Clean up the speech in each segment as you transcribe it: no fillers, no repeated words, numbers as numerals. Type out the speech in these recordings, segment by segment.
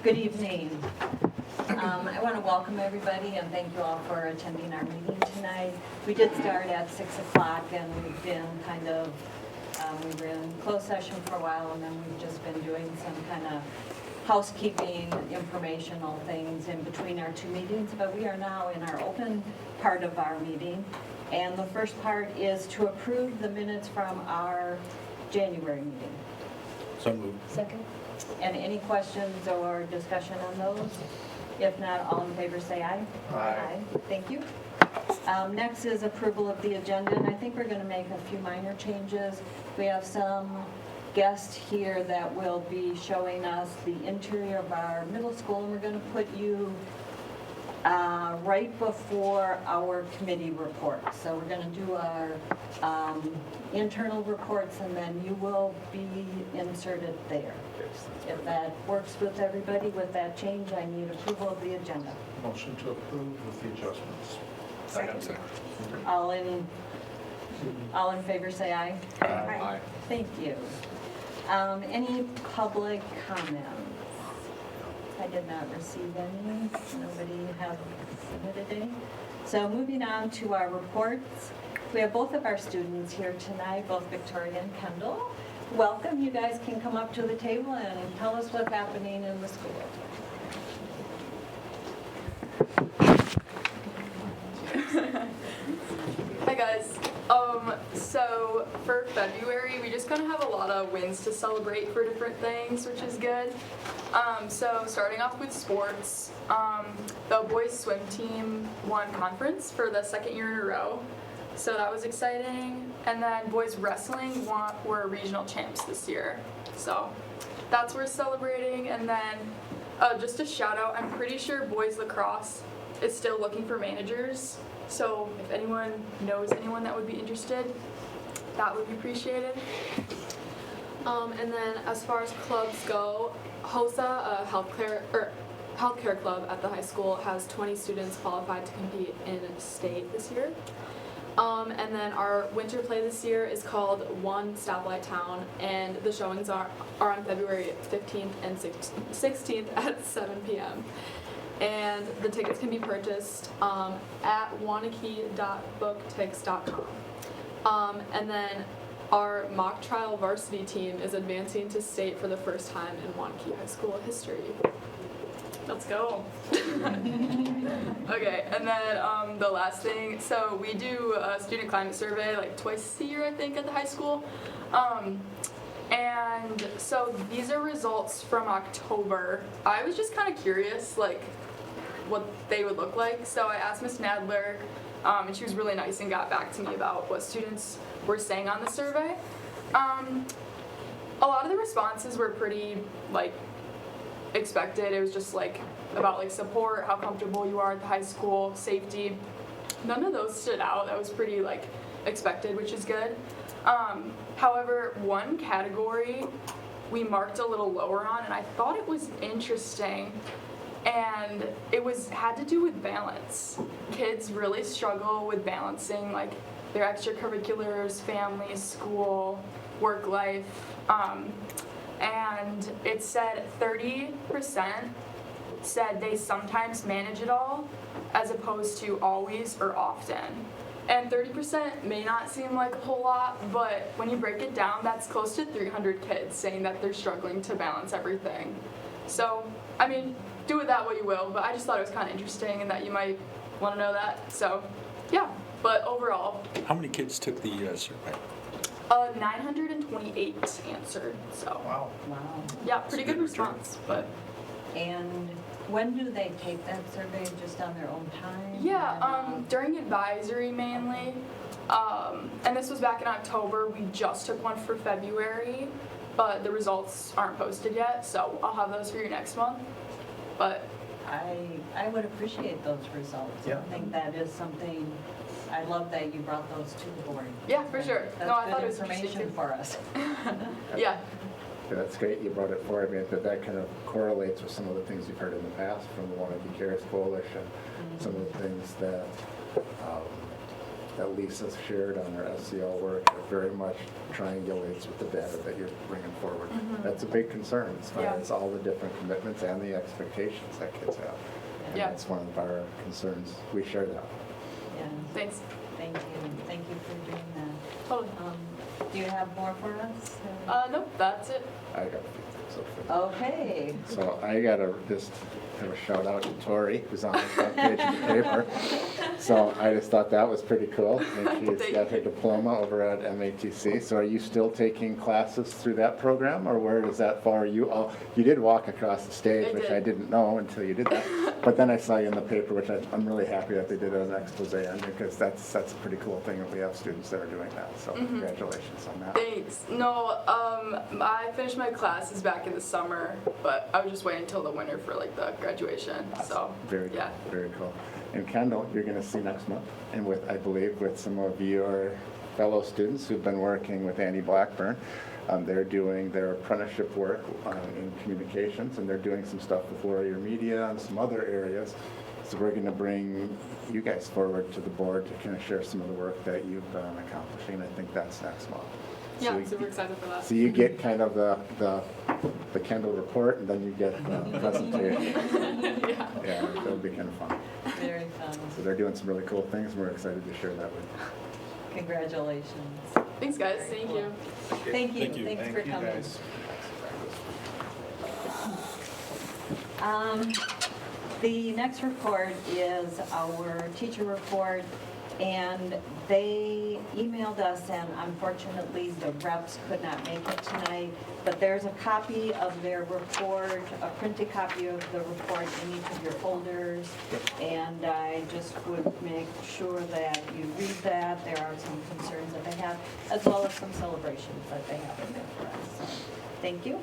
Good evening. I want to welcome everybody and thank you all for attending our meeting tonight. We did start at 6 o'clock and we've been kind of, we were in closed session for a while and then we've just been doing some kind of housekeeping, informational things in between our two meetings, but we are now in our open part of our meeting. And the first part is to approve the minutes from our January meeting. So moved. Second. And any questions or discussion on those? If not, all in favor say aye. Aye. Thank you. Next is approval of the agenda, and I think we're going to make a few minor changes. We have some guests here that will be showing us the interior of our middle school, and we're going to put you right before our committee report. So we're going to do our internal reports, and then you will be inserted there. If that works with everybody with that change, I need approval of the agenda. Motion to approve with the adjustments. Second. All in favor say aye. Aye. Thank you. Any public comments? I did not receive any. Nobody has submitted any. So moving on to our reports. We have both of our students here tonight, both Victoria and Kendall. Welcome. You guys can come up to the table and tell us what's happening in the school. Hi guys. So for February, we just kind of have a lot of wins to celebrate for different things, which is good. So starting off with sports, the boys swim team won conference for the second year in a row. So that was exciting. And then boys wrestling were regional champs this year. So that's worth celebrating. And then just a shout out, I'm pretty sure boys lacrosse is still looking for managers. So if anyone knows anyone that would be interested, that would be appreciated. And then as far as clubs go, HOSA, a healthcare club at the high school, has 20 students qualified to compete in state this year. And then our winter play this year is called One Stoplight Town, and the showings are on February 15th and 16th at 7 p.m. And the tickets can be purchased at waunakee.booktix.com. And then our mock trial varsity team is advancing to state for the first time in Waunakee High School history. Let's go. Okay, and then the last thing, so we do a student climate survey like twice a year, I think, at the high school. And so these are results from October. I was just kind of curious, like, what they would look like. So I asked Miss Nadler, and she was really nice and got back to me about what students were saying on the survey. A lot of the responses were pretty, like, expected. It was just like about like support, how comfortable you are at the high school, safety. None of those stood out. That was pretty like expected, which is good. However, one category we marked a little lower on, and I thought it was interesting, and it had to do with balance. Kids really struggle with balancing like their extracurriculars, family, school, work life. And it said 30% said they sometimes manage it all as opposed to always or often. And 30% may not seem like a whole lot, but when you break it down, that's close to 300 kids saying that they're struggling to balance everything. So, I mean, do with that what you will, but I just thought it was kind of interesting and that you might want to know that. So, yeah, but overall. How many kids took the survey? 928 answered, so. Wow. Yeah, pretty good response, but. And when do they take that survey? Just on their own time? Yeah, during advisory mainly. And this was back in October. We just took one for February, but the results aren't posted yet, so I'll have those for you next month. But I would appreciate those results. Yeah. I think that is something, I love that you brought those to the board. yeah, for sure. That's No, I good thought it was information interesting for us. Yeah. Yeah, that's great you brought it forward. I mean, that kind of correlates with some of the things you've heard in the past from the Waunakee Cares Coalition, some of the things that that Lisa's shared on her SEL work that very much triangulates with the data that you're bringing forward. That's a big concern as far Yeah. as all the different commitments and the expectations that kids have. And Yeah. that's one of our concerns. We share that. Yeah, Thanks. thank you for doing that. Totally. Do you have more for us? Nope, that's it. I got a few things over there. Okay. So I gotta just have a shout out to Tori, who's on the front page of the paper. So I just thought that was pretty cool. And she's Thank got her you. diploma over at MATC. So are you still taking classes through that program, or where does that fall? You did walk across the stage, I which did. I didn't know until you did that. But then I saw you in the paper, which I'm really happy that they did an expose on you, because that's a pretty cool thing that we have students that are doing that. So congratulations on that. Thanks. No, I finished my classes back in the summer, but I was just waiting until the winter for like the graduation. So Very yeah. cool, very cool. And Kendall, you're gonna see next month, and with, I believe, with some of your fellow students who've been working with Annie Blackburn. They're doing their apprenticeship work in communications, and they're doing some stuff with Warrior Media and some other areas. So we're gonna bring you guys forward to the board to kind of share some of the work that you've been accomplishing. I think that's next month. Yeah, So I'm super excited for that. So you get kind of the Kendall report, and then you get the presentation. Yeah. Yeah, it'll be kind of fun. Very fun. So they're doing some really cool things, and we're excited to share that with you. Congratulations. Thanks, guys. Thank you. Thank you. Thank you. Thanks for Thank you, coming. guys. The next report is our teacher report, and they emailed us, and unfortunately, the reps could not make it tonight, but there's a copy of their report, a printed copy of the report in each of your folders, and I just would make sure that you read that. There are some concerns that they have, as well as some celebrations that they have in there for us. So, thank you.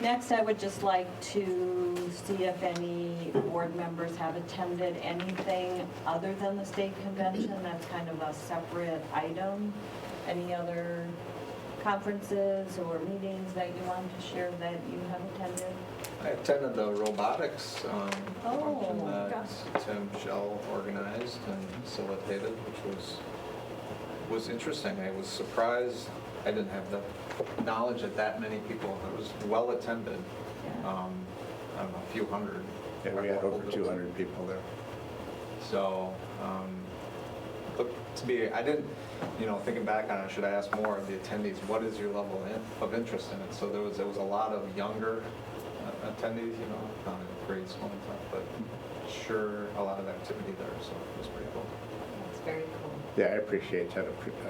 Next, I would just like to see if any board members have attended anything other than the state convention. That's kind of a separate item. Any other conferences or meetings that you want to share that you have attended? I attended the robotics Oh, function that gosh. Tim Shell organized and facilitated, which was interesting. I was surprised. I didn't have the knowledge that many people. It was well attended. Yeah. I don't know, a few hundred. Yeah, we had over 200 people there. So, but to be, I didn't, thinking back on it, should I ask more of the attendees, what is your level of interest in it? So there was a lot of younger attendees, not in grade school and stuff, but sure a lot of activity there, so it was pretty cool. That's very cool. Yeah, I appreciate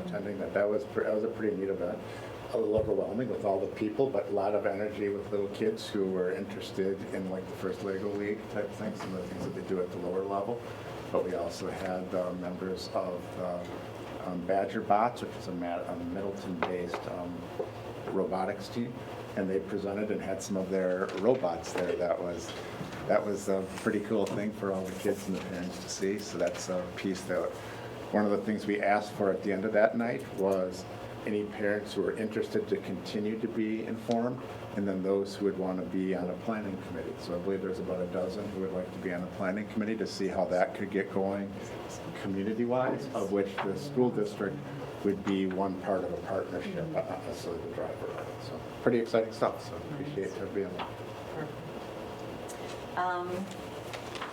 attending that. That was a pretty neat event. A little overwhelming with all the people, but a lot of energy with little kids who were interested in like the first Lego League type thing, some of the things that they do at the lower level. But we also had members of Badger Bots, which is a Middleton-based robotics team, and they presented and had some of their robots there. That was a pretty cool thing for all the kids and the parents to see. So that's a piece that one of the things we asked for at the end of that night was any parents who are interested to continue to be informed, and then those who would want to be on a planning committee. So I believe there's about a dozen who would like to be on a planning committee to see how that could get going community-wise, of which the school district would be one part of a partnership, but not necessarily the driver of it. So pretty exciting stuff, so appreciate her being there.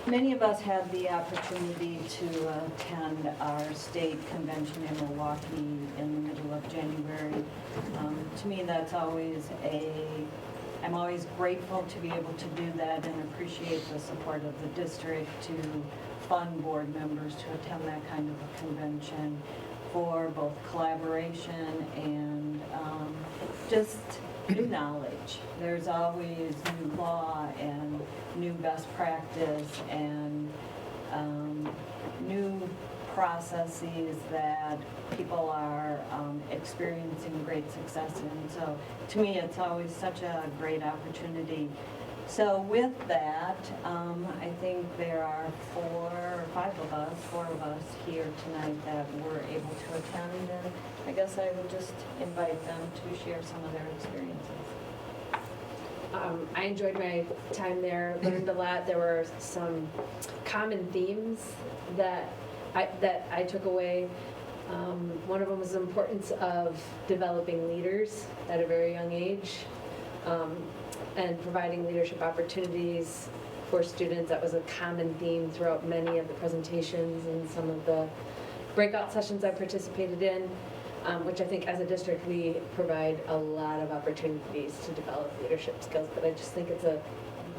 Many of us had the opportunity to attend our state convention in Milwaukee in the middle of January. To me, that's always I'm always grateful to be able to do that and appreciate the support of the district to fund board members to attend that kind of a convention for both collaboration and just new knowledge. There's always new law and new best practice and new processes that people are experiencing great success in. So to me, it's always such a great opportunity. So with that, I think there are four of us here tonight that were able to attend, and I guess I would just invite them to share some of their experiences. I enjoyed my time there, learned a lot. There were some common themes that that I took away. One of them was the importance of developing leaders at a very young age, and providing leadership opportunities for students. That was a common theme throughout many of the presentations and some of the breakout sessions I participated in, which I think as a district we provide a lot of opportunities to develop leadership skills, but I just think it's a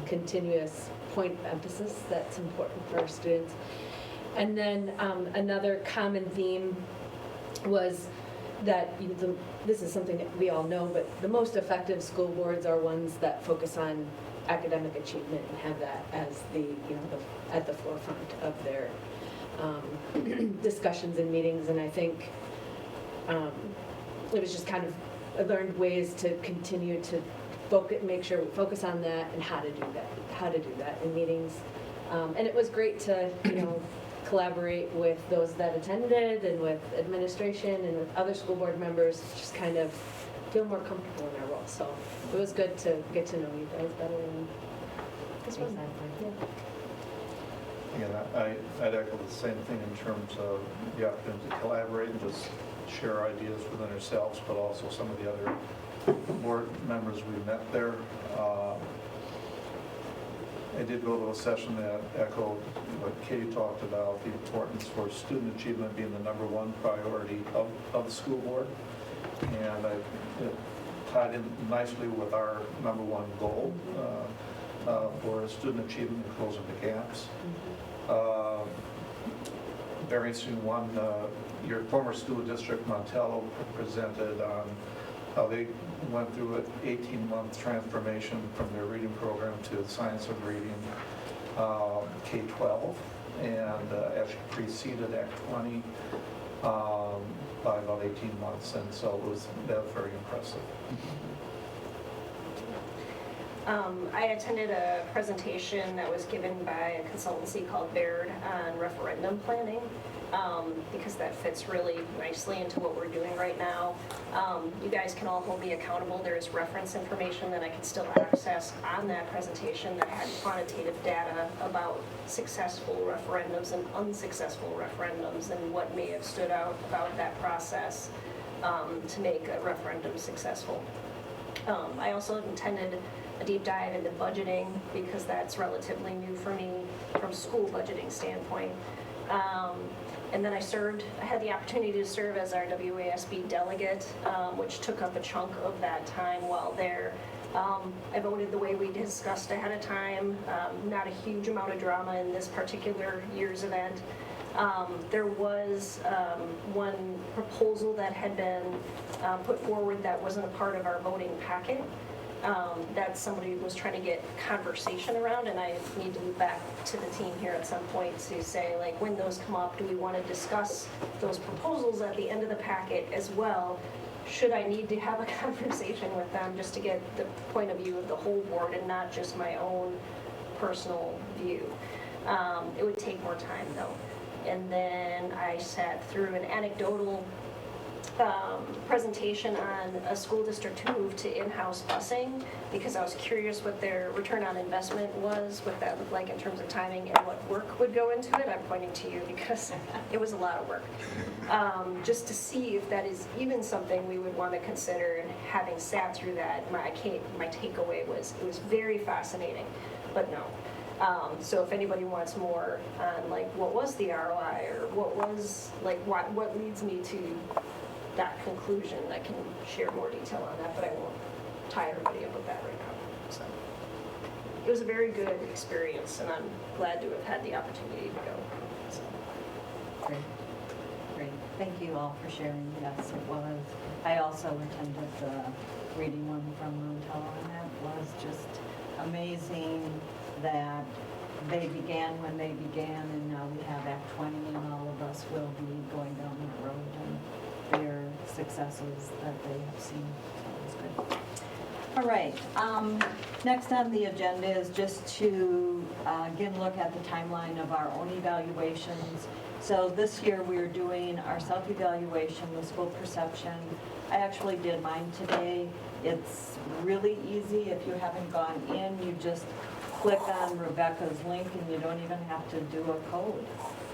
continuous point of emphasis that's important for our students. And then another common theme was that this is something that we all know, but the most effective school boards are ones that focus on academic achievement and have that as at the forefront of their discussions and meetings. And I think it was just kind of, I learned ways to continue to make sure we focus on that and how to do that in meetings. And it was great to, collaborate with those that attended and with administration and with other school board members, just kind of feel more comfortable in our role. So it was good to get to know you guys better. And this was Again, I'd echo the same thing in terms of the opportunity to collaborate and just share ideas within ourselves, but also some of the other board members we met there. I did go to a session that echoed what Katie talked about, the importance for student achievement being the #1 priority of the school board. And it tied in nicely with our #1 goal for student achievement and closing the gaps. Very soon, your former school district, Montello, presented on how they went through an 18-month transformation from their reading program to science of reading K-12, and actually preceded Act 20 by about 18 months, and so that was very impressive. I attended a presentation that was given by a consultancy called Baird on referendum planning, because that fits really nicely into what we're doing right now. You guys can all hold me accountable. There is reference information that I can still access on that presentation that had quantitative data about successful referendums and unsuccessful referendums and what may have stood out about that process to make a referendum successful. I also attended a deep dive into budgeting because that's relatively new for me from school budgeting standpoint. And then I had the opportunity to serve as our WASB delegate, which took up a chunk of that time while there. I voted the way we discussed ahead of time, not a huge amount of drama in this particular year's event. There was one proposal that had been put forward that wasn't a part of our voting packet. That somebody was trying to get conversation around, and I need to move back to the team here at some point to say, like, when those come up, do we want to discuss those proposals at the end of the packet as well? Should I need to have a conversation with them just to get the point of view of the whole board and not just my own personal view? It would take more time, though. And then I sat through an anecdotal presentation on a school district who moved to in-house busing because I was curious what their return on investment was, what that looked like in terms of timing and what work would go into it. I'm pointing to you because it was a lot of work. Just to see if that is even something we would want to consider, and having sat through that, my takeaway was it was very fascinating, but no. So if anybody wants more on like what was the ROI or what was like what leads me to that conclusion, I can share more detail on that, but I won't tie everybody up with that right now. So it was a very good experience, and I'm glad to have had the opportunity to go. So. Great. Thank you all for sharing. Yes, it was. I also attended the reading one from Montello, and that was just amazing that they began when they began, and now we have Act 20, and all of us will be going down that road and their successes that they have seen. So it was good. All right. Next on the agenda is just to again look at the timeline of our own evaluations. So this year we're doing our self-evaluation with school perception. I actually did mine today. It's really easy. If you haven't gone in, you just click on Rebecca's link and you don't even have to do a code.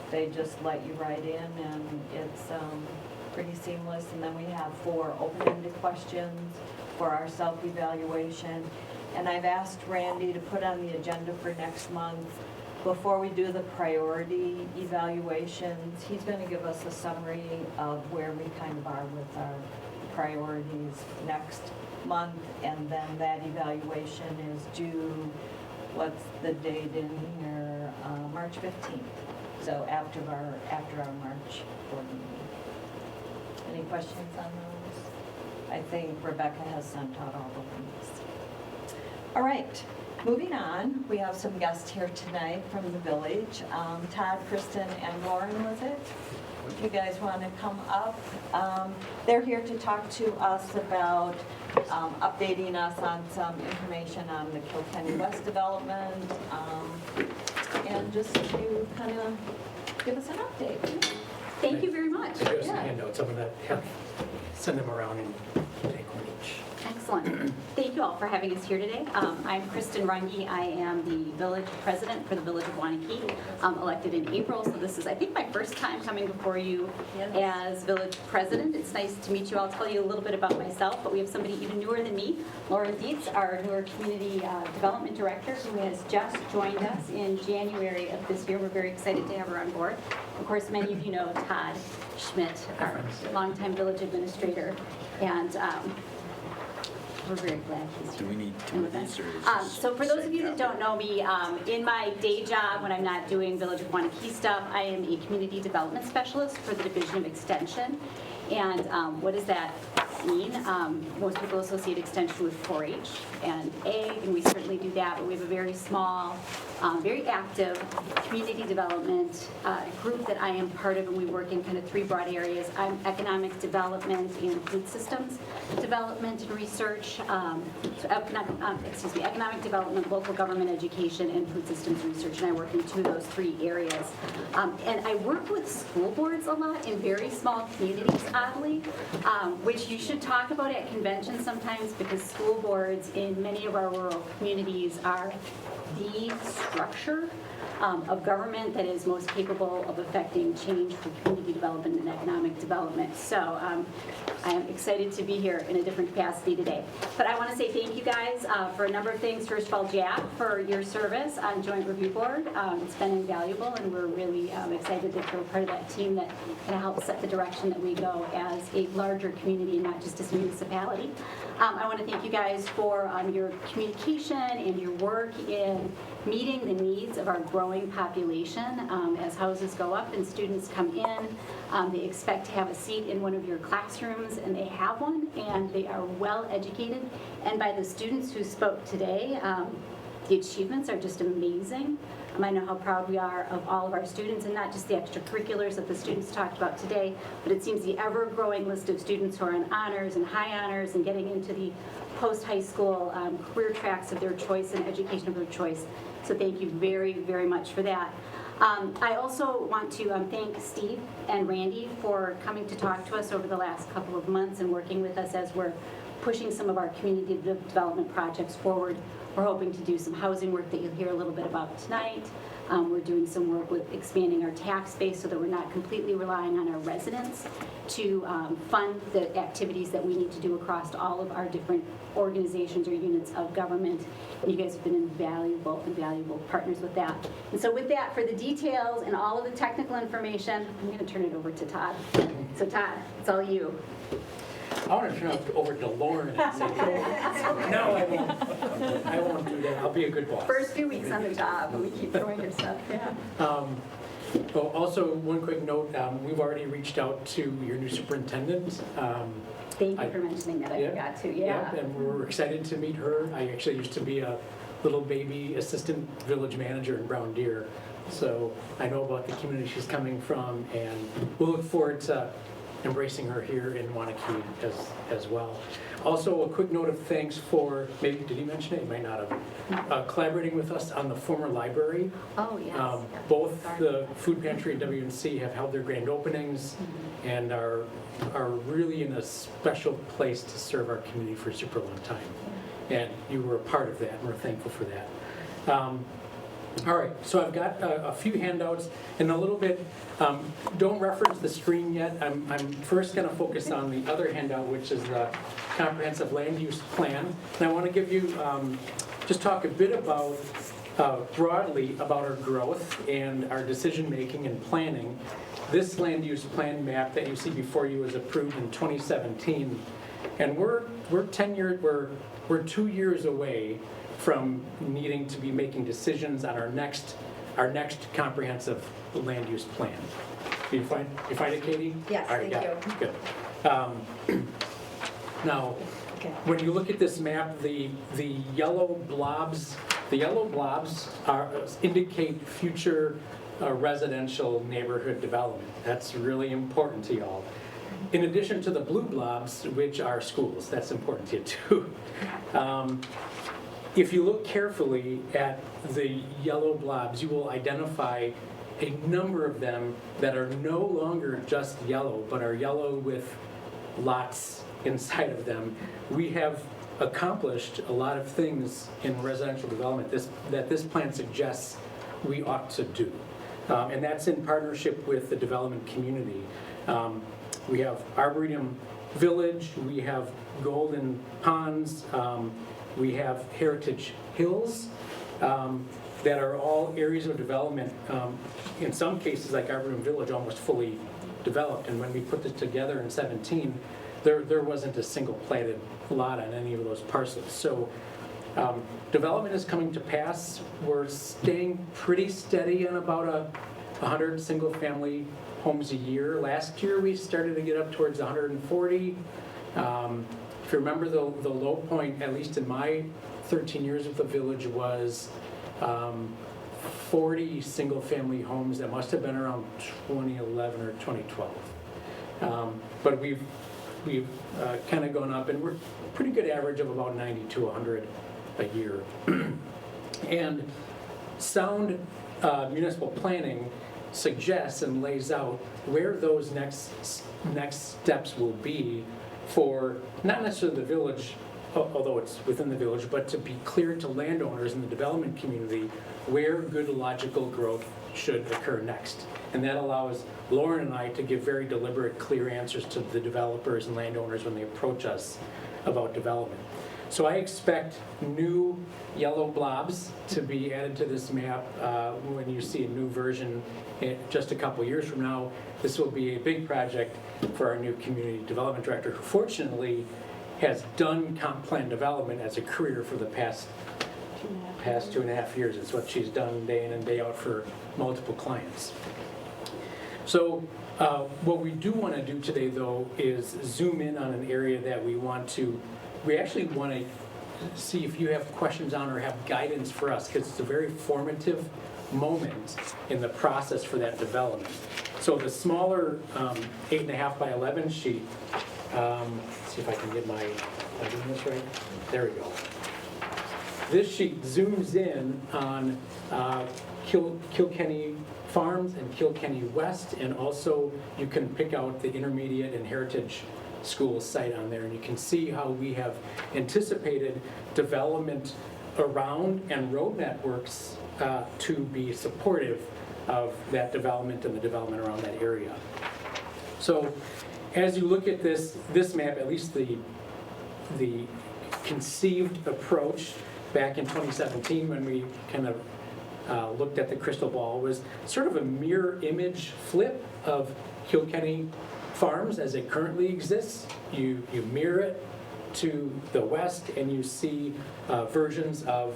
They just let you write in, and it's pretty seamless. And then we have 4 open-ended questions for our self-evaluation. And I've asked Randy to put on the agenda for next month, before we do the priority evaluations, he's going to give us a summary of where we kind of are with our priorities next month. And then that evaluation is due, what's the date in here? March 15th. So after our March board meeting. Any questions on those? I think Rebecca has sent out all the links. All right, moving on, we have some guests here tonight from the village. Todd, Kristen, and Lauren, was it? If you guys want to come up. They're here to talk to us about updating us on some information on the Kilkenny West development, and just to kind of give us an update. Thank you very much. I have some Yeah. handouts, I'm gonna send them around and take one each. Excellent. Thank you all for having us here today. I'm Kristen Runge. I am the village president for the village of Waunakee, elected in April. So this is, I think, my first time coming before you as village president. It's nice to meet you. I'll tell you a little bit about myself, but we have somebody even newer than me, Lauren Dietz, our newer community development director, who has just joined us in January of this year. We're very excited to have her on board. Of course, many of you know Todd Schmidt, our longtime village administrator, and we're very glad he's here. Do we need and two with of us. these, or is this So for those of same you that copy? don't know me, in my day job, when I'm not doing Village of Waunakee stuff, I am a community development specialist for the Division of Extension. And what does that mean? Most people associate extension with 4-H and ag, and we certainly do that, but we have a very small, very active community development group that I am part of, and we work in kind of 3 broad areas. I'm economic development and food systems development and research. Economic development, local government education, and food systems research, and I work in 2 of those 3 areas. And I work with school boards a lot in very small communities, oddly, which you should talk about at conventions sometimes, because school boards in many of our rural communities are the structure of government that is most capable of affecting change for community development and economic development. So I am excited to be here in a different capacity today. But I want to say thank you guys for a number of things. First of all, Jack, for your service on Joint Review Board. It's been invaluable, and we're really excited that you're part of that team that kind of helps set the direction that we go as a larger community and not just as a municipality. I want to thank you guys for your communication and your work in meeting the needs of our growing population. As houses go up and students come in, they expect to have a seat in one of your classrooms, and they have one, and they are well educated. And by the students who spoke today, the achievements are just amazing. I know how proud we are of all of our students, and not just the extracurriculars that the students talked about today, but it seems the ever-growing list of students who are in honors and high honors and getting into the post-high school career tracks of their choice and education of their choice. So thank you very, very much for that. I also want to thank Steve and Randy for coming to talk to us over the last couple of months and working with us as we're pushing some of our community development projects forward. We're hoping to do some housing work that you'll hear a little bit about tonight. We're doing some work with expanding our tax base so that we're not completely relying on our residents to fund the activities that we need to do across all of our different organizations or units of government. And you guys have been invaluable partners with that. And so with that, for the details and all of the technical information, I'm going to turn it over to Todd. So Todd, it's all you. I want to turn it over to Lauren and say, no, I won't. I won't do that. I'll be a good boss. First few weeks on the job, and we keep throwing your stuff. Yeah. Well, also, one quick note, we've already reached out to your new superintendent. Thank you for mentioning that. I forgot to. Yeah. And we're excited to meet her. I actually used to be a little baby assistant village manager in Brown Deer. So I know about the community she's coming from, and we'll look forward to embracing her here in Waunakee as well. Also, a quick note of thanks for, maybe, did he mention it? He might not have. Collaborating with us on the former library. Oh, yes. Both the food pantry and WNC have held their grand openings and are really in a special place to serve our community for a super long time. And you were a part of that, and we're thankful for that. All right, so I've got a few handouts and a little bit, don't reference the screen yet. I'm first going to focus on the other handout, which is the comprehensive land use plan. And I want to give you, just talk a bit about, broadly about our growth and our decision-making and planning. This land use plan map that you see before you was approved in 2017. And we're 2 years away from needing to be making decisions on our next comprehensive land use plan. You find it, Katie? Yes, All right, thank got it. Good. Now, Okay. when you look at this map, the yellow blobs indicate future residential neighborhood development. That's really important to y'all. In addition to the blue blobs, which are schools, that's important to you too. If you look carefully at the yellow blobs, you will identify a number of them that are no longer just yellow, but are yellow with lots inside of them. We have accomplished a lot of things in residential development that this plan suggests we ought to do. And that's in partnership with the development community. We have Arboretum Village, we have Golden Ponds, we have Heritage Hills, that are all areas of development, in some cases like Arboretum Village, almost fully developed. And when we put this together in 17, there wasn't a single platted lot on any of those parcels. So development is coming to pass. We're staying pretty steady on about 100 single-family homes a year. Last year, we started to get up towards 140. If you remember, the low point, at least in my 13 years of the village, was 40 single-family homes. That must have been around 2011 or 2012. But we've kind of gone up, and we're pretty good average of about 90 to 100 a year. And sound municipal planning suggests and lays out where those next steps will be for not necessarily the village, although it's within the village, but to be clear to landowners in the development community where good logical growth should occur next. And that allows Lauren and I to give very deliberate, clear answers to the developers and landowners when they approach us about development. So I expect new yellow blobs to be added to this map when you see a new version just a couple years from now. This will be a big project for our new community development director, who fortunately has done comp plan development as a career for the past 2.5 years. It's what she's done day in and day out for multiple clients. So what we do want to do today, though, is zoom in on an area that we actually want to see if you have questions on or have guidance for us, because it's a very formative moment in the process for that development. So the smaller 8.5 by 11 sheet, let's see if I can get am I doing this right? There we go. This sheet zooms in on Kilkenny Farms and Kilkenny West, and also you can pick out the intermediate and heritage school site on there, and you can see how we have anticipated development around and road networks to be supportive of that development and the development around that area. So as you look at this map, at least the conceived approach back in 2017 when we kind of looked at the crystal ball was sort of a mirror image flip of Kilkenny Farms as it currently exists. You mirror it to the west and you see versions of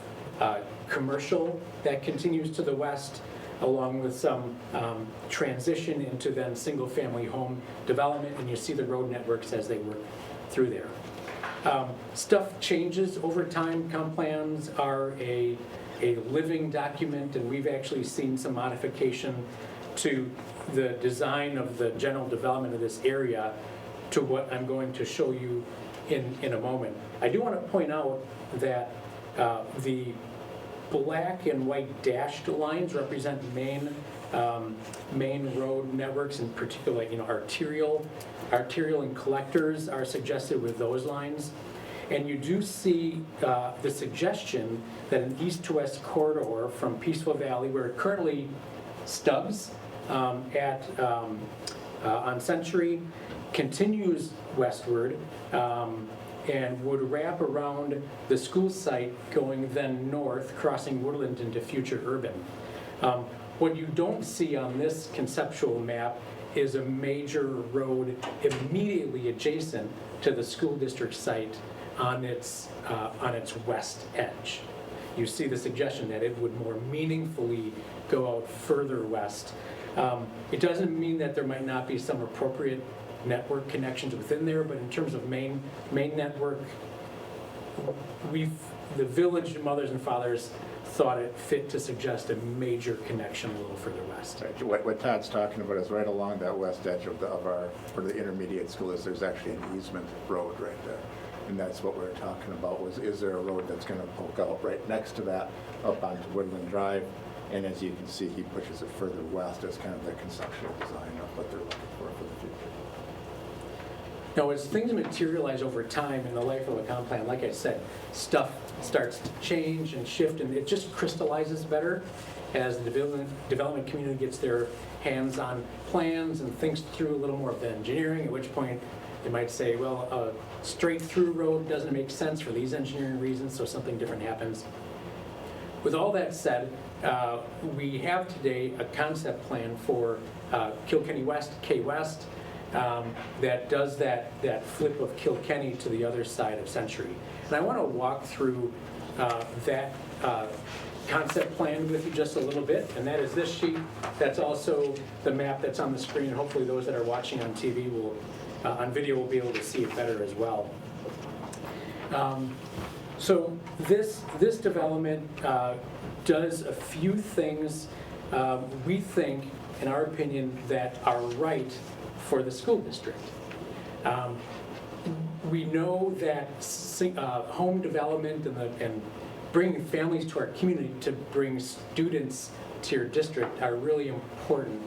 commercial that continues to the west, along with some transition into then single-family home development, and you see the road networks as they work through there. Stuff changes over time. Comp plans are a living document, and we've actually seen some modification to the design of the general development of this area to what I'm going to show you in a moment. I do want to point out that the black and white dashed lines represent main road networks, in particular, arterial and collectors are suggested with those lines. And you do see the suggestion that an east to west corridor from Peaceful Valley, where it currently stubs on Century, continues westward and would wrap around the school site, going then north, crossing Woodland into future urban. What you don't see on this conceptual map is a major road immediately adjacent to the school district site on its west edge. You see the suggestion that it would more meaningfully go out further west. It doesn't mean that there might not be some appropriate network connections within there, but in terms of main network, the village mothers and fathers thought it fit to suggest a major connection a little further west. Right. What Todd's talking about is right along that west edge of our, where the intermediate school is, there's actually an easement road right there. And that's what we were talking about, was is there a road that's gonna poke out right next to that, up onto Woodland Drive? And as you can see, he pushes it further west as kind of the conceptual design of what they're looking for the future. Now, as things materialize over time in the life of a comp plan, like I said, stuff starts to change and shift, and it just crystallizes better as the development community gets their hands on plans and thinks through a little more of the engineering, at which point they might say, well, a straight through road doesn't make sense for these engineering reasons, so something different happens. With all that said, we have today a concept plan for Kilkenny West, K-West, that does that flip of Kilkenny to the other side of Century. And I want to walk through that concept plan with you just a little bit, and that is this sheet. That's also the map that's on the screen. Hopefully those that are watching on TV on video will be able to see it better as well. So this development does a few things we think, in our opinion, that are right for the school district. We know that home development and bringing families to our community to bring students to your district are really important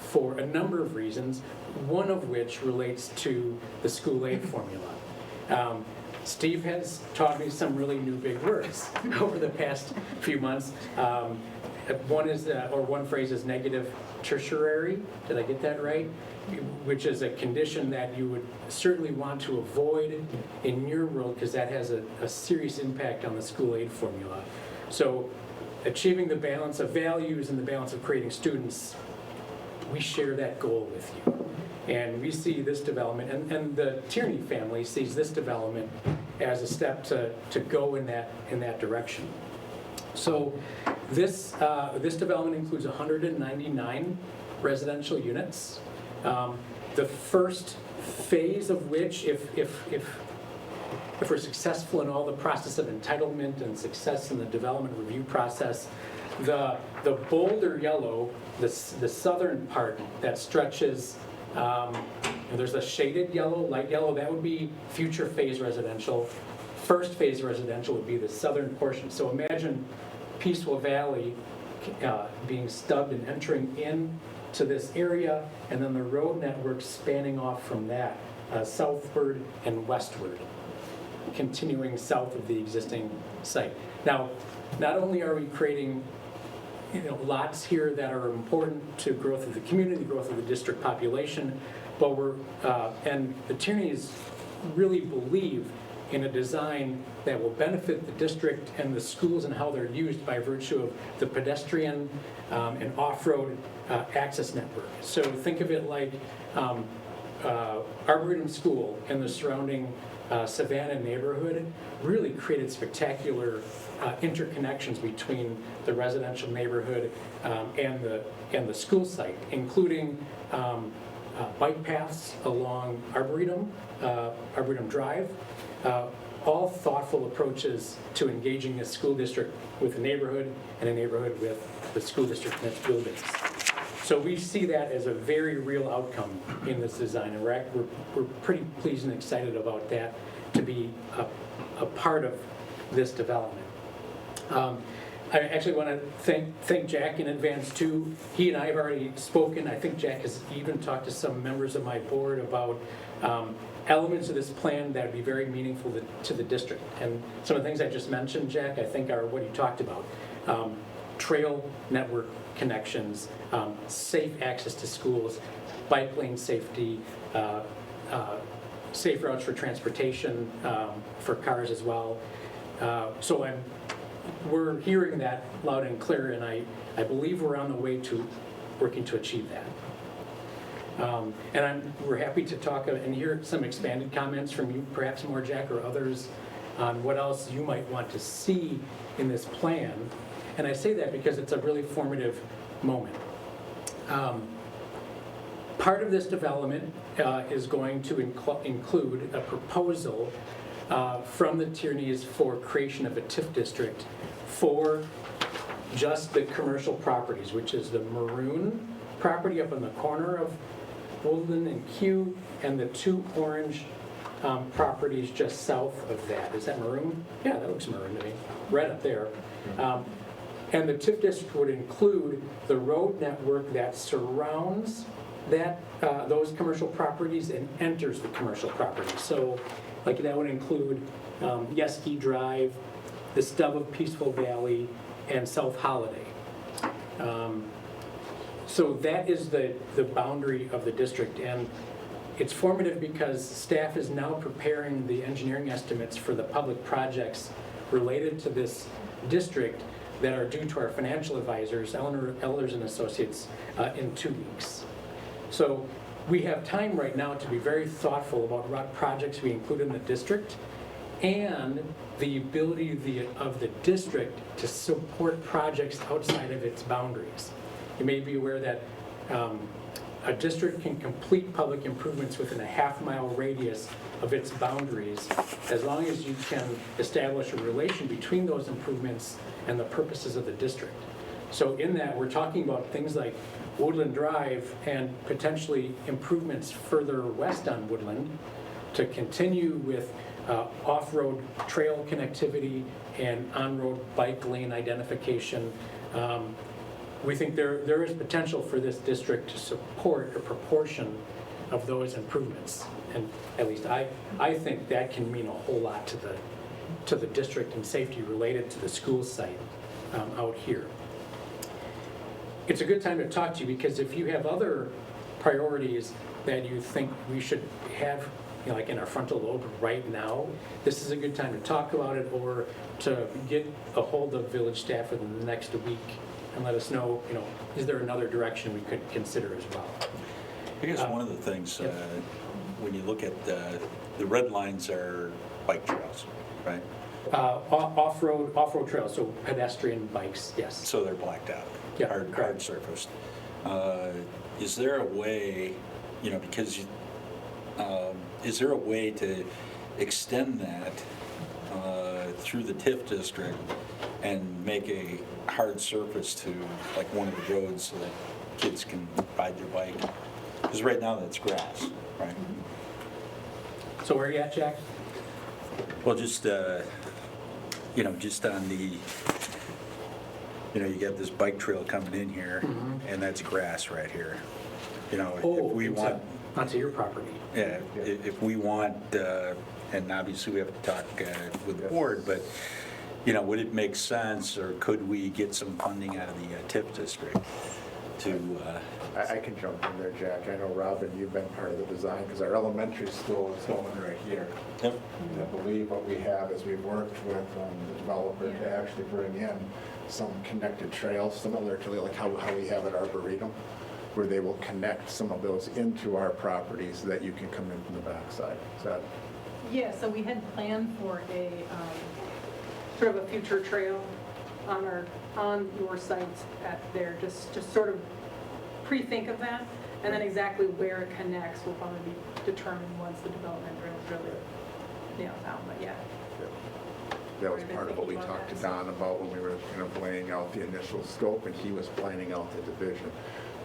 for a number of reasons, one of which relates to the school aid formula. Steve has taught me some really new big words over the past few months. One phrase is negative tertiary. Did I get that right? Which is a condition that you would certainly want to avoid in your world, because that has a serious impact on the school aid formula. So achieving the balance of values and the balance of creating students, we share that goal with you. And we see this development, and the Tierney family sees this development as a step to go in that direction. So this development includes 199 residential units. The first phase of which, if we're successful in all the process of entitlement and success in the development review process, the bolder yellow, the southern part that stretches, there's a shaded yellow, light yellow, that would be future phase residential. First phase residential would be the southern portion. So imagine Peaceful Valley being stubbed and entering in to this area, and then the road network spanning off from that, southward and westward, continuing south of the existing site. Now, not only are we creating lots here that are important to growth of the community, growth of the district population, but and the Tierneys really believe in a design that will benefit the district and the schools and how they're used by virtue of the pedestrian and off-road access network. So think of it like Arboretum School and the surrounding Savannah neighborhood really created spectacular interconnections between the residential neighborhood and the school site, including bike paths along Arboretum Drive, all thoughtful approaches to engaging the school district with the neighborhood and a neighborhood with the school district and its buildings. So we see that as a very real outcome in this design, and we're pretty pleased and excited about that to be a part of this development. I actually want to thank Jack in advance too. He and I have already spoken. I think Jack has even talked to some members of my board about elements of this plan that would be very meaningful to the district. And some of the things I just mentioned, Jack, I think are what you talked about. Trail network connections, safe access to schools, bike lane safety, safe routes for transportation for cars as well. So we're hearing that loud and clear, and I believe we're on the way to working to achieve that. And we're happy to talk and hear some expanded comments from you, perhaps more, Jack, or others, on what else you might want to see in this plan. And I say that because it's a really formative moment. Part of this development is going to include a proposal from the Tierneys for creation of a TIF district for just the commercial properties, which is the maroon property up in the corner of Woodland and Kew, and the two orange properties just south of that. Is that maroon? Yeah, that looks maroon to me, right up there. And the TIF district would include the road network that surrounds that those commercial properties and enters the commercial property. So, like that would include Yeski Drive, the stub of Peaceful Valley, and South Holiday. So that is the boundary of the district, and it's formative because staff is now preparing the engineering estimates for the public projects related to this district that are due to our financial advisors, Elders and Associates, in 2 weeks. So we have time right now to be very thoughtful about what projects we include in the district and the ability of the district to support projects outside of its boundaries. You may be aware that a district can complete public improvements within a half-mile radius of its boundaries as long as you can establish a relation between those improvements and the purposes of the district. So in that, we're talking about things like Woodland Drive and potentially improvements further west on Woodland to continue with off-road trail connectivity and on-road bike lane identification. We think there is potential for this district to support a proportion of those improvements. And at least I think that can mean a whole lot to the district and safety related to the school site out here. It's a good time to talk to you because if you have other priorities that you think we should have, you know, like in our frontal lobe right now, this is a good time to talk about it or to get a hold of village staff within the next week and let us know, you know, is there another direction we could consider as well? I guess one of the things, when you look at the red lines are bike trails, right? Off-road trails, so pedestrian bikes, yes. So they're blacked out, Yeah, hard correct. surfaced. Is there a way, you know, because is there a way to extend that through the TIF district and make a hard surface to like one of the roads so that kids can ride their bike? Because right now that's grass, right? So where are you at, Jack? Well, just, you know, just on the, you know, you got this bike trail coming in here, and that's grass right here. You know, if we want, Onto your property. yeah, if we want, and obviously we have to talk with the board, but, you know, would it make sense, or could we get some funding out of the TIF district to, I can jump in there, Jack. I know, Robin, you've been part of the design, because our elementary school is going right here. Yep. And I believe what we have is we've worked with the developer to actually bring in some connected trails, similar to like how we have at Arboretum, where they will connect some of those into our property so that you can come in from the backside. Is that? Yeah, so we had planned for a sort of a future trail on your site at there, just sort of pre-think of that, and then exactly where it connects will probably be determined once the development really nails out, but yeah. That was part of what we talked to Don about when we were kind of laying out the initial scope, and he was planning out the division,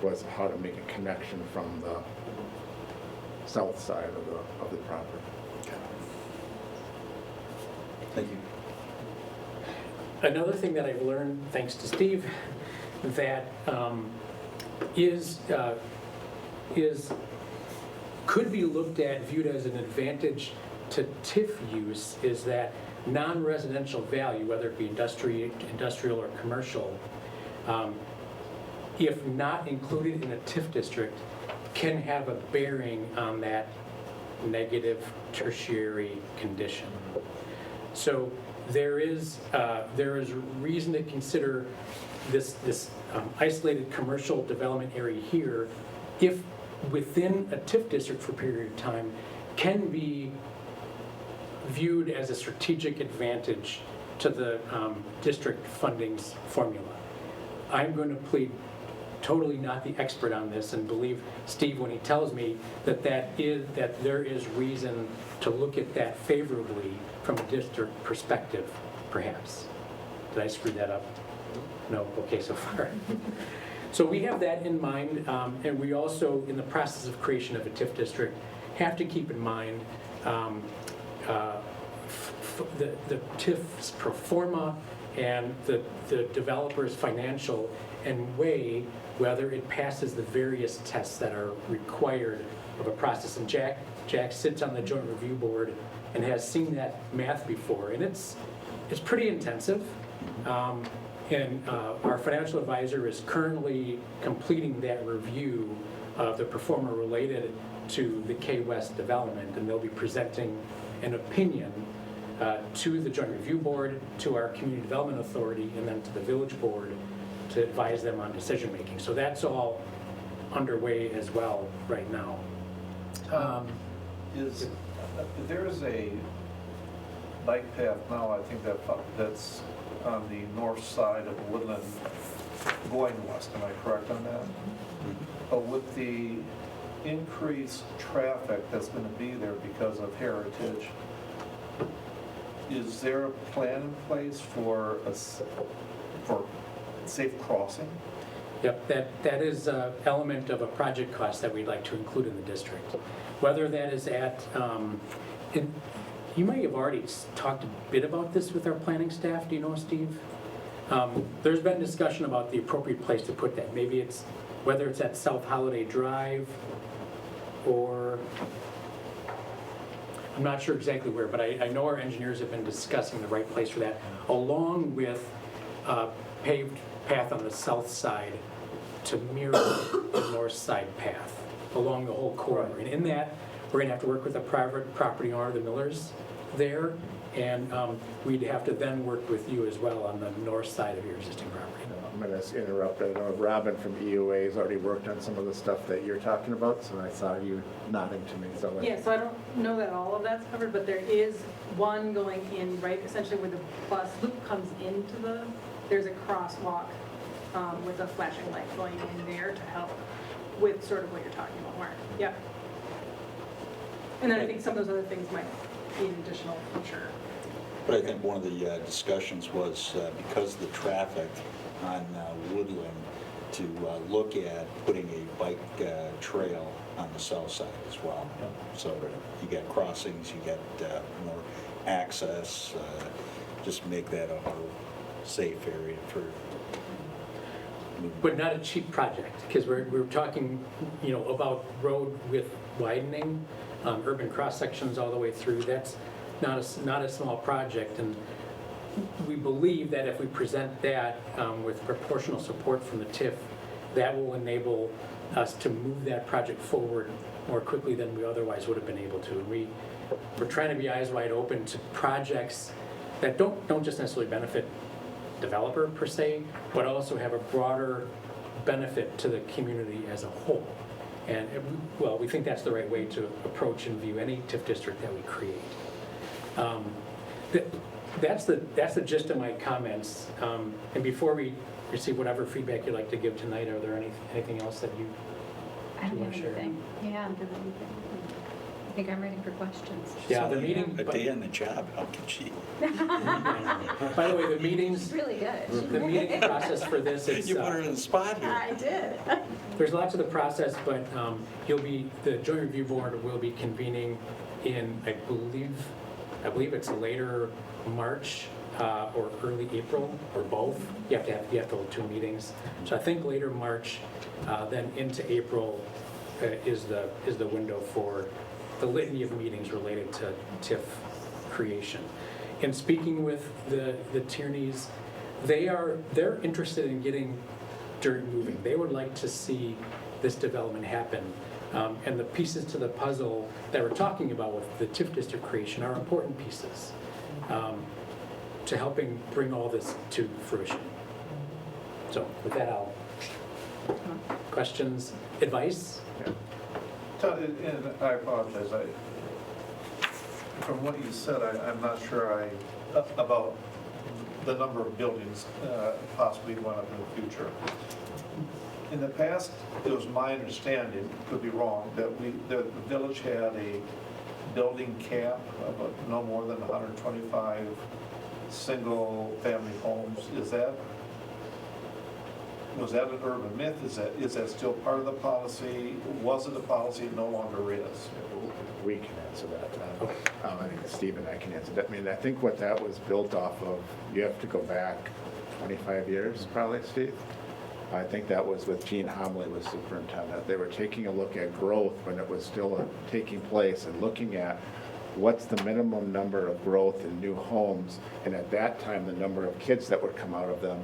was how to make a connection from the south side of the property. thank you. Another thing that I've learned, thanks to Steve, that is could be looked at, viewed as an advantage to TIF use, is that non-residential value, whether it be industrial or commercial, if not included in a TIF district, can have a bearing on that negative tertiary condition. So there is reason to consider this isolated commercial development area here, if within a TIF district for a period of time, can be viewed as a strategic advantage to the district funding's formula. I'm going to plead totally not the expert on this and believe Steve when he tells me that there is reason to look at that favorably from a district perspective, perhaps. Did I screw that up? No? Okay, so far. So we have that in mind, and we also, in the process of creation of a TIF district, have to keep in mind the TIF's pro forma and the developer's financial, and weigh whether it passes the various tests that are required of a process. And Jack sits on the Joint Review Board and has seen that math before, and it's pretty intensive. And our financial advisor is currently completing that review of the pro forma related to the K-West development, and they'll be presenting an opinion to the Joint Review Board, to our Community Development Authority, and then to the Village Board to advise them on decision making. So that's all underway as well right now. There's a bike path now, I think that's on the north side of Woodland going west, am I correct on that? But with the increased traffic that's going to be there because of Heritage, is there a plan in place for safe crossing? Yep, that is an element of a project cost that we'd like to include in the district. Whether that is at, you might have already talked a bit about this with our planning staff, do you know, Steve? There's been discussion about the appropriate place to put that. Maybe it's, whether it's at South Holiday Drive, or, I'm not sure exactly where, but I know our engineers have been discussing the right place for that, along with paved path on the south side to mirror the north side path along the whole corridor. And in that, we're going to have to work with the private property owner, the Millers, there, and we'd have to then work with you as well on the north side of your existing property. I'm going to interrupt. I know Robin from EUA has already worked on some of the stuff that you're talking about, so I saw you nodding to me. So Yeah, so I don't know that all of that's covered, but there is one going in right essentially where the bus loop comes into there's a crosswalk with a flashing light going in there to help with sort of what you're talking about, Mark. Yep. And then I think some of those other things might be an additional feature. But I think one of the discussions was because of the traffic on Woodland, to look at putting a bike trail on the south side as well. So you get crossings, you get more access, just make that a more safe area for. But not a cheap project, because we're talking, about road width widening, urban cross sections all the way through. That's not a small project, and we believe that if we present that with proportional support from the TIF, that will enable us to move that project forward more quickly than we otherwise would have been able to. And we're trying to be eyes wide open to projects that don't just necessarily benefit developer per se, but also have a broader benefit to the community as a whole. And we think that's the right way to approach and view any TIF district that we create. That's the gist of my comments. And before we receive whatever feedback you'd like to give tonight, are there anything else that you want to share? Yeah. I think I'm ready for questions. Yeah, the meeting. A day on the job, how can she? By the way, the meetings. It's really good. The meeting process for this is. You put her in the spot here. I did. There's lots of the process, but the Joint Review Board will be convening in, I believe it's later March or early April, or both. You have to hold 2 meetings. So I think later March, then into April is the window for the litany of meetings related to TIF creation. In speaking with the Tierneys, they're interested in getting dirt moving. They would like to see this development happen. And the pieces to the puzzle that we're talking about with the TIF district creation are important pieces to helping bring all this to fruition. So with that, questions, advice? And I apologize, from what you said, I'm not sure about the number of buildings possibly going up in the future. In the past, it was my understanding, could be wrong, that the village had a building cap of no more than 125 single-family homes. Was that an urban myth? Is that still part of the policy? Was it a policy? It no longer is. We can answer that. I think Steve and I can answer that. I mean, I think what that was built off of, you have to go back 25 years probably, Steve. I think that was with Gene Homley was superintendent. They were taking a look at growth when it was still taking place and looking at what's the minimum number of growth in new homes, and at that time the number of kids that would come out of them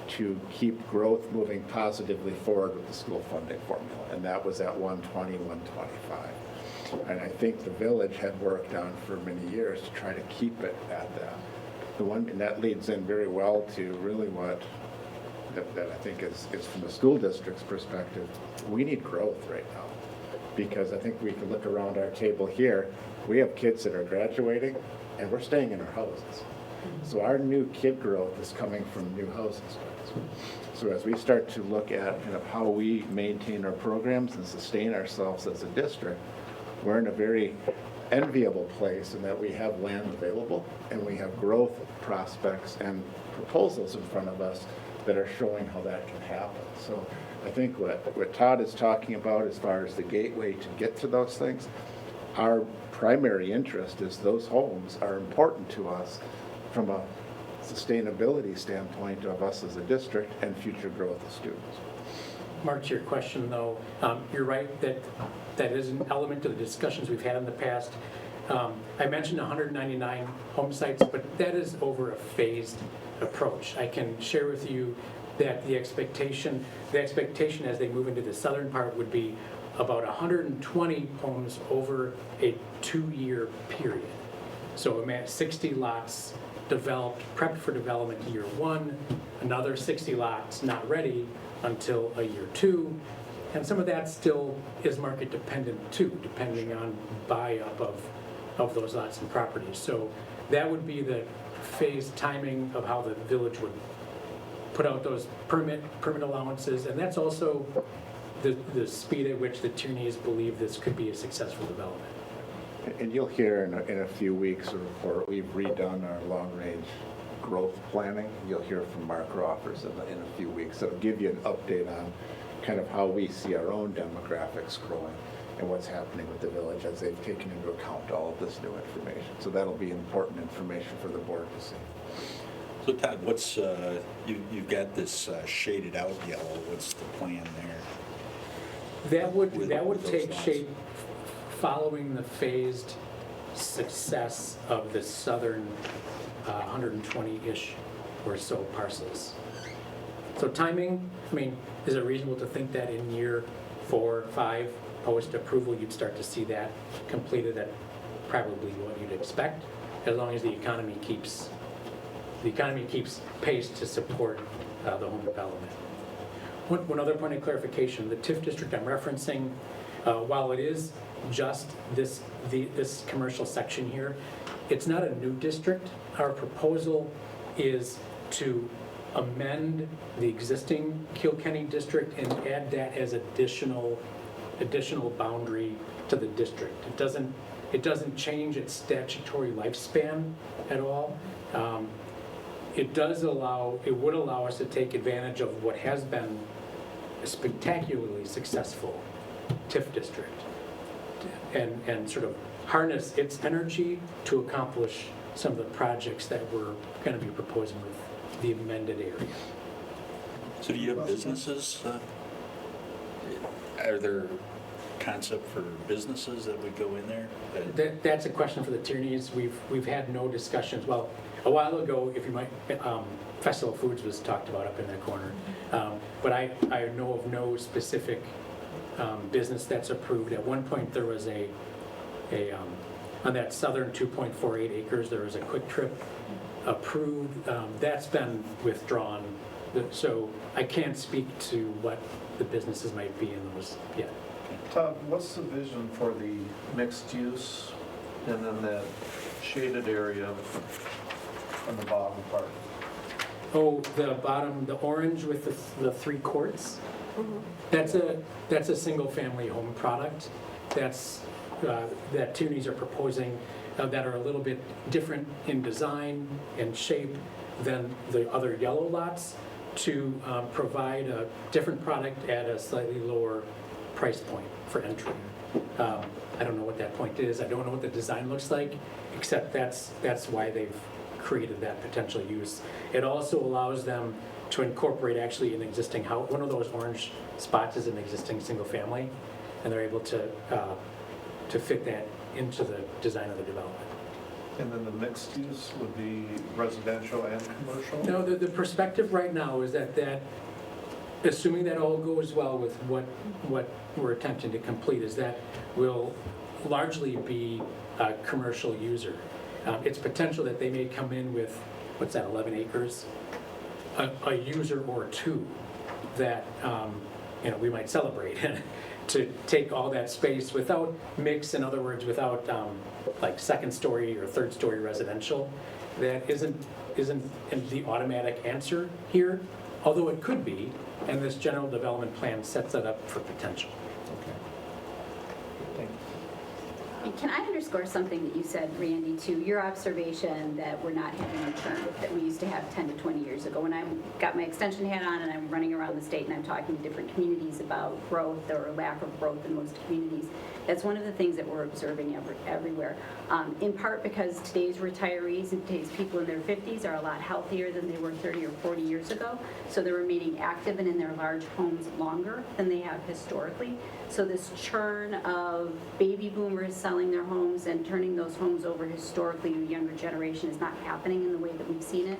to keep growth moving positively forward with the school funding formula. And that was at 120, 125. And I think the village had worked on for many years to try to keep it at that. And that leads in very well to really what that I think is from the school district's perspective, we need growth right now. Because I think we can look around our table here, we have kids that are graduating and we're staying in our houses. So our new kid growth is coming from new housing starts. So as we start to look at kind of how we maintain our programs and sustain ourselves as a district, we're in a very enviable place in that we have land available and we have growth prospects and proposals in front of us that are showing how that can happen. So I think what Todd is talking about as far as the gateway to get to those things, our primary interest is those homes are important to us from a sustainability standpoint of us as a district and future growth of students. Mark, to your question though, you're right that is an element of the discussions we've had in the past. I mentioned 199 home sites, but that is over a phased approach. I can share with you that the expectation as they move into the southern part would be about 120 homes over a 2-year period. So 60 lots developed, prepped for development year 1, another 60 lots not ready until a year 2, and some of that still is market dependent too, depending on buy-up of those lots and properties. So that would be the phased timing of how the village would put out those permit allowances, and that's also the speed at which the Tierneys believe this could be a successful development. And you'll hear in a few weeks a report. We've redone our long-range growth planning. You'll hear from Mark Roffers in a few weeks. That'll give you an update on kind of how we see our own demographics growing and what's happening with the village as they've taken into account all of this new information. So that'll be important information for the board to see. So Todd, what's, you've got this shaded out yellow, what's the plan there? That would those take lots? shape following the phased success of the southern 120-ish or so parcels. So timing, I mean, is it reasonable to think that in year 4 or 5 post-approval, you'd start to see that completed at probably what you'd expect, as long as the economy keeps pace to support the home development. One other point of clarification, the TIF district I'm referencing, while it is just this commercial section here, it's not a new district. Our proposal is to amend the existing Kilkenny district and add that as additional boundary to the district. It doesn't change its statutory lifespan at all. It would allow us to take advantage of what has been a spectacularly successful TIF district and sort of harness its energy to accomplish some of the projects that we're going to be proposing with the amended area. So do you have businesses? Are there concept for businesses that would go in there? That's a question for the Tierney's. We've had no discussions. Well, a while ago, if you might, Festival Foods was talked about up in that corner. But I know of no specific business that's approved. At one point, there was on that southern 2.48 acres, there was a Quick Trip approved. That's been withdrawn. So I can't speak to what the businesses might be in those yet. Todd, what's the vision for the mixed use and then that shaded area on the bottom part? Oh, the bottom, the orange with the 3 courts? That's a single-family home product. That Tierney's are proposing that are a little bit different in design and shape than the other yellow lots to provide a different product at a slightly lower price point for entry. I don't know what that point is. I don't know what the design looks like, except that's why they've created that potential use. It also allows them to incorporate actually an existing house. One of those orange spots is an existing single family, and they're able to fit that into the design of the development. And then the mixed use would be residential and commercial? No, the perspective right now is that assuming that all goes well with what we're attempting to complete, is that will largely be a commercial user. It's potential that they may come in with, what's that, 11 acres? A user or two that we might celebrate to take all that space without mix, in other words, without like second story or third story residential. That isn't the automatic answer here, although it could be, and this general development plan sets that up for potential. Can I underscore something that you said, Randy, too? Your observation that we're not having a churn that we used to have 10 to 20 years ago. When I got my extension hat on and I'm running around the state and I'm talking to different communities about growth or lack of growth in most communities, that's one of the things that we're observing everywhere. In part because today's retirees and today's people in their 50s are a lot healthier than they were 30 or 40 years ago. So they're remaining active and in their large homes longer than they have historically. So this churn of baby boomers selling their homes and turning those homes over historically to a younger generation is not happening in the way that we've seen it.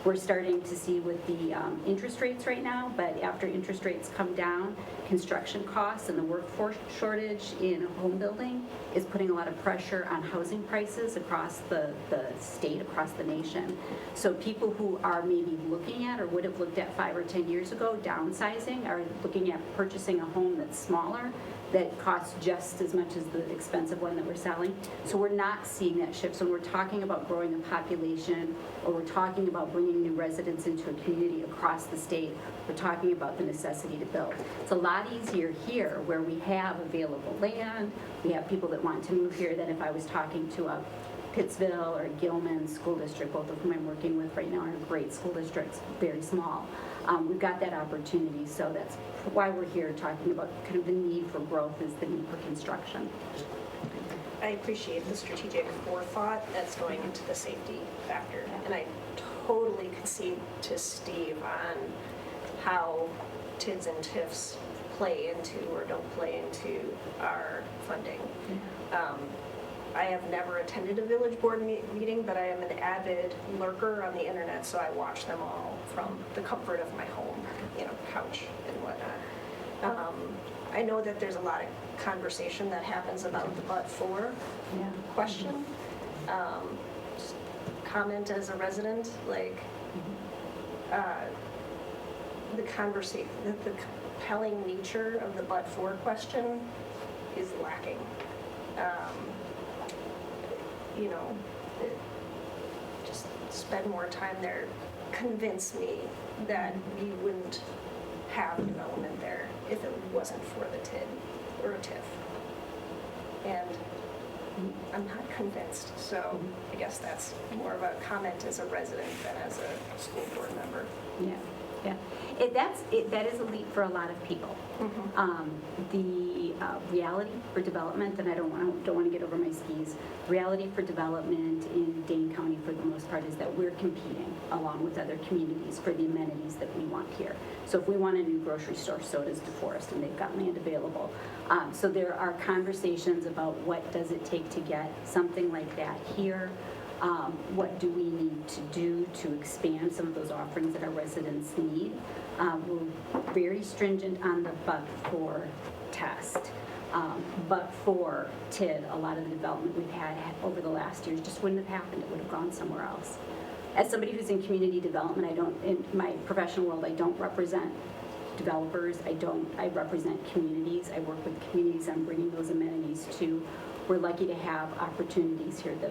We're starting to see with the interest rates right now, but after interest rates come down, construction costs and the workforce shortage in home building is putting a lot of pressure on housing prices across the state, across the nation. So people who are maybe looking at or would have looked at 5 or 10 years ago downsizing are looking at purchasing a home that's smaller, that costs just as much as the expensive one that we're selling. So we're not seeing that shift. So when we're talking about growing a population, or we're talking about bringing new residents into a community across the state, we're talking about the necessity to build. It's a lot easier here where we have available land, we have people that want to move here than if I was talking to a Pittsville or Gilman school district, both of whom I'm working with right now are great school districts, very small. We've got that opportunity, so that's why we're here talking about kind of the need for growth is the need for construction. I appreciate the strategic forethought that's going into the safety factor. And I totally concede to Steve on how TIDs and TIFs play into or don't play into our funding. I have never attended a village board meeting, but I am an avid lurker on the internet, so I watch them all from the comfort of my home, couch and whatnot. I know that there's a lot of conversation that happens about the but-for question. Just comment as a resident, like the conversation, the compelling nature of the but-for question is lacking. Just spend more time there. Convince me that we wouldn't have development there if it wasn't for the TID or a TIF. And I'm not convinced, so I guess that's more of a comment as a resident than as a school board member. Yeah. That is a leap for a lot of people. The reality for development, and I don't want to get over my skis, reality for development in Dane County for the most part is that we're competing along with other communities for the amenities that we want here. So if we want a new grocery store, so does DeForest, and they've got land available. So there are conversations about what does it take to get something like that here. What do we need to do to expand some of those offerings that our residents need? We're very stringent on the but-for test. But for TID, a lot of the development we've had over the last years just wouldn't have happened. It would have gone somewhere else. As somebody who's in community development, in my professional world, I don't represent developers. I represent communities. I work with communities on bringing those amenities to. We're lucky to have opportunities here that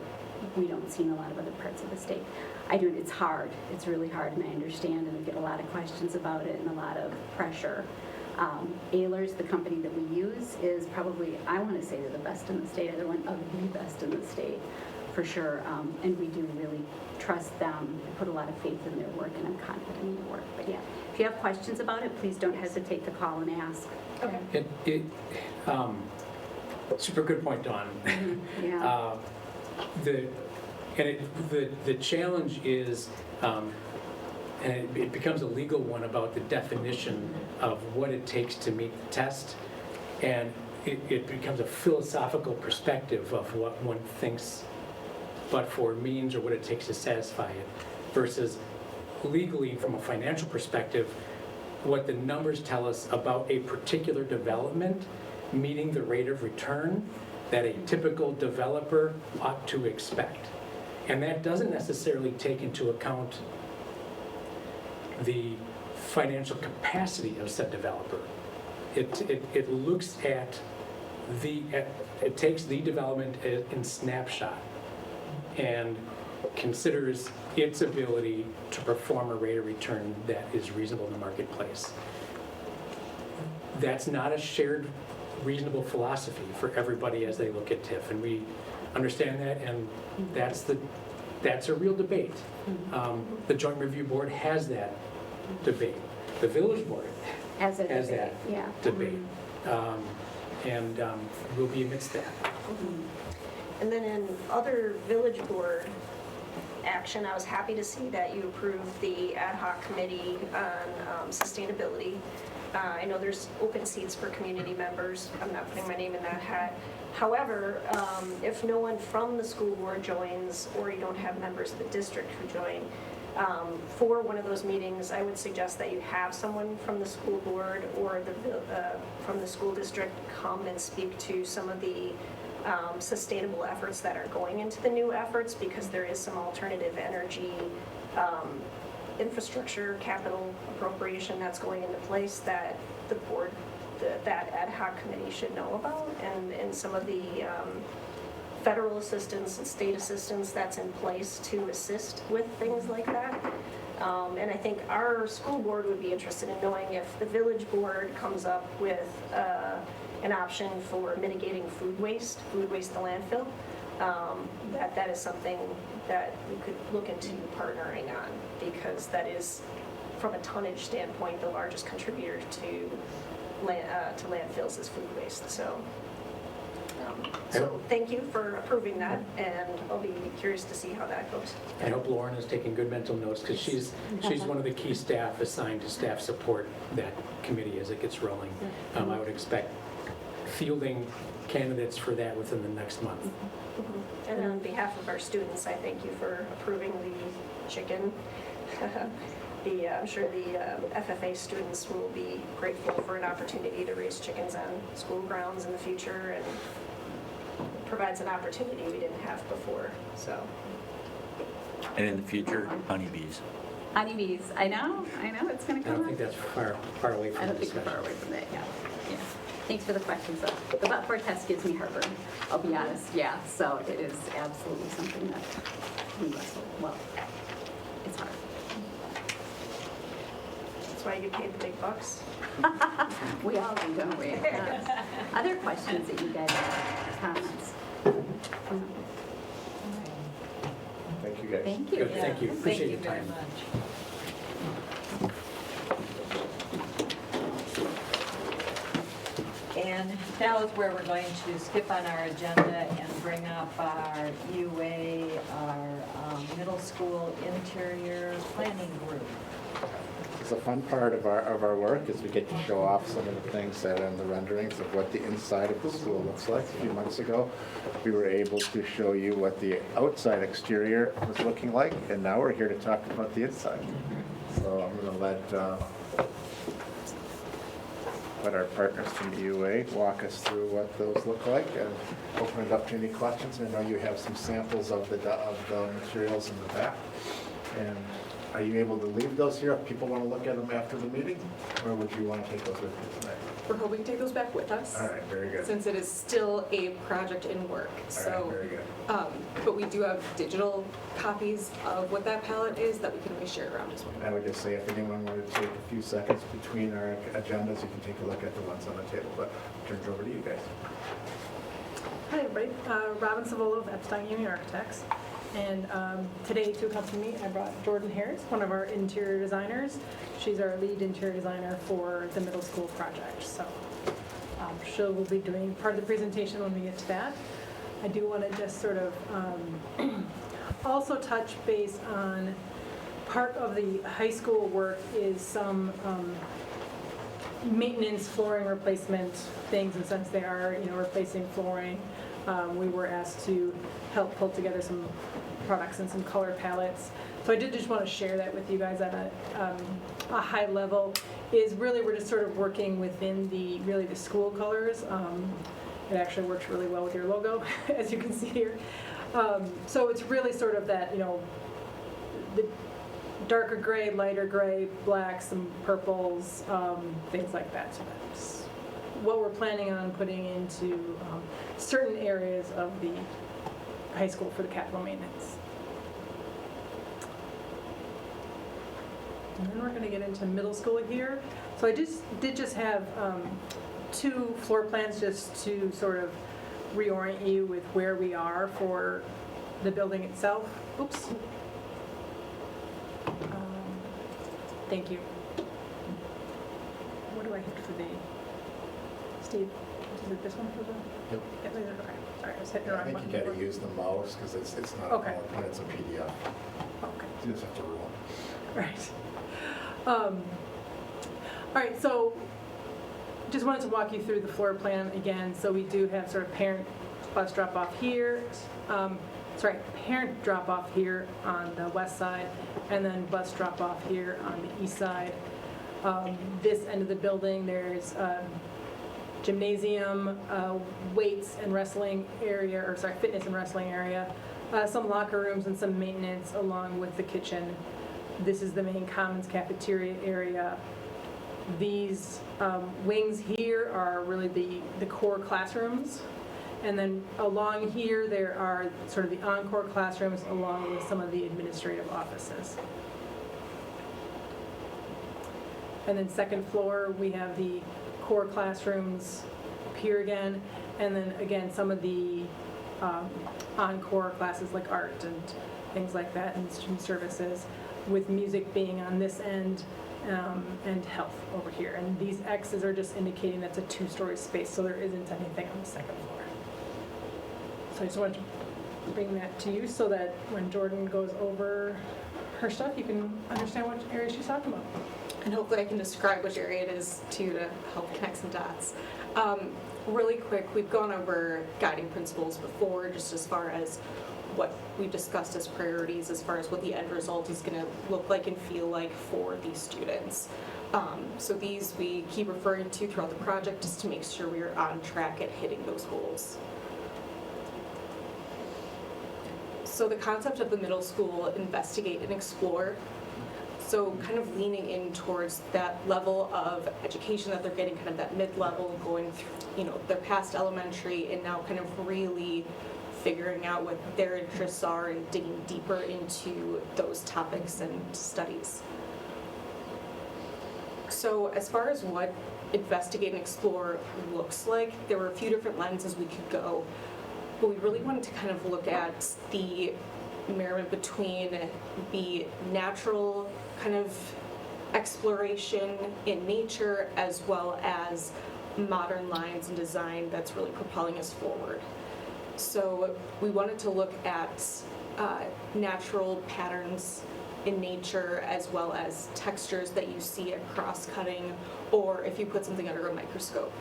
we don't see in a lot of other parts of the state. It's hard. It's really hard, and I understand, and I get a lot of questions about it and a lot of pressure. Ehlers, the company that we use, is probably, I want to say they're the best in the state. They're one of the best in the state, for sure. And we do really trust them. I put a lot of faith in their work, and I'm confident in their work. But yeah, if you have questions about it, please don't hesitate to call and ask. Okay. Super good point, Dawn. Yeah. The challenge is, and it becomes a legal one about the definition of what it takes to meet the test, and it becomes a philosophical perspective of what one thinks but for means or what it takes to satisfy it, versus legally from a financial perspective, what the numbers tell us about a particular development meeting the rate of return that a typical developer ought to expect. And that doesn't necessarily take into account the financial capacity of said developer. It looks at it takes the development in snapshot and considers its ability to perform a rate of return that is reasonable in the marketplace. That's not a shared reasonable philosophy for everybody as they look at TIF, and we understand that, and that's a real debate. The Joint Review Board has that debate. The Village Board has that debate. And we'll be amidst that. And then in other village board action, I was happy to see that you approved the ad hoc committee on sustainability. I know there's open seats for community members. I'm not putting my name in that hat. However, if no one from the school board joins, or you don't have members of the district who join, for one of those meetings, I would suggest that you have someone from the school board or from the school district come and speak to some of the sustainable efforts that are going into the new efforts, because there is some alternative energy infrastructure capital appropriation that's going into place that the board, that ad hoc committee should know about, and some of the federal assistance and state assistance that's in place to assist with things like that. And I think our school board would be interested in knowing if the village board comes up with an option for mitigating food waste to landfill, that is something that we could look into partnering on, because that is, from a tonnage standpoint, the largest contributor to landfills is food waste. So thank you for approving that, and I'll be curious to see how that goes. I hope Lauren is taking good mental notes, because she's one of the key staff assigned to staff support that committee as it gets rolling. I would expect fielding candidates for that within the next month. And on behalf of our students, I thank you for approving the chicken. I'm sure the FFA students will be grateful for an opportunity to raise chickens on school grounds in the future, and provides an opportunity we didn't have before. So. And in the future, honeybees. Honeybees, I know, it's going to I come don't think up. that's far away from I the don't think we're discussion. far away from that, yeah. Thanks for the questions, though. The but-for test gives me heartburn, I'll be honest, yeah. So it is absolutely something that we wrestle, well, it's hard. That's why you get paid the big bucks. We all do, don't we? Other questions that you guys have, comments? Thank you, guys. Thank you. Good, thank you. Appreciate your Thank you very time. much. now is where we're going to skip on our agenda and bring up our UA, our middle school interior planning group. It's a fun part of our work is we get to show off some of the things that are in the renderings of what the inside of the school looks like. A few months ago, we were able to show you what the outside exterior was looking like, and now we're here to talk about the inside. So I'm going to let our partners from the UA walk us through what those look like and open it up to any questions. I know you have some samples of the materials in the back. And are you able to leave those here if people want to look at them after the meeting? Or would you want to take those with you tonight? We're hoping to take those back with us. All right, very good. Since it is still a project in work. All right, very good. But we do have digital copies of what that palette is that we can always share around as well. I would just say if anyone wanted to take a few seconds between our agendas, you can take a look at the ones on the table, but I'll turn it over to you guys. Hi, everybody. Robin Savolo of Epstein Union Architects. And today, to accompany me, I brought Jordan Harris, one of our interior designers. She's our lead interior designer for the middle school project. So she will be doing part of the presentation when we get to that. I do want to just sort of also touch base on part of the high school work is some maintenance, flooring replacement things, and since they are, replacing flooring, we were asked to help pull together some products and some color palettes. So I did just want to share that with you guys at a high level. Is really we're just sort of working within the school colors. It actually works really well with your logo, as you can see here. So it's really sort of that, the darker gray, lighter gray, black, some purples, things like that. So that's what we're planning on putting into certain areas of the high school for the capital maintenance. And then we're going to get into middle school here. So I did have two floor plans just to sort of reorient you with where we are for the building itself. Oops. Thank you. What do I hit for the, Steve, is it this one for the? Yep. Okay, sorry, I was hitting the I wrong think button. you got to use the mouse because it's not Okay. a PowerPoint, it's a PDF. Okay. You just have to rule. Right. All right, so just wanted to walk you through the floor plan again. So we do have sort of parent bus drop off here, parent drop off here on the west side, and then bus drop off here on the east side. This end of the building, there's gymnasium, weights and wrestling area, fitness and wrestling area, some locker rooms and some maintenance along with the kitchen. This is the main commons cafeteria area. These wings here are really the core classrooms. And then along here, there are sort of the encore classrooms along with some of the administrative offices. And then second floor, we have the core classrooms up here again. And then again, some of the encore classes like art and things like that and student services, with music being on this end and health over here. And these X's are just indicating that's a two-story space, so there isn't anything on the second floor. So I just wanted to bring that to you so that when Jordan goes over her stuff, you can understand what area she's talking about. And hopefully I can describe which area it is too to help connect some dots. Really quick, we've gone over guiding principles before, just as far as what we discussed as priorities, as far as what the end result is going to look like and feel like for these students. So these we keep referring to throughout the project just to make sure we are on track at hitting those goals. So the concept of the middle school, investigate and explore. So kind of leaning in towards that level of education that they're getting, kind of that mid-level, going through, they're past elementary and now kind of really figuring out what their interests are and digging deeper into those topics and studies. So as far as what investigate and explore looks like, there were a few different lenses we could go, but we really wanted to kind of look at the marriage between the natural kind of exploration in nature as well as modern lines and design that's really propelling us forward. So we wanted to look at natural patterns in nature as well as textures that you see at cross-cutting or if you put something under a microscope.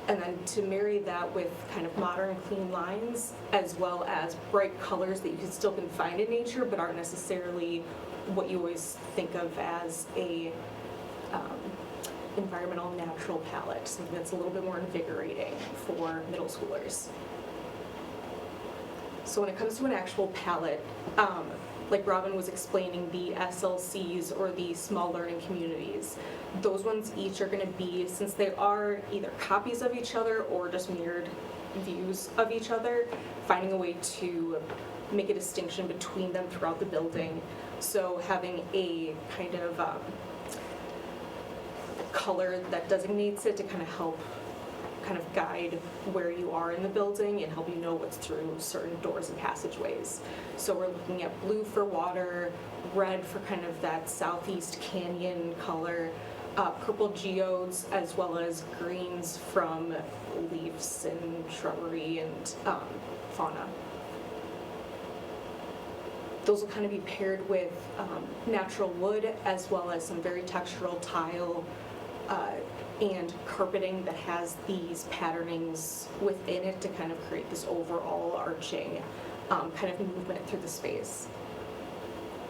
And then to marry that with kind of modern clean lines as well as bright colors that you still can find in nature but aren't necessarily what you always think of as a environmental natural palette, something that's a little bit more invigorating for middle schoolers. So when it comes to an actual palette, like Robin was explaining, the SLCs or the small learning communities, those ones each are going to be, since they are either copies of each other or just mirrored views of each other, finding a way to make a distinction between them throughout the building. So having a kind of color that designates it to kind of help kind of guide where you are in the building and help you know what's through certain doors and passageways. So we're looking at blue for water, red for kind of that southeast canyon color, purple geodes, as well as greens from leaves and shrubbery and fauna. Those will kind of be paired with natural wood as well as some very textural tile and carpeting that has these patternings within it to kind of create this overall arching kind of movement through the space.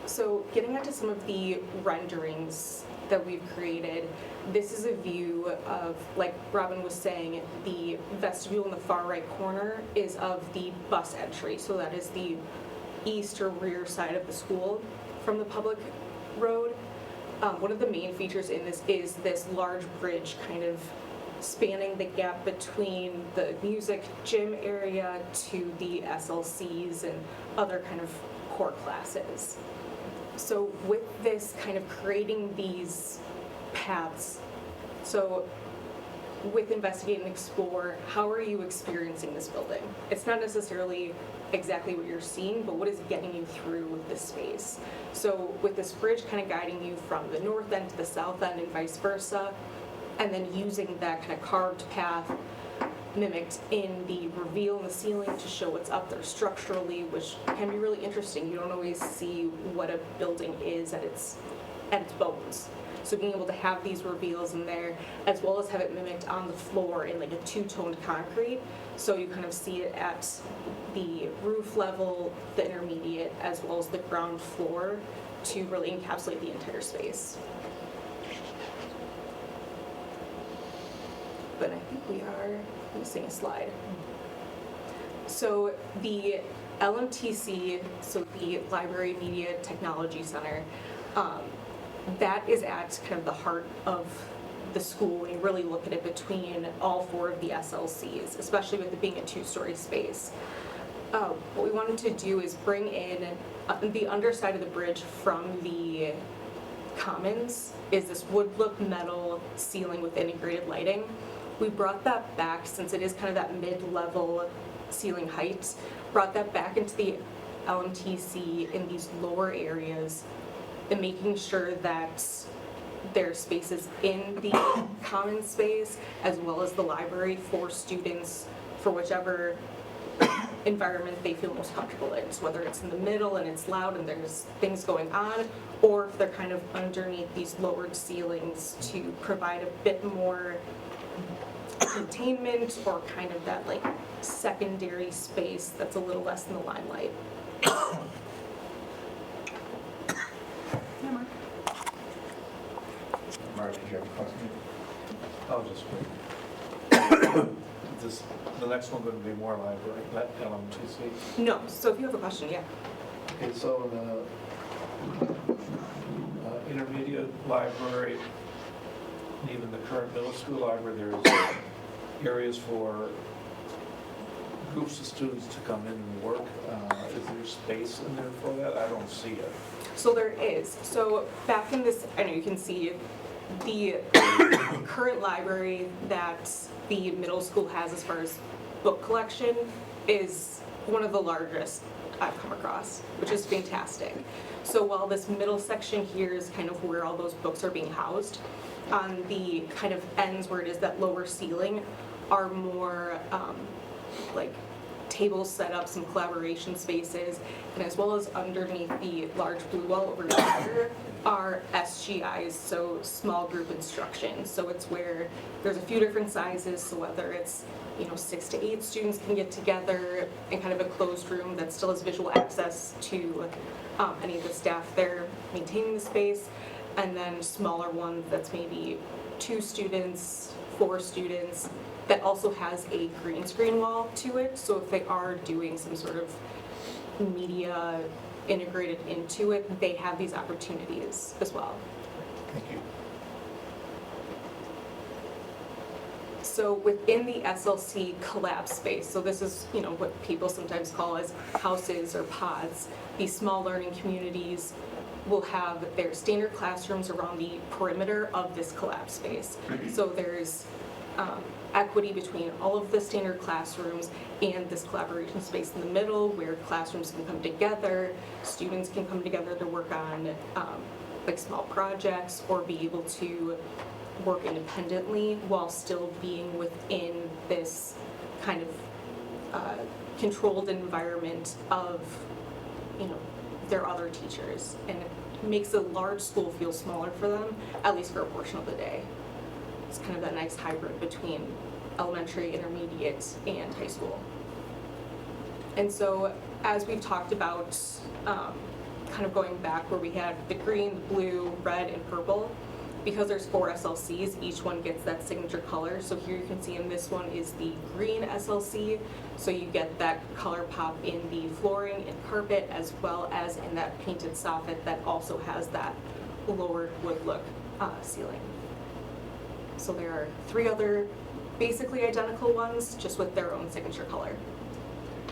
So getting into some of the renderings that we've created, this is a view of, like Robin was saying, the vestibule in the far right corner is of the bus entry. So that is the east or rear side of the school from the public road. One of the main features in this is this large bridge kind of spanning the gap between the music gym area to the SLCs and other kind of core classes. So with this kind of creating these paths, so with Investigate and Explore, how are you experiencing this building? It's not necessarily exactly what you're seeing, but what is getting you through this space? So with this bridge kind of guiding you from the north end to the south end and vice versa, and then using that kind of carved path mimicked in the reveal in the ceiling to show what's up there structurally, which can be really interesting. You don't always see what a building is at its bones. So being able to have these reveals in there, as well as have it mimicked on the floor in like a two-toned concrete, so you kind of see it at the roof level, the intermediate, as well as the ground floor to really encapsulate the entire space. But I think we are missing a slide. So the LMTC, so the Library Media Technology Center, that is at kind of the heart of the school when you really look at it between all four of the SLCs, especially with it being a two-story space. What we wanted to do is bring in the underside of the bridge from the commons is this wood look metal ceiling with integrated lighting. We brought that back, since it is kind of that mid-level ceiling height, brought that back into the LMTC in these lower areas and making sure that there's spaces in the common space as well as the library for students for whichever environment they feel most comfortable in. So whether it's in the middle and it's loud and there's things going on, or if they're kind of underneath these lowered ceilings to provide a bit more containment or kind of that like secondary space that's a little less in the limelight. Mark, did you have a question? I'll just wait. The next one going to be more library, not LMTC. No, so if you have a question, yeah. Okay, so the intermediate library, even the current middle school library, there's areas for groups of students to come in and work. Is there space in there for that? I don't see it. So there is. So back in this, I know you can see the current library that the middle school has as far as book collection is one of the largest I've come across, which is fantastic. So while this middle section here is kind of where all those books are being housed, on the kind of ends where it is that lower ceiling are more like tables set up, some collaboration spaces, and as well as underneath the large blue wall over here are SGIs, so small group instruction. So it's where there's a few different sizes, so whether it's 6 to 8 students can get together in kind of a closed room that still has visual access to any of the staff there maintaining the space, and then smaller one that's maybe 2 students, 4 students, that also has a green screen wall to it, so if they are doing some sort of media integrated into it, they have these opportunities as well. Thank you. So within the SLC collab space, so this is what people sometimes call as houses or pods, these small learning communities will have their standard classrooms around the perimeter of this collab space. So there's equity between all of the standard classrooms and this collaboration space in the middle where classrooms can come together, students can come together to work on like small projects or be able to work independently while still being within this kind of controlled environment of their other teachers, and it makes a large school feel smaller for them, at least for a portion of the day. It's kind of that nice hybrid between elementary, intermediate, and high school. And so as we've talked about, kind of going back where we had the green, the blue, red, and purple, because there's 4 SLCs, each one gets that signature color. So here you can see in this one is the green SLC, so you get that color pop in the flooring and carpet as well as in that painted soffit that also has that lowered wood look ceiling. So there are 3 other basically identical ones, just with their own signature color.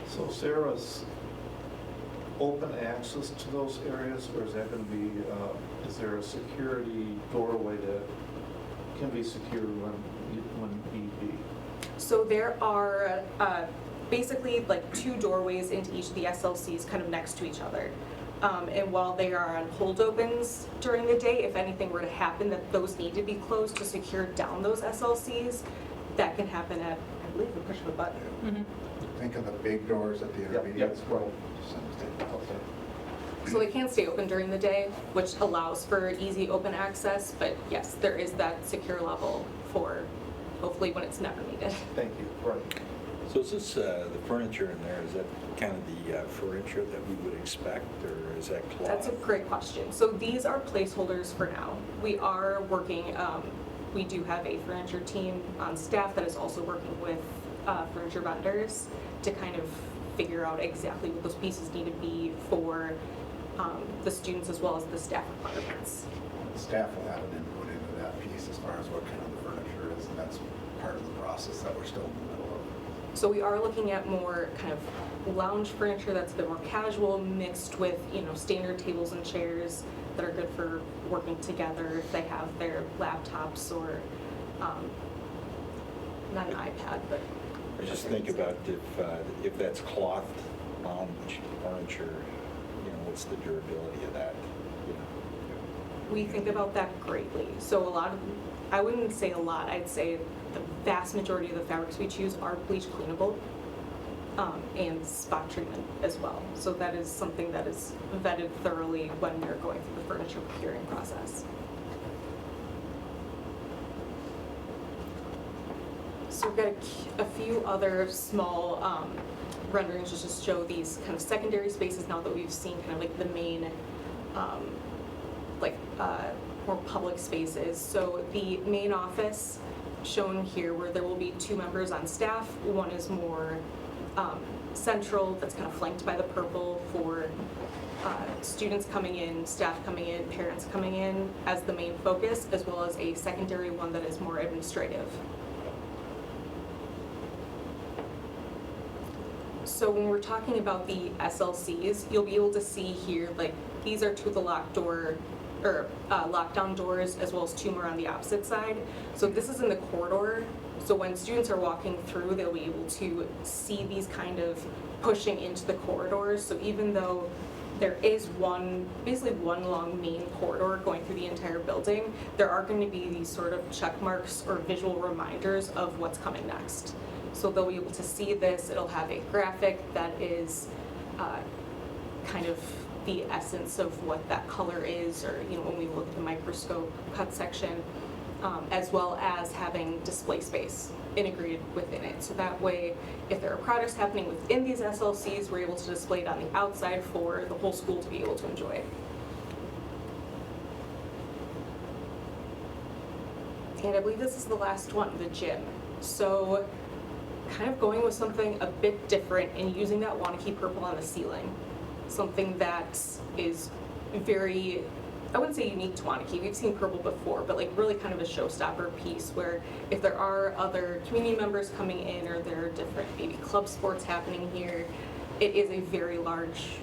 So Sarah's open access to those areas, or is that going to be, is there a security doorway that can be secured when need be? So there are basically like 2 doorways into each of the SLCs kind of next to each other. And while they are on hold opens during the day, if anything were to happen that those need to be closed to secure down those SLCs, that can happen at, I believe, the push of a button. Mm-hmm. Think of the big doors at the intermediate school. So they can stay open during the day, which allows for easy open access, but yes, there is that secure level for hopefully when it's never needed. Thank you. Right. So is this, the furniture in there, is that kind of the furniture that we would expect, or is that cloth? That's a great question. So these are placeholders for now. We are working, we do have a furniture team on staff that is also working with furniture vendors to kind of figure out exactly what those pieces need to be for the students as well as the staff requirements. Staff will have an input into that piece as far as what kind of the furniture is, and that's part of the process that we're still in the middle of. So we are looking at more kind of lounge furniture that's a bit more casual, mixed with standard tables and chairs that are good for working together if they have their laptops or not an iPad, but. I just think about if that's cloth lounge furniture, what's the durability of that? We think about that greatly. So a lot of, I wouldn't say a lot, I'd say the vast majority of the fabrics we choose are bleach cleanable and spot treatment as well. So that is something that is vetted thoroughly when you're going through the furniture procuring process. So we've got a few other small renderings just to show these kind of secondary spaces now that we've seen kind of like the main more public spaces. So the main office shown here where there will be 2 members on staff. One is more central, that's kind of flanked by the purple for students coming in, staff coming in, parents coming in as the main focus, as well as a secondary one that is more administrative. So when we're talking about the SLCs, you'll be able to see here, like, these are to the locked door or lockdown doors, as well as 2 more on the opposite side. So this is in the corridor. So when students are walking through, they'll be able to see these kind of pushing into the corridors. So even though there is basically one long main corridor going through the entire building, there are going to be these sort of check marks or visual reminders of what's coming next. So they'll be able to see this. It'll have a graphic that is kind of the essence of what that color is, or when we look at the microscope cut section, as well as having display space integrated within it. So that way, if there are projects happening within these SLCs, we're able to display it on the outside for the whole school to be able to enjoy. And I believe this is the last one, the gym. So kind of going with something a bit different and using that Waunakee purple on the ceiling. Something that is very, I wouldn't say unique to Waunakee, we've seen purple before, but like really kind of a showstopper piece where if there are other community members coming in or there are different maybe club sports happening here, it is a very large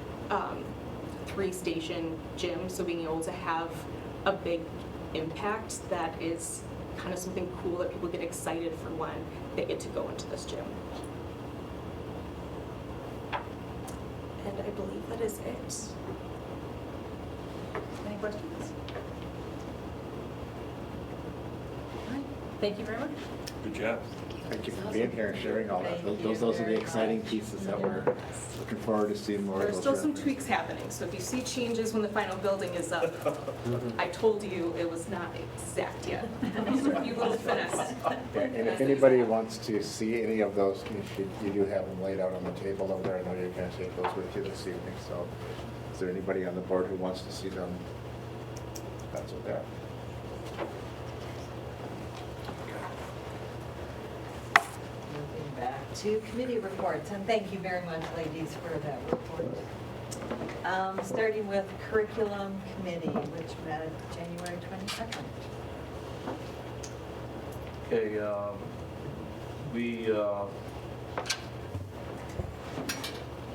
3-station gym, so being able to have a big impact, that is kind of something cool that people get excited for when they get to go into this gym. And I believe that is it. Any questions? All right, thank you very much. Good job. Thank you for being here and sharing all that. Thank you Those are the very exciting much. pieces that we're looking forward to seeing more of. There's those still some references. tweaks happening, so if you see changes when the final building is up, I told you it was not exact yet. Just a few little finesse. Yeah, and if anybody wants to see any of those, you do have them laid out on the table over there. I know you're going to take those with you this evening, so is there anybody on the board who wants to see them? That's what they're. Moving back to committee reports, and thank you very much, ladies, for that report. Starting with curriculum committee, which met January 22nd. Okay, we,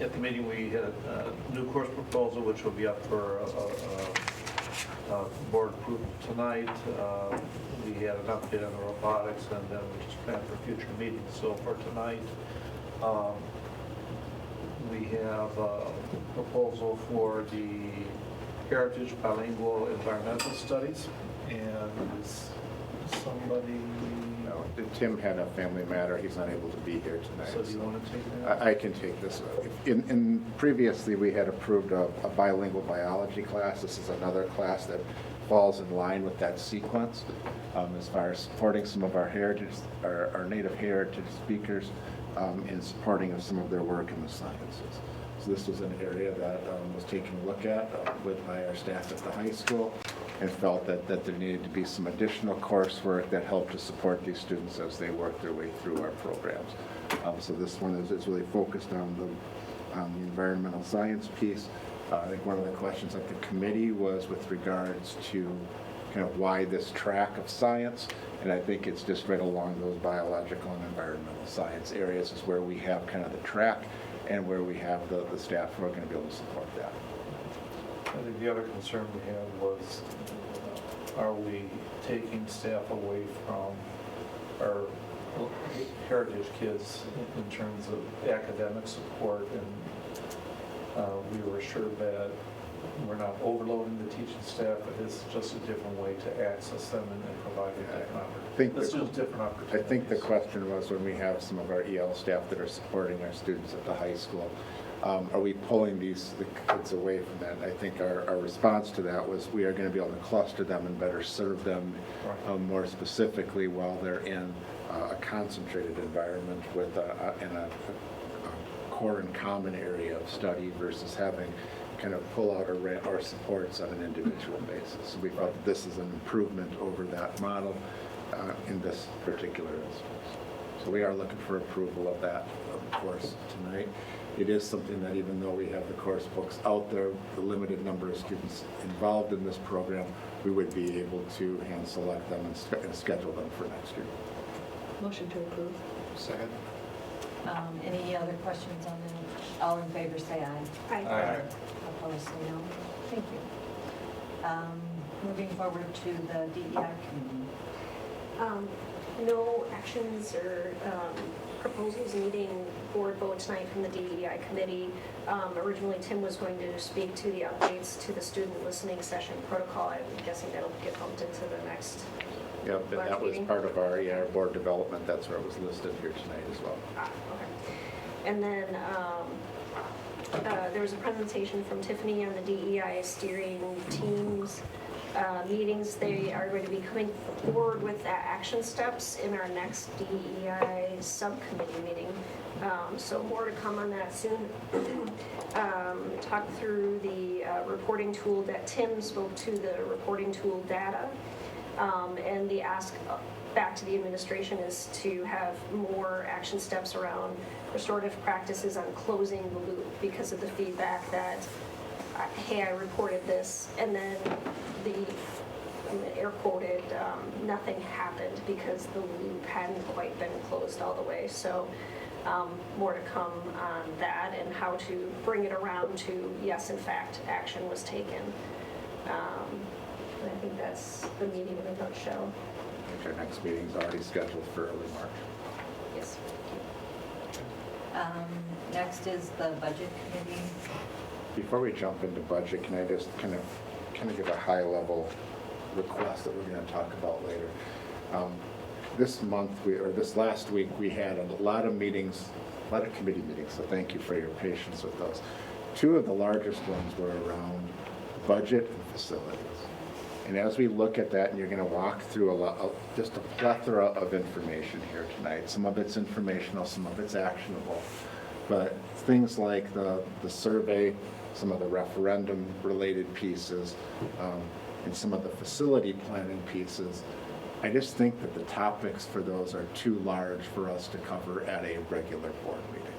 at the meeting, we had a new course proposal, which will be up for board approval tonight. We had an update on the robotics, and then we just planned for future meetings. So for tonight, we have a proposal for the Heritage Bilingual Environmental Studies, and is somebody, No, Tim had a family matter. He's unable to be here tonight. so do you want to take that? I can take this. Previously, we had approved a bilingual biology class. This is another class that falls in line with that sequence as far as supporting some of our heritage, our native heritage speakers, and supporting of some of their work in the sciences. So this was an area that was taken a look at by our staff at the high school, and felt that there needed to be some additional coursework that helped to support these students as they work their way through our programs. So this one is really focused on the environmental science piece. I think one of the questions at the committee was with regards to kind of why this track of science, and I think it's just right along those biological and environmental science areas is where we have kind of the track and where we have the staff who are going to be able to support that. I think the other concern we had was, are we taking staff away from our heritage kids in terms of academic support? And we were assured that we're not overloading the teaching staff, but it's just a different way to access them and provide a different opportunity. It's just different I opportunities. think the question was when we have some of our EL staff that are supporting our students at the high school, are we pulling the kids away from that? And I think our response to that was we are going to be able to cluster them and better serve them more specifically while they're in a concentrated environment with in a core and common area of study versus having kind of pull out our supports on an individual basis. So we felt that this is an improvement over that model in this particular instance. So we are looking for approval of that, of course, tonight. It is something that even though we have the course books out there, the limited number of students involved in this program, we would be able to hand select them and schedule them for next year. Motion to approve. Second. Any other questions on that? All in favor, say aye. Aye. Opposed, say no. Thank you. moving forward to the DEI committee. No actions or proposals needing board vote tonight from the DEI committee. Originally, Tim was going to speak to the updates to the student listening session protocol. I'm guessing that'll get bumped into the next. Yep, and that was part of our board development. That's where it was listed here tonight as well. Okay. And then there was a presentation from Tiffany on the DEI steering teams meetings. They are going to be coming forward with action steps in our next DEI subcommittee meeting. So more to come on that soon. Talk through the reporting tool that Tim spoke to, the reporting tool data. And the ask back to the administration is to have more action steps around restorative practices on closing the loop because of the feedback that, hey, I reported this, and then air quoted, nothing happened because the loop hadn't quite been closed all the way. So more to come on that and how to bring it around to, yes, in fact, action was taken. And I think that's the meeting in a nutshell. Our next meeting's already scheduled for early March. Yes. Next is the budget committee. Before we jump into budget, can I just kind of give a high-level request that we're going to talk about later? This last week, we had a lot of meetings, a lot of committee meetings, so thank you for your patience with those. Two of the largest ones were around budget and facilities. And as we look at that, and you're going to walk through just a plethora of information here tonight. Some of it's informational, some of it's actionable. But things like the survey, some of the referendum-related pieces, and some of the facility planning pieces, I just think that the topics for those are too large for us to cover at a regular board meeting.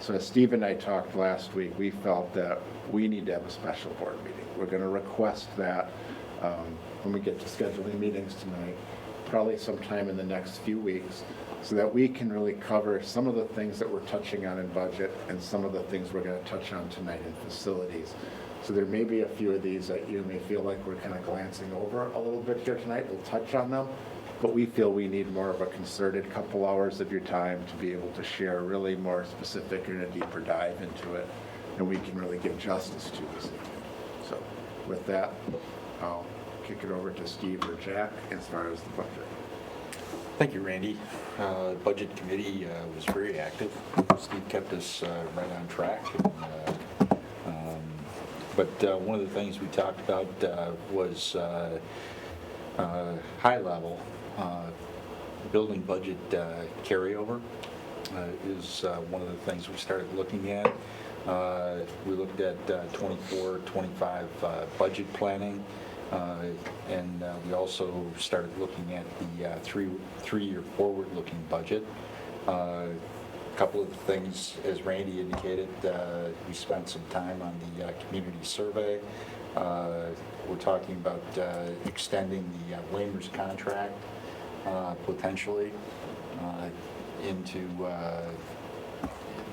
So as Steve and I talked last week, we felt that we need to have a special board meeting. We're going to request that when we get to scheduling meetings tonight, probably sometime in the next few weeks, so that we can really cover some of the things that we're touching on in budget and some of the things we're going to touch on tonight in facilities. So there may be a few of these that you may feel like we're kind of glancing over a little bit here tonight. We'll touch on them, but we feel we need more of a concerted couple hours of your time to be able to share really more specific and a deeper dive into it, and we can really give justice to this evening. So with that, I'll kick it over to Steve or Jack as far as the budget. Thank you, Randy. Budget committee was very active. Steve kept us right on track. But one of the things we talked about was high level building budget carryover is one of the things we started looking at. We looked at 24, 25 budget planning. And we also started looking at the three-year forward-looking budget. A couple of things, as Randy indicated, we spent some time on the community survey. We're talking about extending the Lamers contract potentially into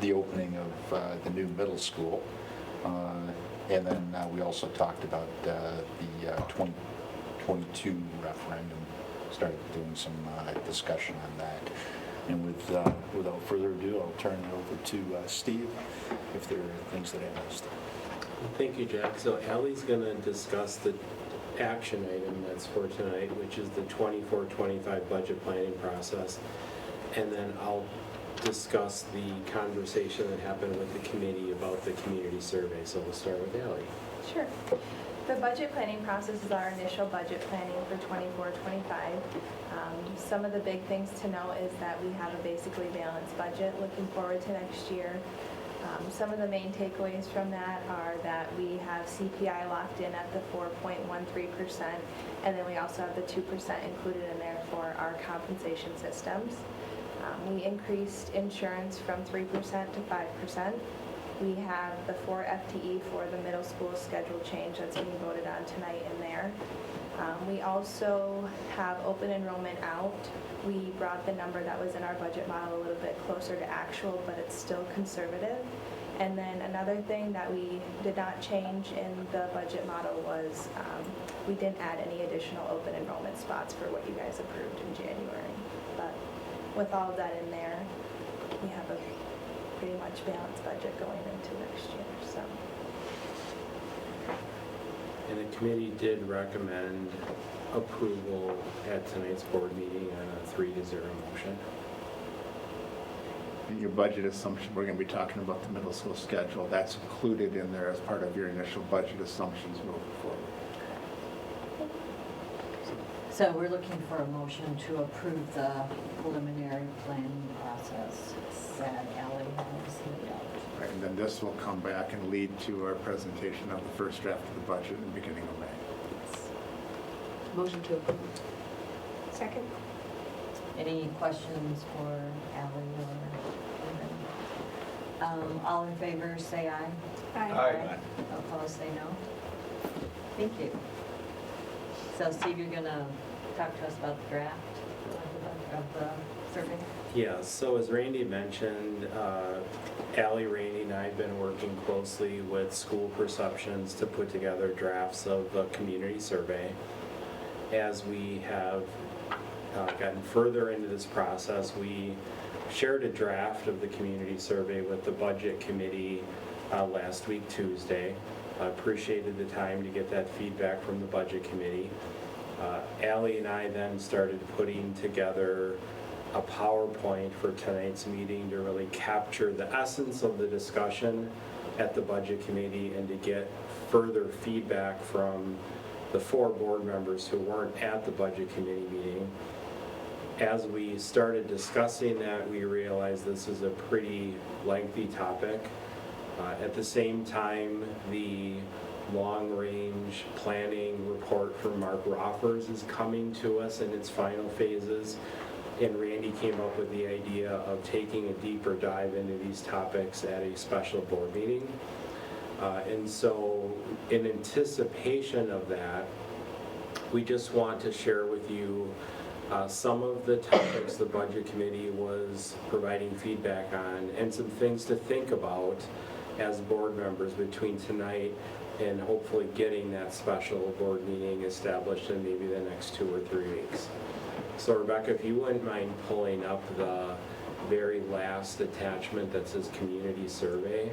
the opening of the new middle school. And then we also talked about the 2022 referendum, started doing some discussion on that. And without further ado, I'll turn it over to Steve if there are things that I missed. Thank you, Jack. So Allie's going to discuss the action item that's for tonight, which is the 24-25 budget planning process. And then I'll discuss the conversation that happened with the committee about the community survey. So we'll start with Allie. Sure. The budget planning process is our initial budget planning for 24-25. Some of the big things to know is that we have a basically balanced budget looking forward to next year. Some of the main takeaways from that are that we have CPI locked in at the 4.13%, and then we also have the 2% included in there for our compensation systems. We increased insurance from 3% to 5%. We have the 4 FTE for the middle school schedule change that's being voted on tonight in there. We also have open enrollment out. We brought the number that was in our budget model a little bit closer to actual, but it's still conservative. And then another thing that we did not change in the budget model was we didn't add any additional open enrollment spots for what you guys approved in January. But with all of that in there, we have a pretty much balanced budget going into next year, so. And the committee did recommend approval at tonight's board meeting on a 3-0 motion. Your budget assumption, we're going to be talking about the middle school schedule. That's included in there as part of your initial budget assumptions moving forward. So we're looking for a motion to approve the preliminary planning process that Ally has laid out. Right, and then this will come back and lead to our presentation of the first draft of the budget in the beginning of May. Motion to approve. Second? Any questions for Ally or? All in favor, say aye. Aye. Opposed, say no. Thank you. So Steve, you're gonna talk to us about the draft of the survey? Yeah, so as Randy mentioned, Allie, Randy, and I have been working closely with school perceptions to put together drafts of a community survey. As we have gotten further into this process, we shared a draft of the community survey with the budget committee last week, Tuesday. I appreciated the time to get that feedback from the budget committee. Allie and I then started putting together a PowerPoint for tonight's meeting to really capture the essence of the discussion at the budget committee and to get further feedback from the 4 board members who weren't at the budget committee meeting. As we started discussing that, we realized this is a pretty lengthy topic. At the same time, the long-range planning report from Mark Roffers is coming to us in its final phases, and Randy came up with the idea of taking a deeper dive into these topics at a special board meeting. And so in anticipation of that, we just want to share with you some of the topics the budget committee was providing feedback on and some things to think about as board members between tonight and hopefully getting that special board meeting established in maybe the next 2 or 3 weeks. So Rebecca, if you wouldn't mind pulling up the very last attachment that says community survey.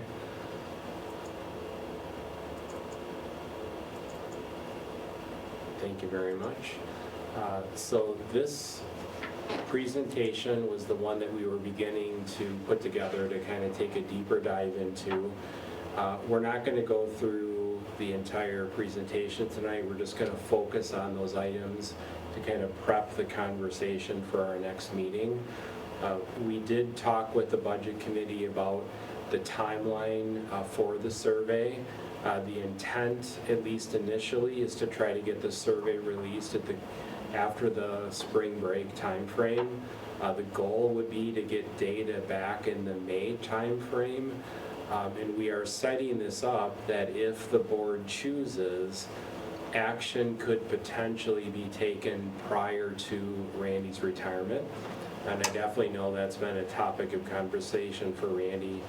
Thank you very much. So this presentation was the one that we were beginning to put together to kind of take a deeper dive into. We're not going to go through the entire presentation tonight. We're just going to focus on those items to kind of prep the conversation for our next meeting. We did talk with the budget committee about the timeline for the survey. The intent, at least initially, is to try to get the survey released after the spring break timeframe. The goal would be to get data back in the May timeframe. And we are setting this up that if the board chooses, action could potentially be taken prior to Randy's retirement. And I definitely know that's been a topic of conversation for Randy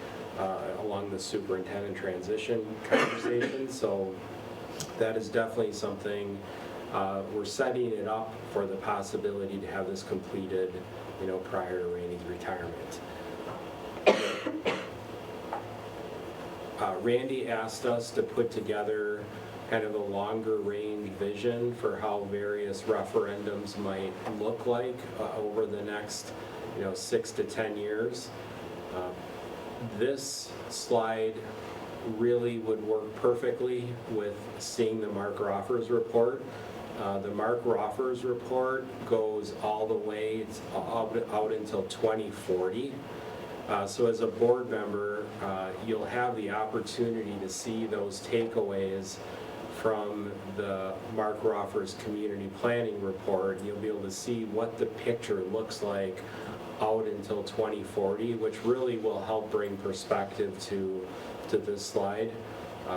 along the superintendent transition conversation. So that is definitely something we're setting it up for the possibility to have this completed, prior to Randy's retirement. Randy asked us to put together kind of a longer range vision for how various referendums might look like over the next 6 to 10 years. This slide really would work perfectly with seeing the Mark Roffers report. The Mark Roffers report goes all the way out until 2040. So as a board member, you'll have the opportunity to see those takeaways from the Mark Roffers community planning report. You'll be able to see what the picture looks like out until 2040, which really will help bring perspective to this slide.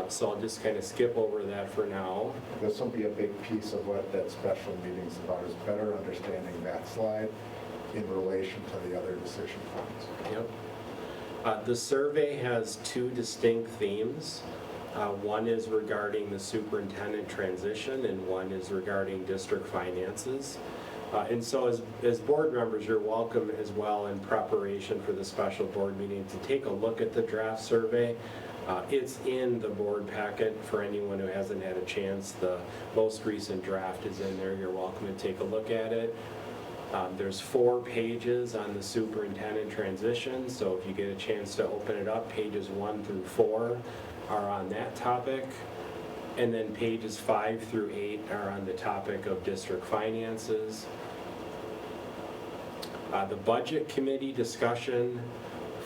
So I'll just kind of skip over that for now. This will be a big piece of what that special meeting's about, is better understanding that slide in relation to the other decision points. Yep. The survey has two distinct themes. One is regarding the superintendent transition, and one is regarding district finances. And so as board members, you're welcome as well in preparation for the special board meeting to take a look at the draft survey. It's in the board packet for anyone who hasn't had a chance. The most recent draft is in there. You're welcome to take a look at it. There's 4 pages on the superintendent transition, so if you get a chance to open it up, pages 1 through 4 are on that topic. And then pages 5 through 8 are on the topic of district finances. The budget committee discussion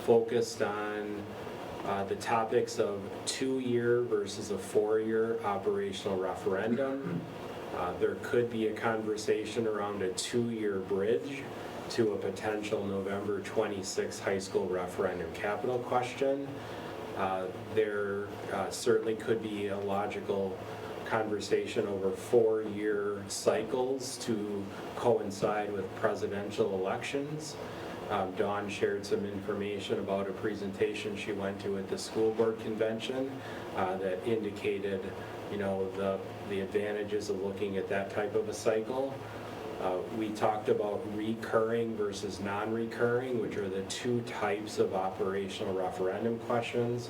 focused on the topics of 2-year versus a 4-year operational referendum. There could be a conversation around a 2-year bridge to a potential November 26 high school referendum capital question. There certainly could be a logical conversation over 4-year cycles to coincide with presidential elections. Dawn shared some information about a presentation she went to at the school board convention that indicated, the advantages of looking at that type of a cycle. We talked about recurring versus non-recurring, which are the 2 types of operational referendum questions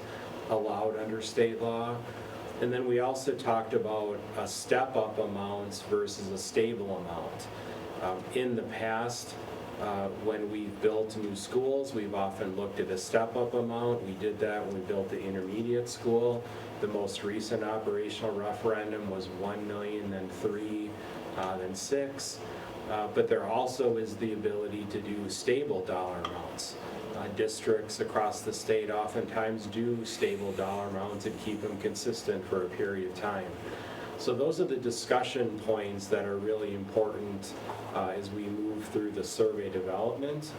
allowed under state law. And then we also talked about step-up amounts versus a stable amount. In the past, when we've built new schools, we've often looked at a step-up amount. We did that when we built the intermediate school. The most recent operational referendum was $1 million, then $3 million, then $6 million. But there also is the ability to do stable dollar amounts. Districts across the state oftentimes do stable dollar amounts and keep them consistent for a period of time. So those are the discussion points that are really important as we move through the survey development.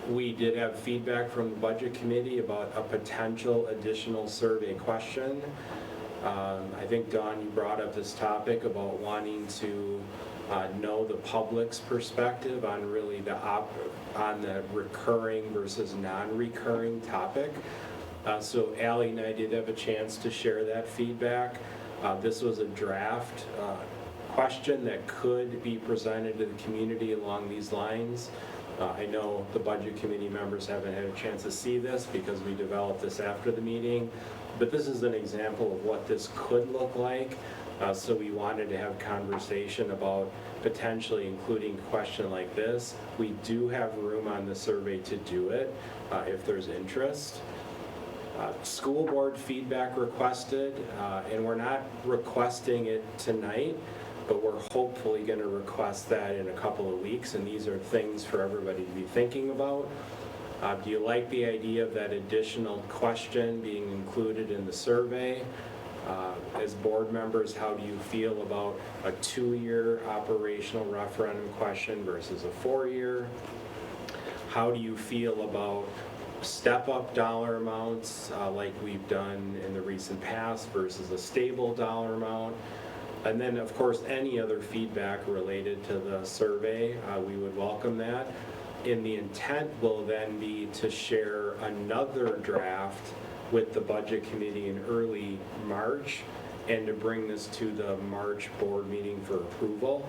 We did have feedback from the budget committee about a potential additional survey question. I think, Dawn, you brought up this topic about wanting to know the public's perspective on really on the recurring versus non-recurring topic. So Allie and I did have a chance to share that feedback. This was a draft question that could be presented to the community along these lines. I know the budget committee members haven't had a chance to see this because we developed this after the meeting, but this is an example of what this could look like. So we wanted to have conversation about potentially including a question like this. We do have room on the survey to do it if there's interest. School board feedback requested, and we're not requesting it tonight, but we're hopefully going to request that in a couple of weeks, and these are things for everybody to be thinking about. Do you like the idea of that additional question being included in the survey? As board members, how do you feel about a 2-year operational referendum question versus a 4-year? How do you feel about step-up dollar amounts like we've done in the recent past versus a stable dollar amount? And then, of course, any other feedback related to the survey, we would welcome that. And the intent will then be to share another draft with the budget committee in early March and to bring this to the March board meeting for approval.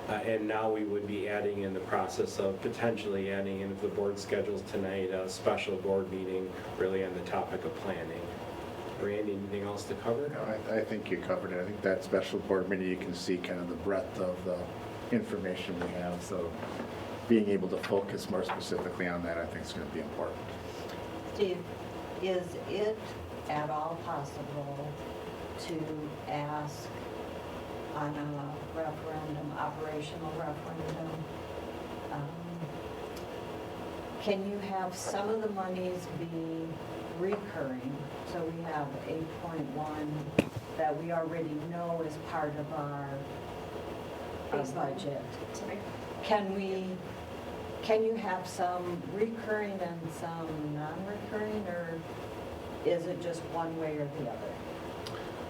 And now we would be adding in the process of potentially adding in, if the board schedules tonight, a special board meeting really on the topic of planning. Randy, anything else to cover? No, I think you covered it. I think that special board meeting, you can see kind of the breadth of the information we have. So being able to focus more specifically on that, I think is going to be important. Steve, is it at all possible to ask on a referendum, operational referendum, can you have some of the monies be recurring? So we have 8.1 that we already know is part of our budget. Sorry. Can you have some recurring and some non-recurring, or is it just one way or the other?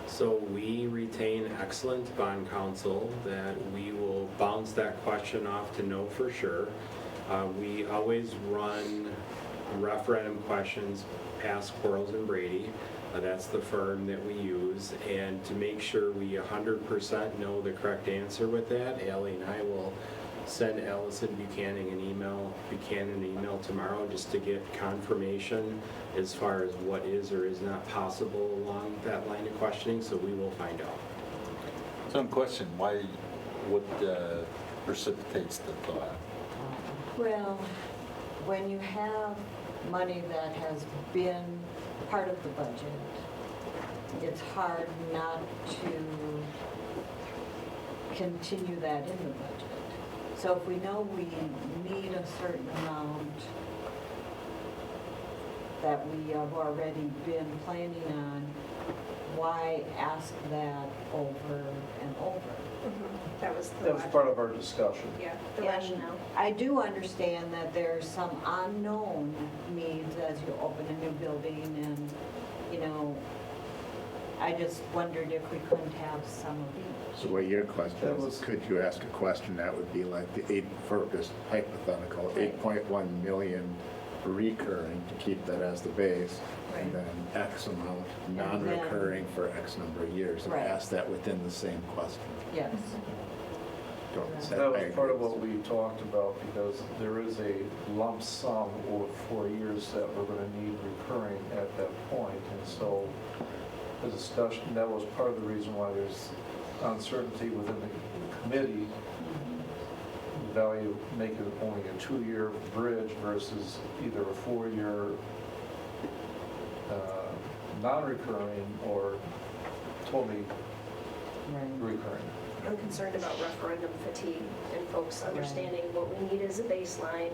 So we retain excellent bond counsel that we will bounce that question off to know for sure. We always run referendum questions past Quarles and Brady. That's the firm that we use. And to make sure we 100% know the correct answer with that, Allie and I will send Allison Buchanan an email tomorrow just to get confirmation as far as what is or is not possible along that line of questioning, so we will find out. Some question, what precipitates the thought? Well, when you have money that has been part of the budget, it's hard not to continue that in the budget. So if we know we need a certain amount that we have already been planning on, why ask that over and over? That was the That was part of our discussion. Yeah, the And rationale. I do understand that there's some unknown needs as you open a new building and, you know, I just wondered if we couldn't have some of each. So what your question is, could you ask a question that would be like for this hypothetical, 8.1 million recurring to keep that as the base, and then X amount non-recurring for X number of years, and ask that within the same question. Yes. That was part of what we talked about, because there is a lump sum over 4 years that we're going to need recurring at that point. And so the discussion, that was part of the reason why there's uncertainty within the committee, the value of making it only a 2-year bridge versus either a 4-year non-recurring or totally recurring. I'm concerned about referendum fatigue and folks understanding what we need as a baseline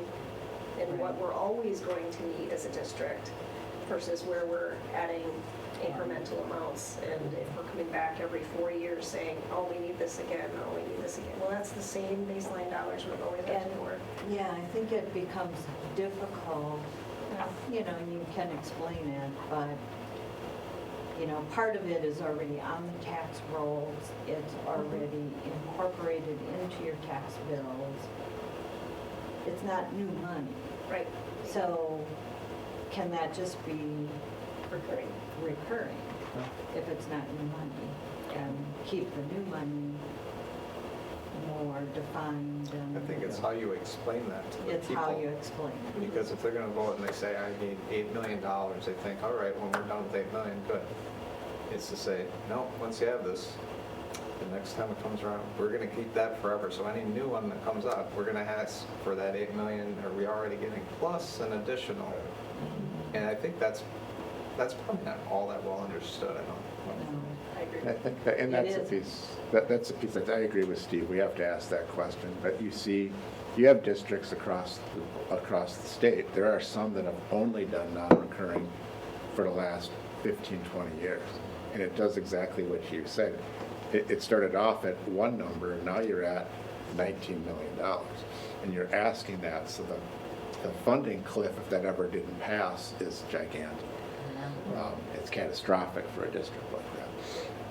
and what we're always going to need as a district versus where we're adding incremental amounts. And if we're coming back every 4 years saying, oh, we need this again, oh, we need this again. Well, that's the same baseline dollars we've always had for. Yeah, I think it becomes difficult, you know, and you can explain it, but, you know, part of it is already on the tax rolls. It's already incorporated into your tax bills. It's not new money. Right. So can that just be Recurring. recurring if it's not new money, and keep the new money more defined? And I think it's how you explain that to the people. it's how you explain it. Because if they're gonna vote and they say, I need $8 million, they think, all right, when we're done with 8 million, good. It's to say, no, once you have this, the next time it comes around, we're gonna keep that forever. So any new one that comes up, we're gonna ask for that 8 million, are we already getting plus an additional? And I think that's probably not all that well understood, I don't. I agree. I think that, and that's a piece, that's a piece that I agree with Steve. We have to ask that question. But you see, you have districts across the state. There are some that have only done non-recurring for the last 15, 20 years. And it does exactly what you said. It started off at one number, and now you're at $19 million. And you're asking that, so the funding cliff, if that ever didn't pass, is gigantic. It's catastrophic for a district like that.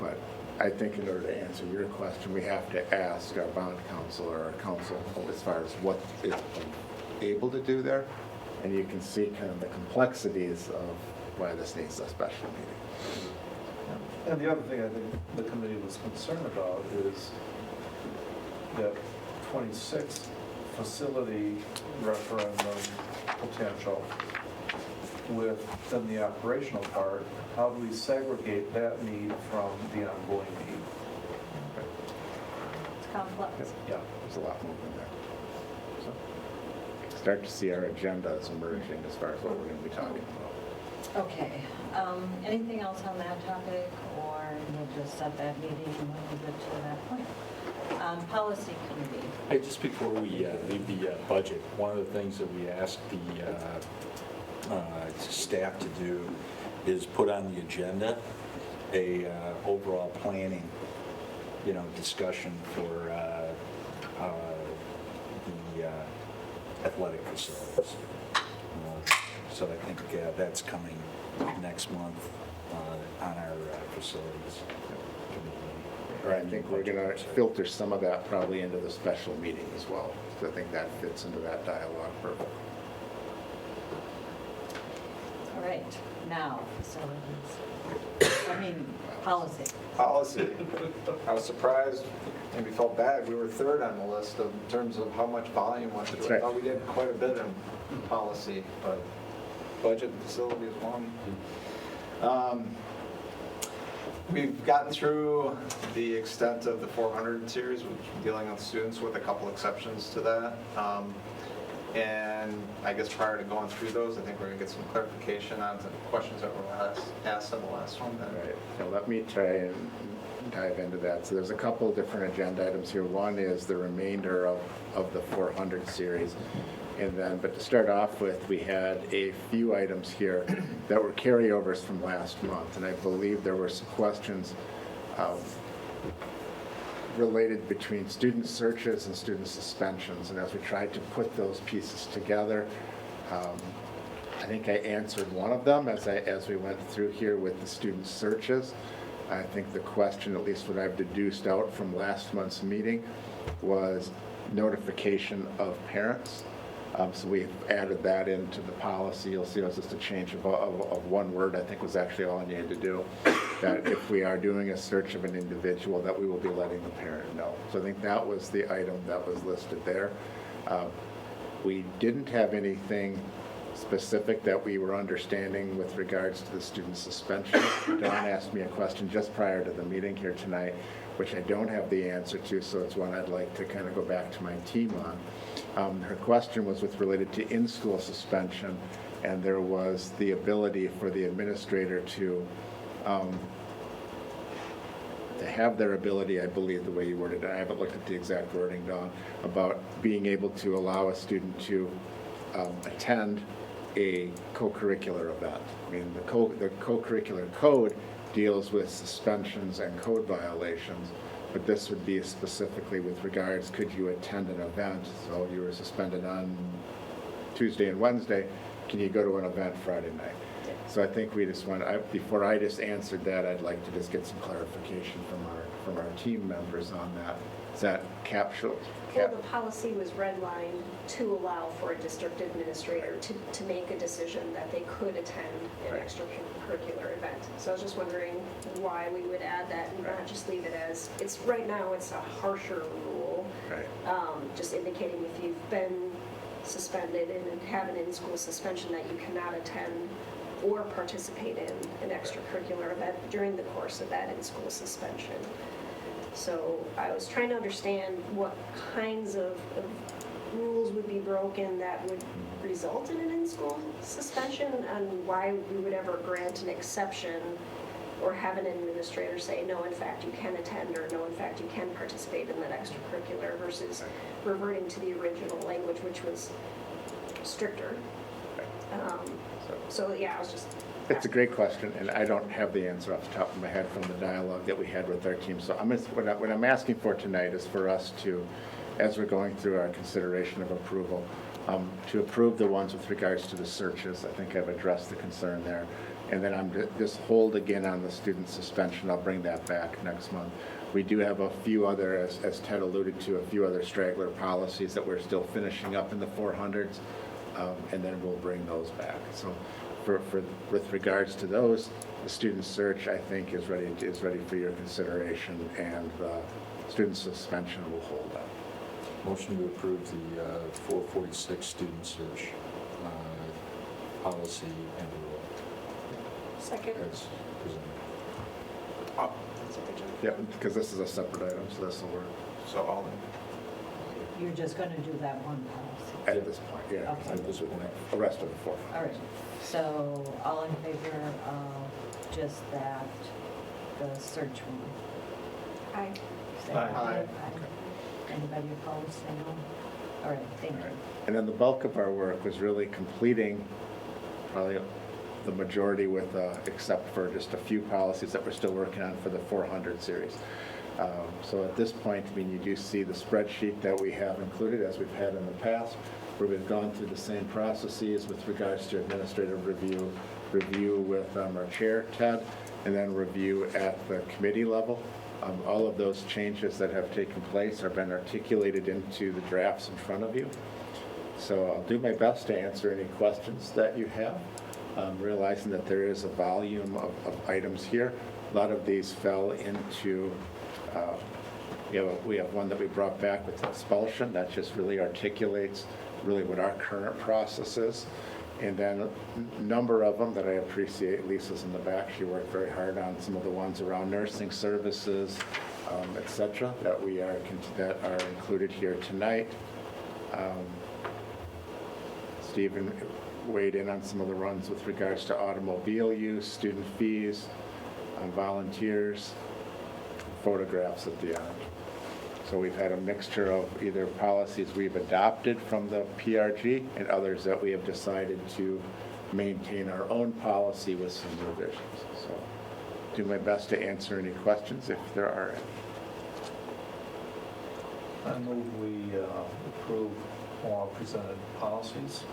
But I think in order to answer your question, we have to ask our bond council or our council as far as what it's able to do there. And you can see kind of the complexities of why this needs a special meeting. And the other thing I think the committee was concerned about is that 26 facility referendum potential within the operational part. How do we segregate that need from the ongoing need? It's complex. Yeah. There's a lot moving there. So start to see our agendas emerging as far as what we're going to be talking about. Okay, anything else on that topic, or we'll just set that meeting when we get to that point? Policy committee. Hey, just before we leave the budget, one of the things that we asked the staff to do is put on the agenda a overall planning, discussion for the athletic facilities. So I think that's coming next month on our facilities committee. Or I think we're going to filter some of that probably into the special meeting as well. So I think that fits into that dialogue perfect. All right, now, policy. Policy. I was surprised, maybe felt bad, we were third on the list in terms of how much volume went through. That's right. I thought we did quite a bit in policy, but budget and facility is one. We've gotten through the extent of the 400 series, which is dealing with students with a couple exceptions to that. And I guess prior to going through those, I think we're going to get some clarification on the questions that were asked in the last one. Right. So let me try and dive into that. So there's a couple different agenda items here. One is the remainder of the 400 series. And then, but to start off with, we had a few items here that were carryovers from last month. And I believe there were some questions related between student searches and student suspensions. And as we tried to put those pieces together, I think I answered one of them as we went through here with the student searches. I think the question, at least what I've deduced out from last month's meeting, was notification of parents. So we've added that into the policy. You'll see it was just a change of one word, I think was actually all I needed to do. That if we are doing a search of an individual, that we will be letting the parent know. So I think that was the item that was listed there. We didn't have anything specific that we were understanding with regards to the student suspension. Dawn asked me a question just prior to the meeting here tonight, which I don't have the answer to, so it's one I'd like to kind of go back to my team on. Her question was related to in-school suspension, and there was the ability for the administrator to have their ability, I believe the way you worded it, I haven't looked at the exact wording, Dawn, about being able to allow a student to attend a co-curricular event. I mean, the co-curricular code deals with suspensions and code violations, but this would be specifically with regards, could you attend an event? So you were suspended on Tuesday and Wednesday, can you go to an event Friday night? So I think we just want, before I just answered that, I'd like to just get some clarification from our team members on that. Is that capsule? Well, the policy was redlined to allow for a district administrator to make a decision that they could attend an extracurricular event. So I was just wondering why we would add that and not just leave it as, it's right now it's a harsher rule. Right. Just indicating if you've been suspended and have an in-school suspension that you cannot attend or participate in an extracurricular event during the course of that in-school suspension. So I was trying to understand what kinds of rules would be broken that would result in an in-school suspension and why we would ever grant an exception or have an administrator say, no, in fact, you can attend, or no, in fact, you can participate in that extracurricular versus reverting to the original language, which was stricter. So yeah, I was just... It's a great question, and I don't have the answer off the top of my head from the dialogue that we had with our team. So what I'm asking for tonight is for us to, as we're going through our consideration of approval, to approve the ones with regards to the searches. I think I've addressed the concern there. And then I'm just hold again on the student suspension. I'll bring that back next month. We do have a few other, as Ted alluded to, a few other straggler policies that we're still finishing up in the 400s, and then we'll bring those back. So with regards to those, the student search, I think, is ready for your consideration, and the student suspension will hold up. Motion to approve the 446 student search policy and rule. Second. As presented. Yeah, because this is a separate item, so this will work. So all You're just going to do that one policy. At this point, yeah. Okay. At this point, the rest of the 4. All right, so all in favor of just that, the search one? Aye. Say Aye. Anybody opposed, say no? All right, thank you. And then the bulk of our work was really completing probably the majority with, except for just a few policies that we're still working on for the 400 series. So at this point, I mean, you do see the spreadsheet that we have included, as we've had in the past, where we've gone through the same processes with regards to administrative review with our chair, Ted, and then review at the committee level. All of those changes that have taken place have been articulated into the drafts in front of you. So I'll do my best to answer any questions that you have, realizing that there is a volume of items here. A lot of these fell into, we have one that we brought back with expulsion that just really articulates really what our current process is. And then a number of them that I appreciate, Lisa's in the back, she worked very hard on some of the ones around nursing services, et cetera, that are included here tonight. Stephen weighed in on some of the runs with regards to automobile use, student fees, volunteers, photographs at the end. So we've had a mixture of either policies we've adopted from the PRG and others that we have decided to maintain our own policy with some revisions. So do my best to answer any questions if there are any. I move we approve all presented policies.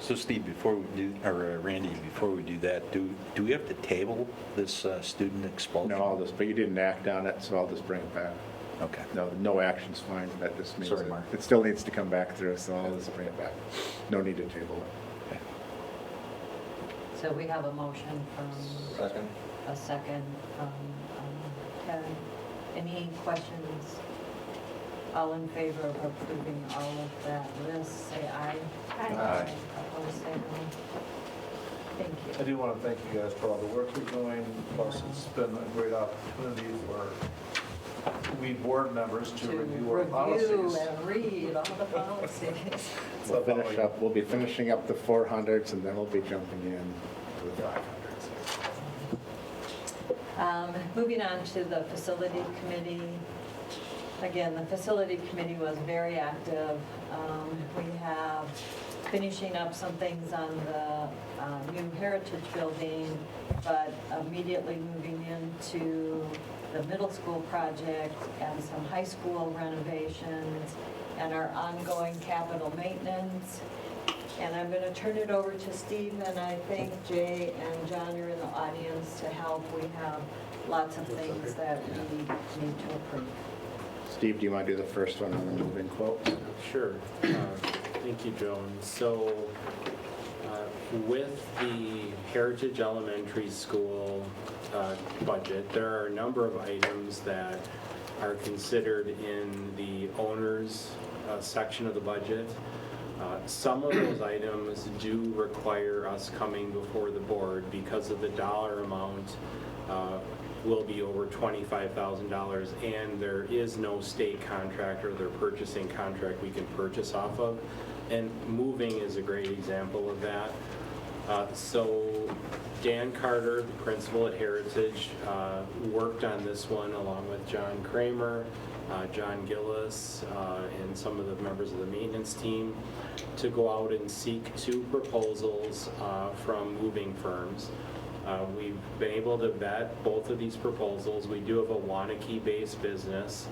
So Steve, before we do, or Randy, before we do that, do we have to table this student expulsion? No, but you didn't act on it, so I'll just bring it back. Okay. No action's fine. That just means Sorry, Mark. it still needs to come back through, so I'll just bring it back. No need to table it. Okay. So we have a motion from, Second. a second from Kevin. Any questions? All in favor of approving all of that list, say aye. Aye. Opposed, say no. Thank I you. do want to thank you guys for all the work you're doing, plus it's been a great opportunity for we board members to review our policies. And read all the policies. We'll be finishing up the 400s, and then we'll be jumping in to the 500s. Moving on to the facility committee. Again, the facility committee was very active. We have finishing up some things on the new heritage building, but immediately moving into the middle school project and some high school renovations and our ongoing capital maintenance. And I'm going to turn it over to Steve, and I think Jay and John are in the audience to help. We have lots of things that we need to approve. Steve, do you want to do the first one on the moving quotes? Sure. Thank you, Joan. So with the Heritage Elementary School budget, there are a number of items that are considered in the owner's section of the budget. Some of those items do require us coming before the board because of the dollar amount will be over $25,000, and there is no state contract or their purchasing contract we can purchase off of. And moving is a great example of that. So Dan Carter, the principal at Heritage, worked on this one along with John Kramer, John Gillis, and some of the members of the maintenance team to go out and seek 2 proposals from moving firms. We've been able to vet both of these proposals. We do have a Waunakee-based business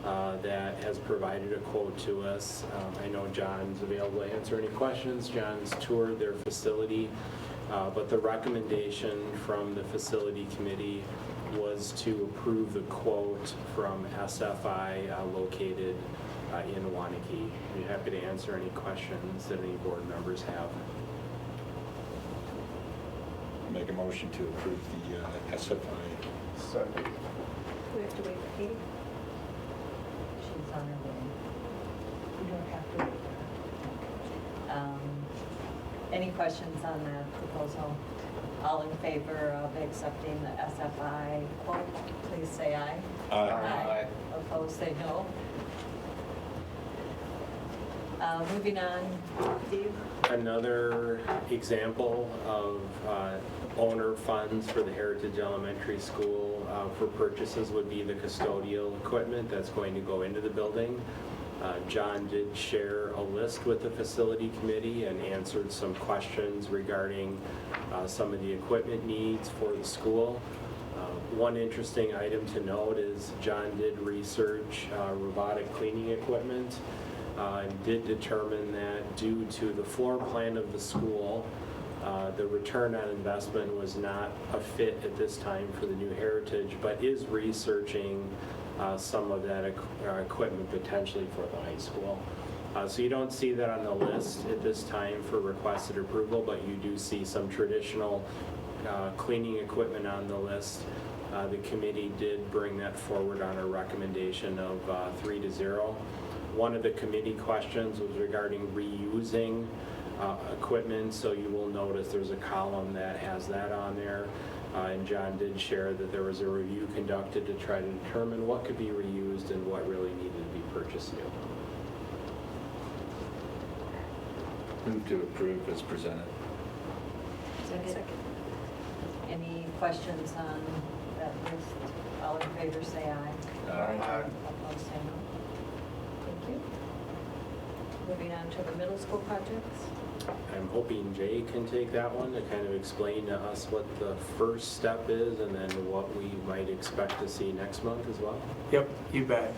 that has provided a quote to us. I know John's available to answer any questions. John's toured their facility, but the recommendation from the facility committee was to approve the quote from SFI located in Waunakee. I'd be happy to answer any questions that any board members have. Make a motion to approve the SFI. Second. Do we have to wait for Katie? She's on her way. We don't have to wait for her. Any questions on that proposal? All in favor of accepting the SFI quote, please say aye. Aye. Opposed, say no. Moving on, Steve. Another example of owner funds for the Heritage Elementary School for purchases would be the custodial equipment that's going to go into the building. John did share a list with the facility committee and answered some questions regarding some of the equipment needs for the school. One interesting item to note is John did research robotic cleaning equipment and did determine that due to the floor plan of the school, The return on investment was not a fit at this time for the new Heritage, but is researching some of that equipment potentially for the high school. So you don't see that on the list at this time for requested approval, but you do see some traditional cleaning equipment on the list. The committee did bring that forward on a recommendation of 3-0. One of the committee questions was regarding reusing equipment, so you will notice there's a column that has that on there. And John did share that there was a review conducted to try to determine what could be reused and what really needed to be purchased new. Move to approve as presented. Second. Any questions on that list? All in favor, say aye. Aye. Opposed, say no. Thank you. Moving on to the middle school projects. I'm hoping Jay can take that one to kind of explain to us what the first step is and then what we might expect to see next month as well. Yep, you bet.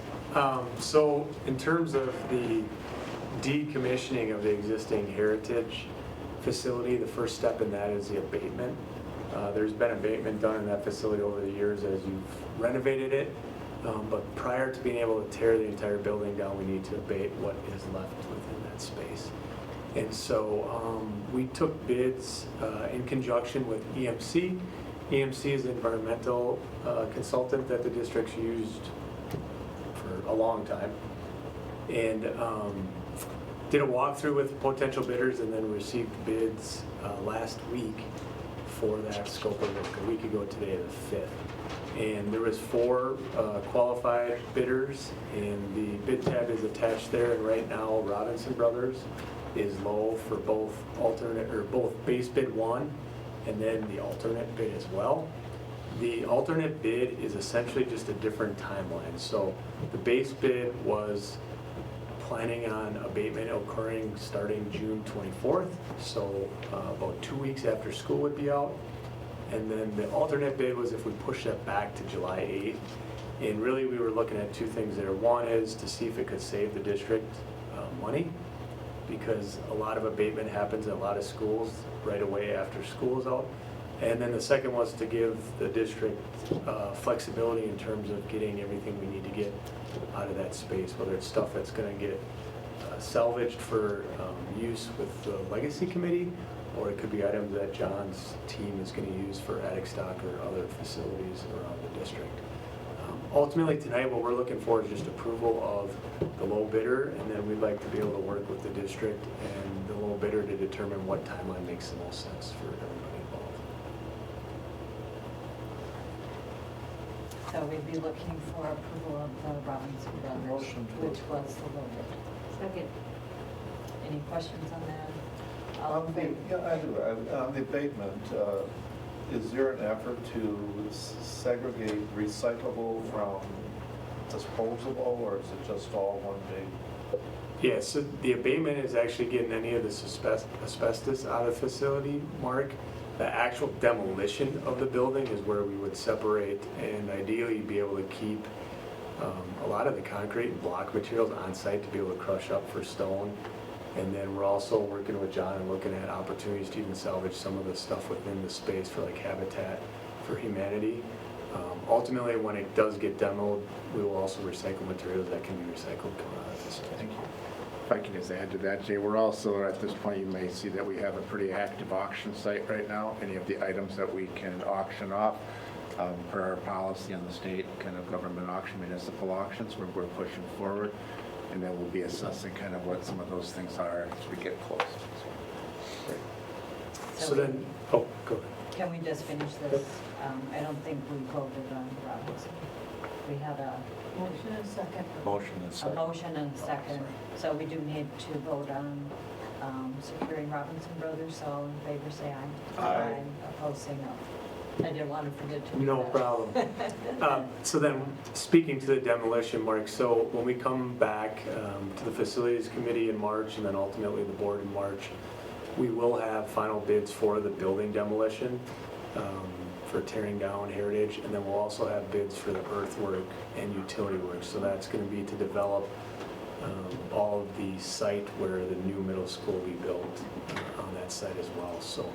So in terms of the decommissioning of the existing Heritage facility, the first step in that is the abatement. There's been abatement done in that facility over the years as you've renovated it, but prior to being able to tear the entire building down, we need to abate what is left within that space. And so we took bids in conjunction with EMC. EMC is an environmental consultant that the district's used for a long time. And did a walkthrough with potential bidders and then received bids last week for that scope of work, a week ago today, the 5th. And there was 4 qualified bidders, and the bid tab is attached there. And right now, Robinson Brothers is low for both base bid 1 and then the alternate bid as well. The alternate bid is essentially just a different timeline. So the base bid was planning on abatement occurring starting June 24th, so about 2 weeks after school would be out. And then the alternate bid was if we push that back to July 8th. And really we were looking at 2 things there. One is to see if it could save the district money, because a lot of abatement happens at a lot of schools right away after school is out. And then the second was to give the district flexibility in terms of getting everything we need to get out of that space, whether it's stuff that's going to get salvaged for use with the legacy committee, or it could be items that John's team is going to use for attic stock or other facilities around the district. Ultimately tonight what we're looking for is just approval of the low bidder, and then we'd like to be able to work with the district and the low bidder to determine what timeline makes the most sense for everybody involved. So we'd be looking for approval of the Robinson Brothers, Motion to which was the low bid. Second. Any questions on that? All in favor? Yeah, I do. On the abatement, is there an effort to segregate recyclable from disposable, or is it just all one big? Yeah, so the abatement is actually getting any of this asbestos out of the facility, Mark. The actual demolition of the building is where we would separate and ideally be able to keep a lot of the concrete and block materials on site to be able to crush up for stone. And then we're also working with John and looking at opportunities to even salvage some of the stuff within the space for like Habitat for Humanity. Ultimately, when it does get demoed, we will also recycle materials that can be recycled coming out of the facility. Thank you. If I can just add to that, Jay, we're also, at this point, you may see that we have a pretty active auction site right now. Any of the items that we can auction off, per our policy on the state kind of government auction, municipal auctions, we're pushing forward. And then we'll be assessing kind of what some of those things are as we get close. Great. So then, oh, go ahead. Can we just finish this? I don't think we voted on Robinson. We had a motion and a second. Motion and A second. motion and a second. So we do need to vote on securing Robinson Brothers. So all in favor, say aye. Aye. Opposed, say no. I didn't want to forget to do No that. problem. So then, speaking to the demolition, Mark, so when we come back to the Facilities Committee in March and then ultimately the board in March, we will have final bids for the building demolition for tearing down Heritage, and then we'll also have bids for the earthwork and utility work. So that's going to be to develop all of the site where the new middle school will be built on that site as well. So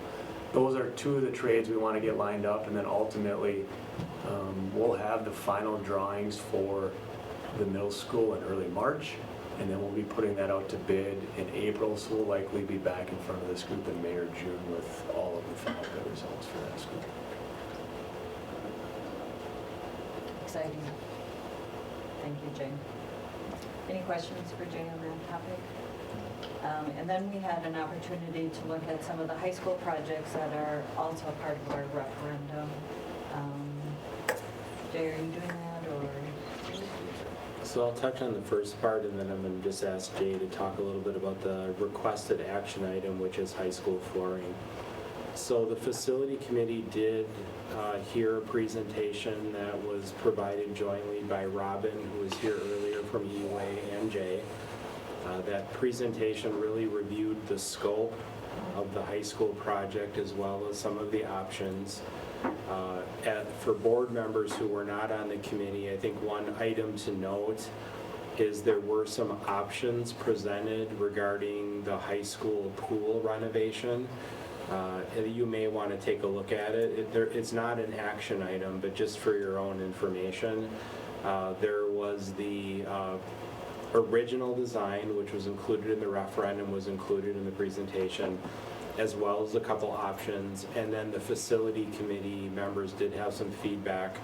those are two of the trades we want to get lined up, and then ultimately we'll have the final drawings for the middle school in early March, and then we'll be putting that out to bid in April, so we'll likely be back in front of this group in May or June with all of the final bid results for that school. Exciting. Thank you, Jay. Any questions for Jay on that topic? And then we had an opportunity to look at some of the high school projects that are also part of our referendum. Jay, are you doing that, or? So I'll touch on the first part, and then I'm going to just ask Jay to talk a little bit about the requested action item, which is high school flooring. So the facility committee did hear a presentation that was provided jointly by Robin, who was here earlier from EUA, and Jay. That presentation really reviewed the scope of the high school project as well as some of the options. For board members who were not on the committee, I think one item to note is there were some options presented regarding the high school pool renovation. You may want to take a look at it. It's not an action item, but just for your own information, there was the original design, which was included in the referendum, was included in the presentation, as well as a couple options. And then the facility committee members did have some feedback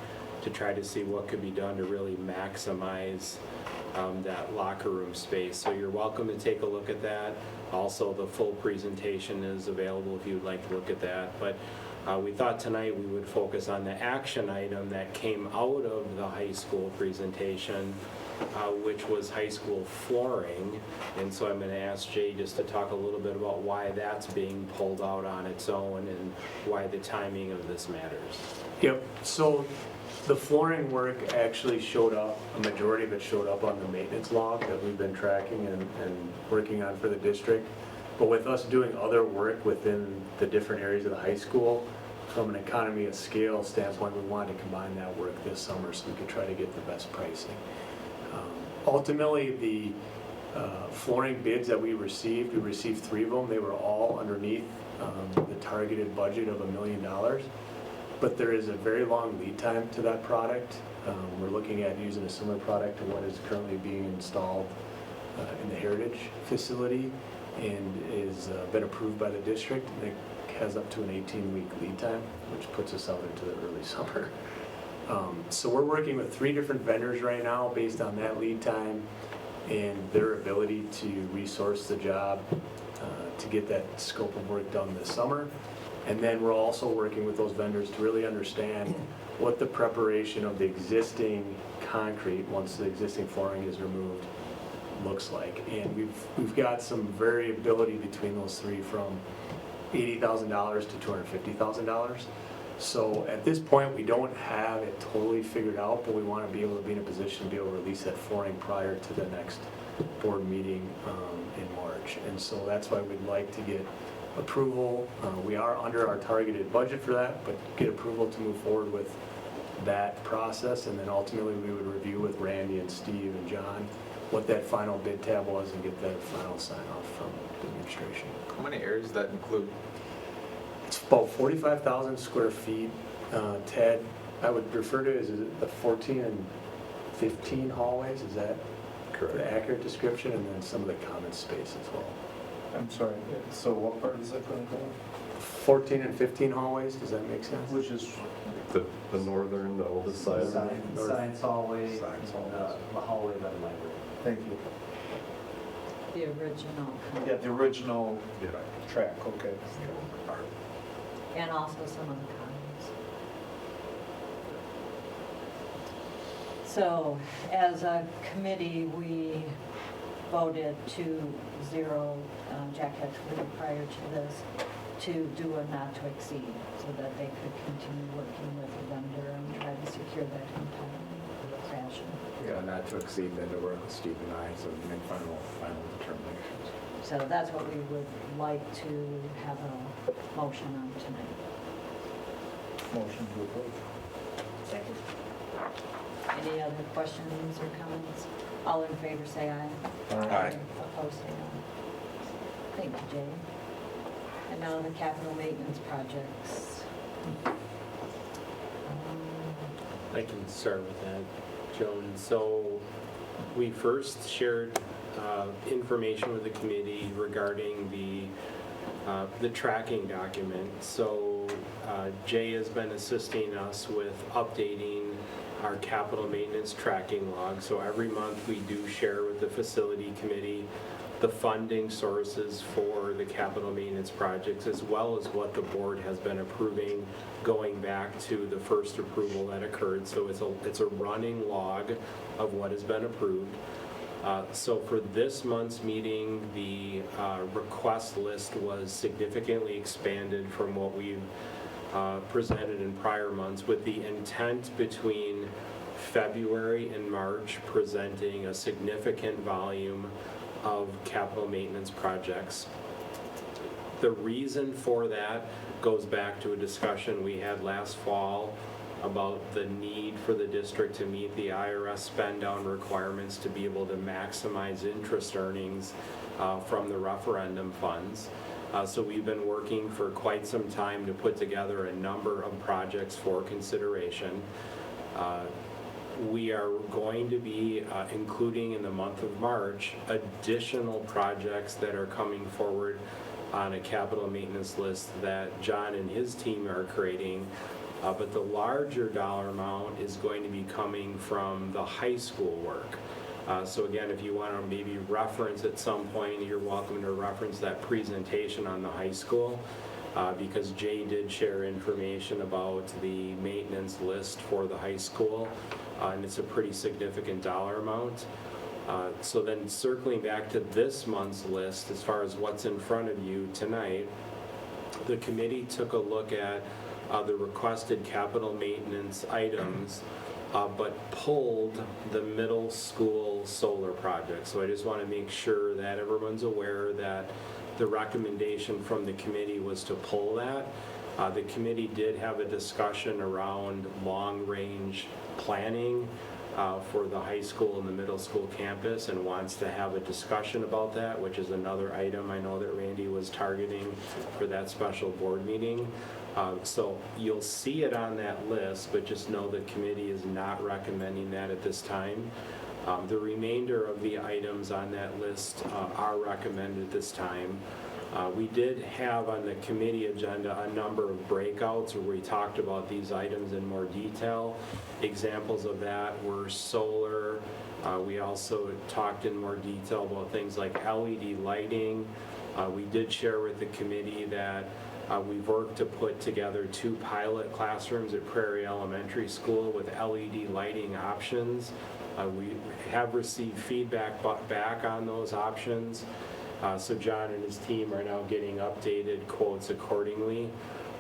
to try to see what could be done to really maximize that locker room space. So you're welcome to take a look at that. Also, the full presentation is available if you would like to look at that. But we thought tonight we would focus on the action item that came out of the high school presentation, which was high school flooring. And so I'm going to ask Jay just to talk a little bit about why that's being pulled out on its own and why the timing of this matters. Yep, so the flooring work actually showed up, a majority of it showed up on the maintenance log that we've been tracking and working on for the district. But with us doing other work within the different areas of the high school, from an economy of scale standpoint, we wanted to combine that work this summer so we could try to get the best pricing. Ultimately, the flooring bids that we received 3 of them. They were all underneath the targeted budget of $1 million. But there is a very long lead time to that product. We're looking at using a similar product to what is currently being installed in the Heritage facility and is been approved by the district. And it has up to an 18-week lead time, which puts us out into the early summer. So we're working with 3 different vendors right now based on that lead time and their ability to resource the job to get that scope of work done this summer. And then we're also working with those vendors to really understand what the preparation of the existing concrete, once the existing flooring is removed, looks like. And we've got some variability between those 3 from $80,000 to $250,000. So at this point, we don't have it totally figured out, but we want to be able to be in a position to be able to release that flooring prior to the next board meeting in March. And so that's why we'd like to get approval. We are under our targeted budget for that, but get approval to move forward with that process. And then ultimately, we would review with Randy and Steve and John what that final bid tab was and get that final sign off from the administration. How many areas does that include? It's about 45,000 square feet. Ted, I would refer to it as the 14 and 15 hallways. Is that the accurate description? And then some of the common space as well. I'm sorry, so what part is that going to go? 14 and 15 hallways, does that make sense? Which is The northern, the oldest side. Science hallway, the hallway by the library. Thank you. The original. Yeah, the original track, okay. And also some of the commons. So as a committee, we voted to zero, Jack had to leave prior to this, to do a not to exceed so that they could continue working with the vendor and try to secure that in time fashion. Yeah, not to exceed, then to work with Steve and I, so we make final determinations. So that's what we would like to have a motion on tonight. Motion to approve. Second. Any other questions or comments? All in favor, say aye. Aye. Opposed, say no. Thank you, Jay. And now the capital maintenance projects. I can start with that, Joan. So we first shared information with the committee regarding the tracking document. So Jay has been assisting us with updating our capital maintenance tracking log. So every month we do share with the facility committee the funding sources for the capital maintenance projects, as well as what the board has been approving going back to the first approval that occurred. So it's a running log of what has been approved. So for this month's meeting, the request list was significantly expanded from what we've presented in prior months, with the intent between February and March presenting a significant volume of capital maintenance projects. The reason for that goes back to a discussion we had last fall about the need for the district to meet the IRS spend down requirements to be able to maximize interest earnings from the referendum funds. So we've been working for quite some time to put together a number of projects for consideration. We are going to be including in the month of March additional projects that are coming forward on a capital maintenance list that John and his team are creating. But the larger dollar amount is going to be coming from the high school work. So again, if you want to maybe reference at some point, you're welcome to reference that presentation on the high school, because Jay did share information about the maintenance list for the high school, and it's a pretty significant dollar amount. So then circling back to this month's list, as far as what's in front of you tonight, the committee took a look at the requested capital maintenance items, but pulled the middle school solar project. So I just want to make sure that everyone's aware that the recommendation from the committee was to pull that. The committee did have a discussion around long-range planning for the high school and the middle school campus, and wants to have a discussion about that, which is another item I know that Randy was targeting for that special board meeting. So you'll see it on that list, but just know the committee is not recommending that at this time. The remainder of the items on that list are recommended at this time. We did have on the committee agenda a number of breakouts where we talked about these items in more detail. Examples of that were solar. We also talked in more detail about things like LED lighting. We did share with the committee that we've worked to put together 2 pilot classrooms at Prairie Elementary School with LED lighting options. We have received feedback back on those options. So John and his team are now getting updated quotes accordingly.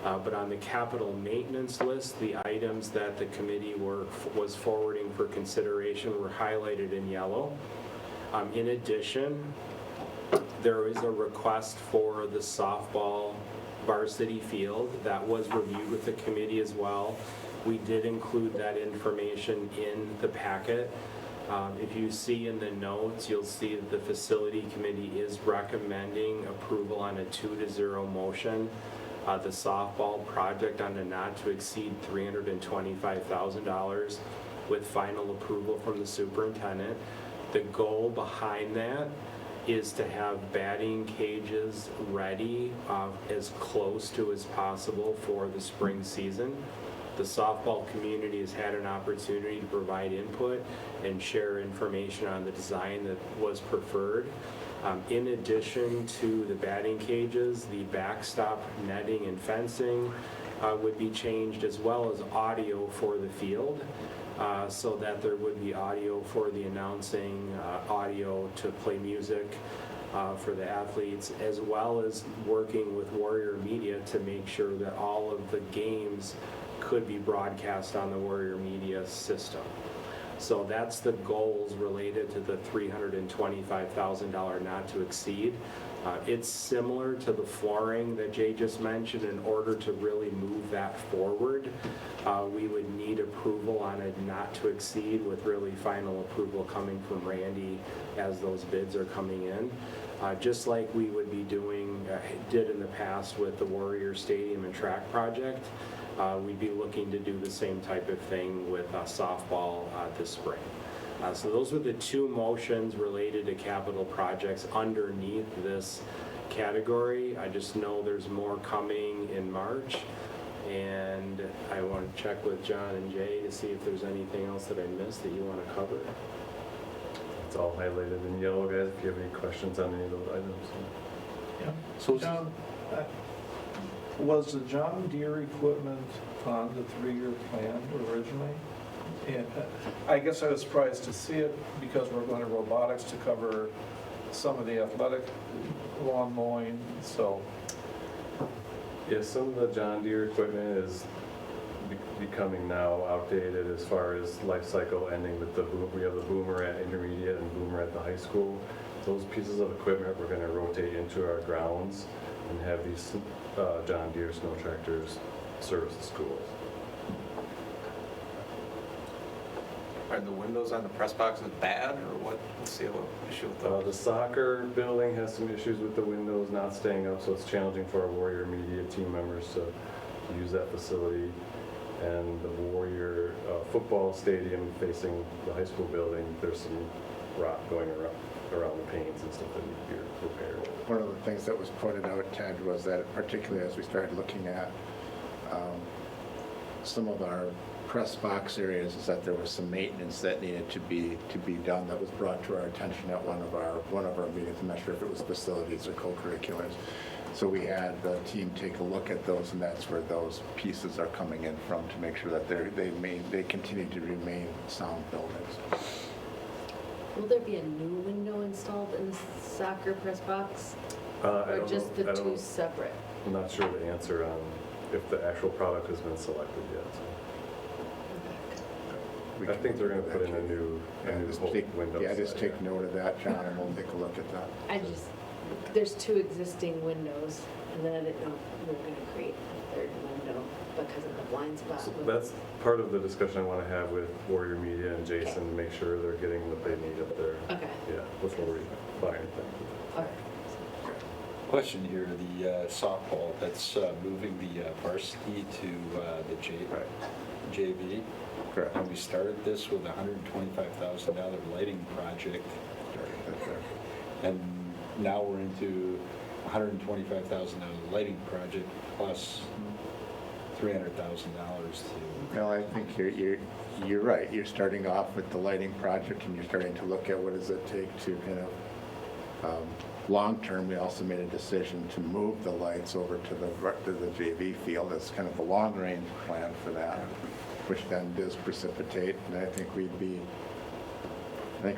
But on the capital maintenance list, the items that the committee was forwarding for consideration were highlighted in yellow. In addition, there is a request for the softball varsity field that was reviewed with the committee as well. We did include that information in the packet. If you see in the notes, you'll see that the facility committee is recommending approval on a 2-0 motion. The softball project on a not to exceed $325,000 with final approval from the superintendent. The goal behind that is to have batting cages ready as close to as possible for the spring season. The softball community has had an opportunity to provide input and share information on the design that was preferred. In addition to the batting cages, the backstop netting and fencing would be changed, as well as audio for the field, so that there would be audio for the announcing, audio to play music for the athletes, as well as working with Warrior Media to make sure that all of the games could be broadcast on the Warrior Media system. So that's the goals related to the $325,000 not to exceed. It's similar to the flooring that Jay just mentioned. In order to really move that forward, we would need approval on a not to exceed, with really final approval coming from Randy as those bids are coming in. Just like we would be did in the past with the Warrior Stadium and Track project, we'd be looking to do the same type of thing with softball this spring. So those were the two motions related to capital projects underneath this category. I just know there's more coming in March, and I want to check with John and Jay to see if there's anything else that I missed that you want to cover. It's all highlighted in yellow, guys, if you have any questions on any of those items. Yeah. So John, was the John Deere equipment on the 3-year plan originally? And I guess I was surprised to see it because we're going to robotics to cover some of the athletic lawn mowing, so. Yeah, some of the John Deere equipment is becoming now outdated as far as life cycle ending with we have the boomer at intermediate and boomer at the high school. Those pieces of equipment we're going to rotate into our grounds and have these John Deere snow tractors service the schools. Are the windows on the press boxes bad, or what's the issue with those? The soccer building has some issues with the windows not staying up, so it's challenging for our Warrior Media team members to use that facility. And the Warrior football stadium facing the high school building, there's some rot going around the panes and stuff that need to be repaired. One of the things that was pointed out, Ted, was that particularly as we started looking at some of our press box areas, is that there was some maintenance that needed to be done that was brought to our attention at one of our meetings. I'm not sure if it was facilities or co-curriculars. So we had the team take a look at those, and that's where those pieces are coming in from, to make sure that they continue to remain sound buildings. Will there be a new window installed in the soccer press box? Or just the two separate? I'm not sure the answer on if the actual product has been selected yet. I think they're going to put in a new window. Yeah, just take note of that, John, and we'll take a look at that. There's two existing windows, and then I didn't know if we were going to create a third window because of the blind spot. So that's part of the discussion I want to have with Warrior Media and Jason, to make sure they're getting what they need up there. Okay. Yeah, before we buy anything. All right. Question here, the softball, that's moving the varsity to the JV. Correct. And we started this with a $125,000 lighting project. And now we're into a $125,000 lighting project plus $300,000 to... Well, I think you're right. You're starting off with the lighting project, and you're starting to look at what does it take to kind of, long-term, we also made a decision to move the lights over to the JV field as kind of a long-range plan for that, which then does precipitate. And I think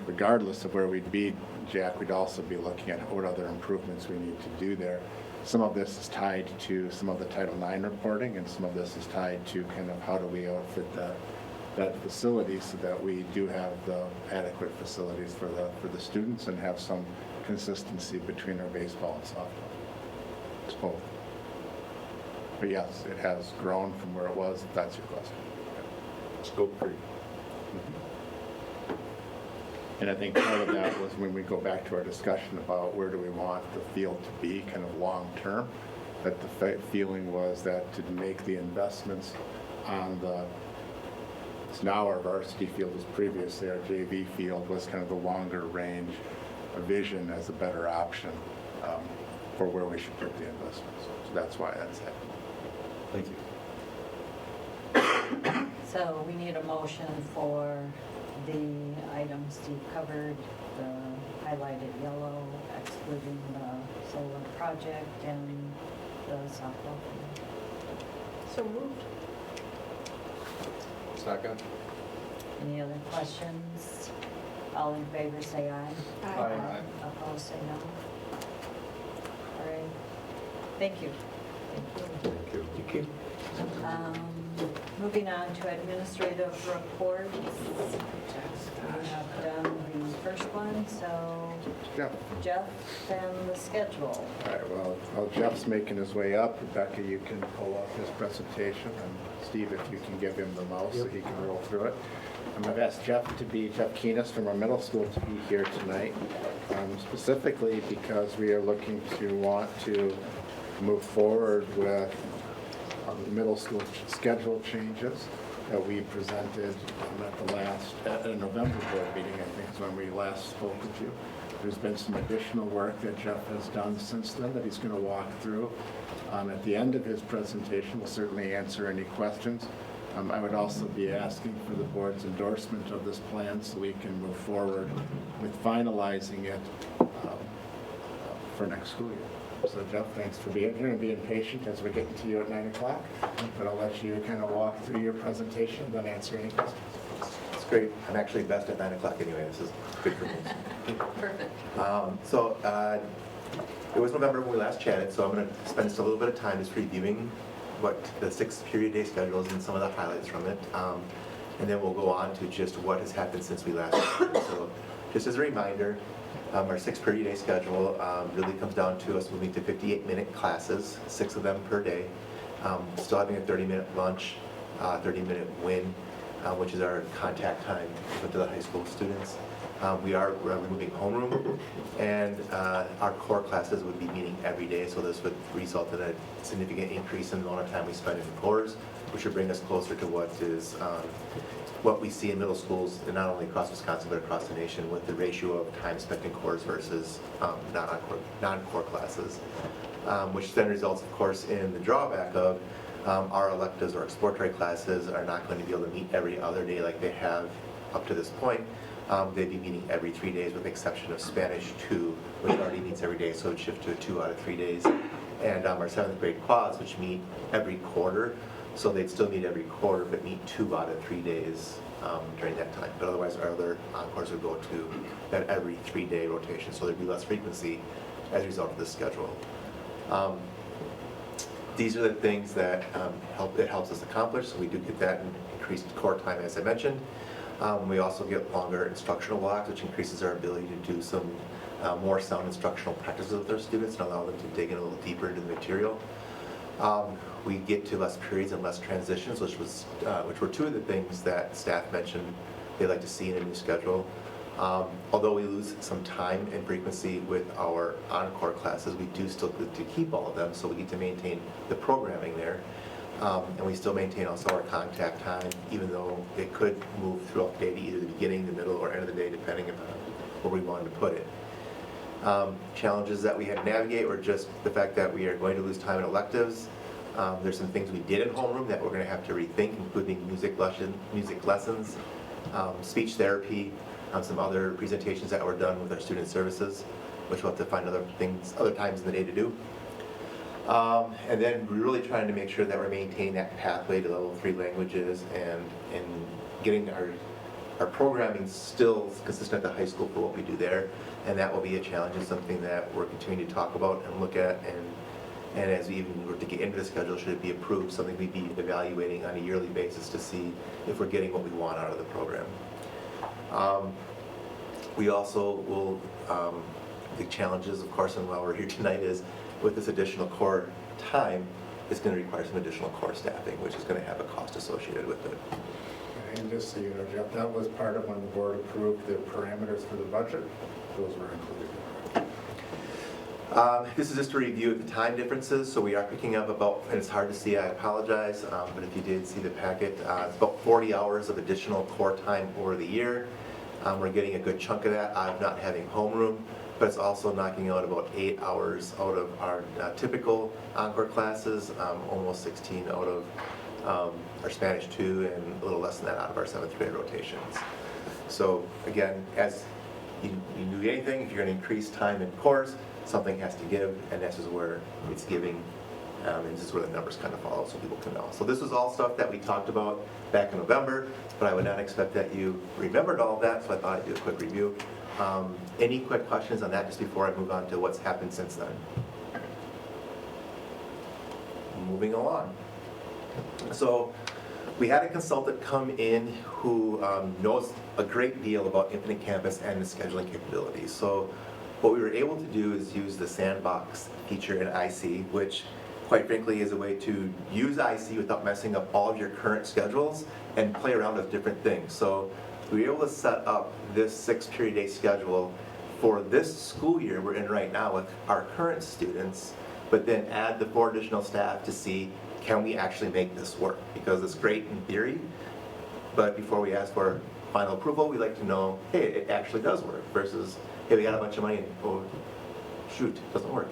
regardless of where we'd be, Jack, we'd also be looking at what other improvements we need to do there. Some of this is tied to some of the Title IX reporting, and some of this is tied to kind of how do we outfit that facility so that we do have the adequate facilities for the students and have some consistency between our baseball and softball. It's both. But yes, it has grown from where it was, if that's your question. Scope creep. And I think part of that was when we go back to our discussion about where do we want the field to be kind of long-term, that the feeling was that to make the investments on it's now our varsity field was previously our JV field, was kind of the longer range vision as a better option for where we should put the investments. So that's why that's happening. Thank you. So we need a motion for the items Steve covered, the highlighted yellow, excluding the solar project and the softball. So moved. Second. Any other questions? All in favor say aye. Aye. Opposed say no. All right. Thank you. Thank you. Thank you. Moving on to administrative reports. We have done the first one, so Jeff. Jeff and the schedule. All right, well, while Jeff's making his way up, Rebecca, you can pull up his presentation, and Steve, if you can give him the mouse so he can roll through it. I've asked Jeff Keenest from our middle school to be here tonight, specifically because we are looking to want to move forward with middle school schedule changes that we presented at a November board meeting, I think is when we last spoke with you. There's been some additional work that Jeff has done since then that he's going to walk through. At the end of his presentation, we'll certainly answer any questions. I would also be asking for the board's endorsement of this plan so we can move forward with finalizing it for next school year. So Jeff, thanks for being here and being patient as we're getting to you at 9 o'clock. But I'll let you kind of walk through your presentation and then answer any questions. It's great. I'm actually best at 9 o'clock anyway. This is good for me. Perfect. It was November when we last chatted, so I'm going to spend just a little bit of time just reviewing what the 6 period day schedule is and some of the highlights from it. And then we'll go on to just what has happened since we last chatted. So just as a reminder, our 6 period day schedule really comes down to us moving to 58-minute classes, 6 of them per day. Still having a 30-minute lunch, 30-minute win, which is our contact time to the high school students. We're removing homeroom, and our core classes would be meeting every day, so this would result in a significant increase in the amount of time we spend in cores, which would bring us closer to what we see in middle schools, and not only across Wisconsin, but across the nation, with the ratio of time spent in cores versus non-core classes, which then results, of course, in the drawback of our electives or exploratory classes are not going to be able to meet every other day like they have up to this point. They'd be meeting every 3 days with the exception of Spanish 2, which already meets every day, so it'd shift to a 2 out of 3 days. And our 7th grade quads, which meet every quarter, so they'd still meet every quarter, but meet 2 out of 3 days during that time. But otherwise, our other encores would go to that every 3-day rotation, so there'd be less frequency as a result of this schedule. These are the things that it helps us accomplish, so we do get that increased core time, as I mentioned. We also get longer instructional blocks, which increases our ability to do some more sound instructional practices with our students and allow them to dig in a little deeper into the material. We get to less periods and less transitions, which were 2 of the things that staff mentioned they'd like to see in a new schedule. Although we lose some time and frequency with our encore classes, we do still get to keep all of them, so we get to maintain the programming there. And we still maintain also our contact time, even though it could move throughout the day to either the beginning, the middle, or end of the day, depending upon where we wanted to put it. Challenges that we had to navigate were just the fact that we are going to lose time in electives. There's some things we did in homeroom that we're going to have to rethink, including music lessons, speech therapy, some other presentations that were done with our student services, which we'll have to find other times in the day to do. And then we're really trying to make sure that we're maintaining that pathway to level 3 languages and getting our programming still consistent at the high school for what we do there. And that will be a challenge and something that we're continuing to talk about and look at. And as we even were to get into the schedule, should it be approved, something we'd be evaluating on a yearly basis to see if we're getting what we want out of the program. We also will, the challenges, of course, and while we're here tonight is with this additional core time, it's going to require some additional core staffing, which is going to have a cost associated with it. And just so you know, Jeff, that was part of when the board approved the parameters for the budget. Those were included. This is just a review of the time differences, so we are picking up about, and it's hard to see, I apologize, but if you did see the packet, it's about 40 hours of additional core time over the year. We're getting a good chunk of that out of not having homeroom, but it's also knocking out about 8 hours out of our typical encore classes, almost 16 out of our Spanish 2, and a little less than that out of our 7th grade rotations. So again, as you do anything, if you're going to increase time in cores, something has to give, and this is where it's giving, and this is where the numbers kind of follow so people can know. So this was all stuff that we talked about back in November, but I would not expect that you remembered all of that, so I thought I'd do a quick review. Any quick questions on that just before I move on to what's happened since then? moving along. So we had a consultant come in who knows a great deal about Infinite Campus and the scheduling capabilities. So what we were able to do is use the sandbox feature in IC, which quite frankly is a way to use IC without messing up all of your current schedules and play around with different things. So we were able to set up this 6-period-day schedule for this school year we're in right now with our current students, but then add the 4 additional staff to see, can we actually make this work? Because it's great in theory, but before we ask for final approval, we like to know, hey, it actually does work, versus, hey, we got a bunch of money and, oh, shoot, it doesn't work.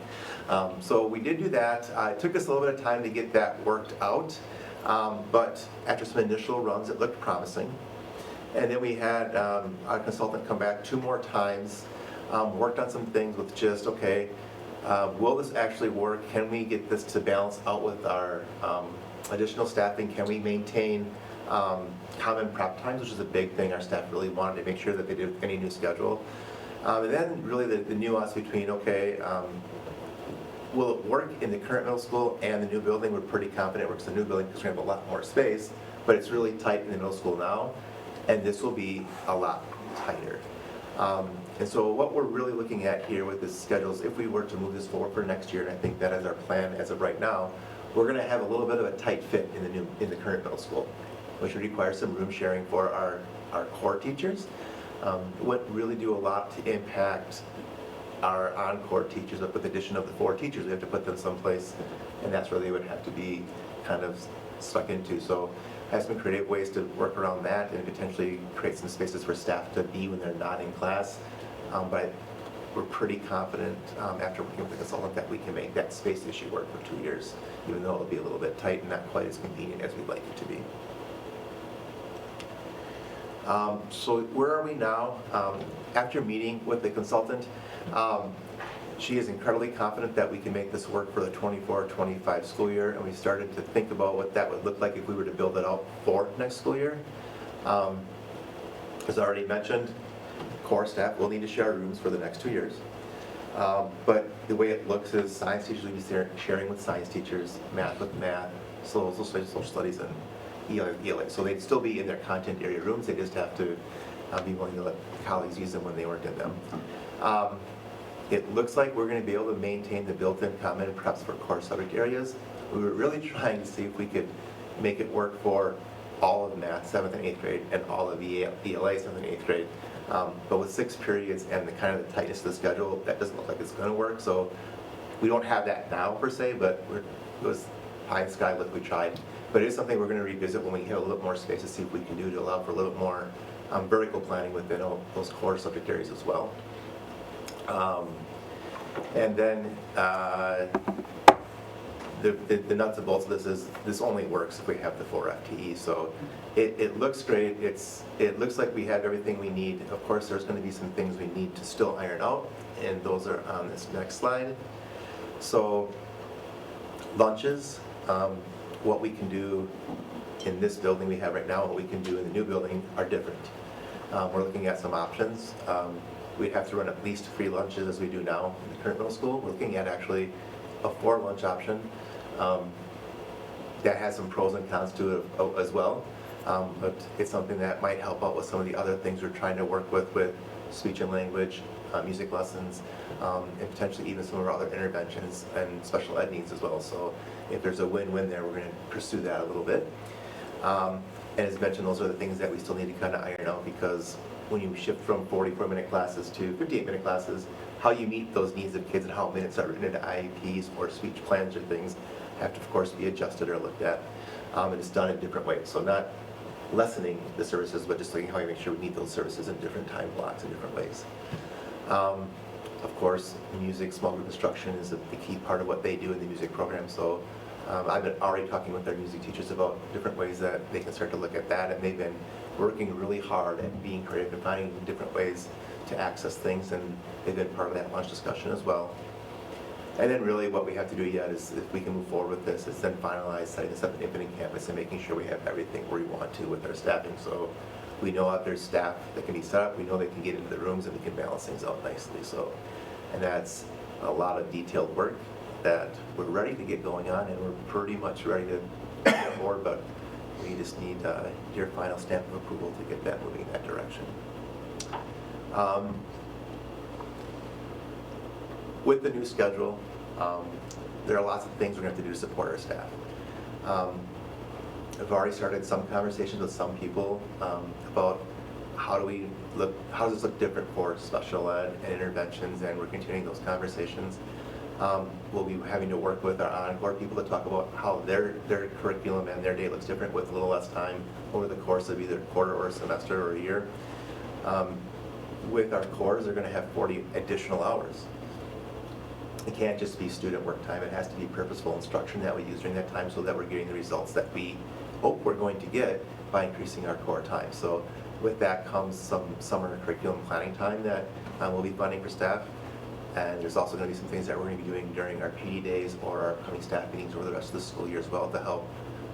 So we did do that. It took us a little bit of time to get that worked out, but after some initial runs, it looked promising. And then we had our consultant come back 2 more times, worked on some things with just, okay, will this actually work? Can we get this to balance out with our additional staffing? Can we maintain common prep times, which is a big thing our staff really wanted to make sure that they did any new schedule. And then really the nuance between, okay, will it work in the current middle school and the new building? We're pretty confident it works in the new building because we have a lot more space, but it's really tight in the middle school now, and this will be a lot tighter. And so what we're really looking at here with this schedule is if we were to move this forward for next year, and I think that is our plan as of right now, we're going to have a little bit of a tight fit in the current middle school, which would require some room sharing for our core teachers. It wouldn't really do a lot to impact our on-core teachers, but with the addition of the 4 teachers, we have to put them someplace, and that's where they would have to be kind of stuck into. So have some creative ways to work around that and potentially create some spaces for staff to be when they're not in class. But we're pretty confident after working with the consultant that we can make that space issue work for 2 years, even though it'll be a little bit tight and not quite as convenient as we'd like it to be. So where are we now? After meeting with the consultant, she is incredibly confident that we can make this work for the 24-25 school year, and we started to think about what that would look like if we were to build it out for next school year. As already mentioned, core staff will need to share rooms for the next 2 years. But the way it looks is science teachers will be sharing with science teachers, math with math, social studies, and ELA. So they'd still be in their content area rooms, they just have to be willing to let colleagues use them when they weren't in them. It looks like we're going to be able to maintain the built-in common preps for core subject areas. We were really trying to see if we could make it work for all of math, 7th and 8th grade, and all of ELA, 7th and 8th grade. But with 6 periods and the kind of the tightness of the schedule, that doesn't look like it's going to work. So we don't have that now per se, but it was pie in the sky look we tried. But it is something we're going to revisit when we have a little more space to see if we can do to allow for a little more vertical planning within those core subject areas as well. And then the nuts and bolts of this is this only works if we have the 4 FTE. So it looks great. It looks like we have everything we need. Of course, there's going to be some things we need to still iron out, and those are on this next slide. So lunches, what we can do in this building we have right now, what we can do in the new building are different. We're looking at some options. We'd have to run at least 3 lunches as we do now in the current middle school. We're looking at actually a 4 lunch option. That has some pros and cons to it as well. But it's something that might help out with some of the other things we're trying to work with speech and language, music lessons, and potentially even some of our other interventions and special ed needs as well. So if there's a win-win there, we're going to pursue that a little bit. And as mentioned, those are the things that we still need to kind of iron out, because when you shift from 44-minute classes to 58-minute classes, how you meet those needs of kids and how minutes are written into IEPs or speech plans or things have to, of course, be adjusted or looked at. And it's done in different ways. So not lessening the services, but just looking how we make sure we need those services in different time blocks in different ways. Of course, music, small group instruction is the key part of what they do in the music program. So I've been already talking with our music teachers about different ways that they can start to look at that, and they've been working really hard at being creative and finding different ways to access things, and they've been part of that lunch discussion as well. And then really what we have to do yet is, if we can move forward with this, is then finalize setting this up at Infinite Campus and making sure we have everything where we want to with our staffing. So we know that there's staff that can be set up, we know they can get into the rooms, and we can balance things out nicely. So, and that's a lot of detailed work that we're ready to get going on, and we're pretty much ready to get forward, but we just need your final stamp of approval to get that moving in that direction. With the new schedule, there are lots of things we're going to have to do to support our staff. I've already started some conversations with some people about how does this look different for special ed and interventions, and we're continuing those conversations. We'll be having to work with our Encore people to talk about how their curriculum and their day looks different with a little less time over the course of either a quarter or a semester or a year. With our cores, they're going to have 40 additional hours. It can't just be student work time. It has to be purposeful instruction that we use during that time so that we're getting the results that we hope we're going to get by increasing our core time. So with that comes some summer curriculum planning time that we'll be funding for staff. And there's also going to be some things that we're going to be doing during our PD days or our upcoming staff meetings over the rest of the school year as well to help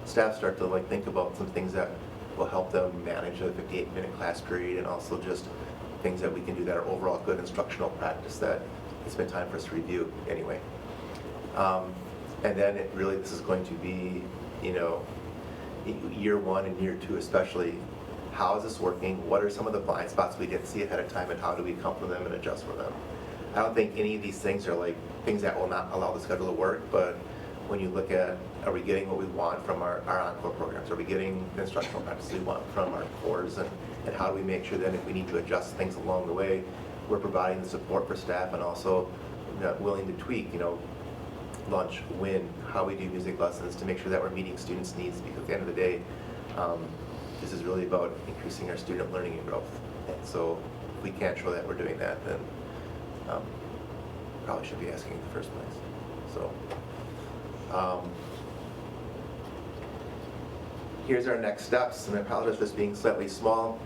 staff start to think about some things that will help them manage a 58-minute class period, and also just things that we can do that are overall good instructional practice that it's been time for us to review anyway. And then this is going to be, year one and year two especially, how is this working? What are some of the blind spots we didn't see ahead of time, and how do we come for them and adjust for them? I don't think any of these things are things that will not allow the schedule to work, but when you look at, are we getting what we want from our Encore programs? Are we getting the instructional practices we want from our cores? And how do we make sure that if we need to adjust things along the way, we're providing the support for staff and also willing to tweak, lunch, when, how we do music lessons to make sure that we're meeting students' needs, because at the end of the day, this is really about increasing our student learning and growth. And so if we can't show that we're doing that, then probably should be asking in the first place. So here's our next steps, and I apologize for this being slightly small.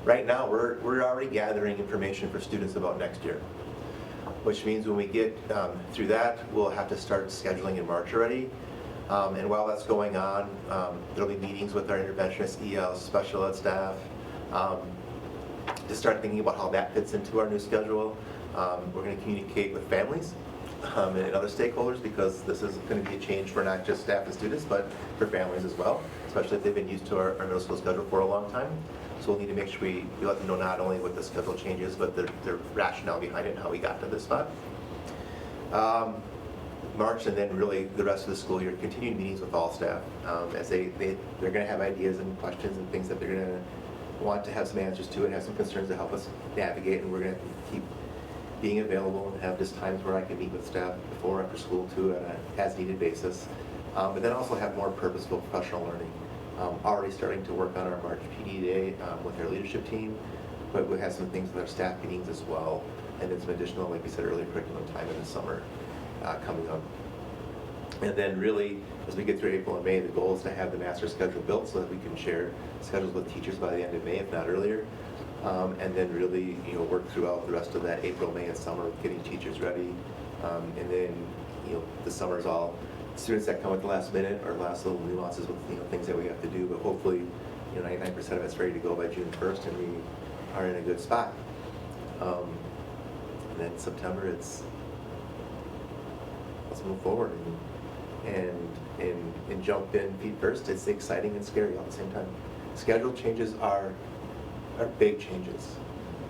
Right now, we're already gathering information for students about next year, which means when we get through that, we'll have to start scheduling in March already. And while that's going on, there'll be meetings with our interventionists, ELs, special ed staff, to start thinking about how that fits into our new schedule. We're going to communicate with families and other stakeholders, because this is going to be a change for not just staff and students, but for families as well, especially if they've been used to our middle school schedule for a long time. So we'll need to make sure we let them know not only what the schedule changes, but the rationale behind it and how we got to this spot. March, and then really the rest of the school year, continuing meetings with all staff, as they're going to have ideas and questions and things that they're going to want to have some answers to and have some concerns to help us navigate, and we're going to keep being available and have just times where I can meet with staff before or after school too on an as-needed basis. But then also have more purposeful professional learning. Already starting to work on our March PD Day with our leadership team, but we have some things with our staff meetings as well, and then some additional, like we said earlier, curriculum time in the summer coming up. And then really, as we get through April and May, the goal is to have the master schedule built so that we can share schedules with teachers by the end of May, if not earlier. And then really, work throughout the rest of that April, May, and summer with getting teachers ready. And then, the summer's all students that come at the last minute or last little nuances with, things that we have to do. But hopefully, 99% of it's ready to go by June 1st, and we are in a good spot. And then September, let's move forward and jump in feet first. It's exciting and scary all at the same time. Schedule changes are big changes,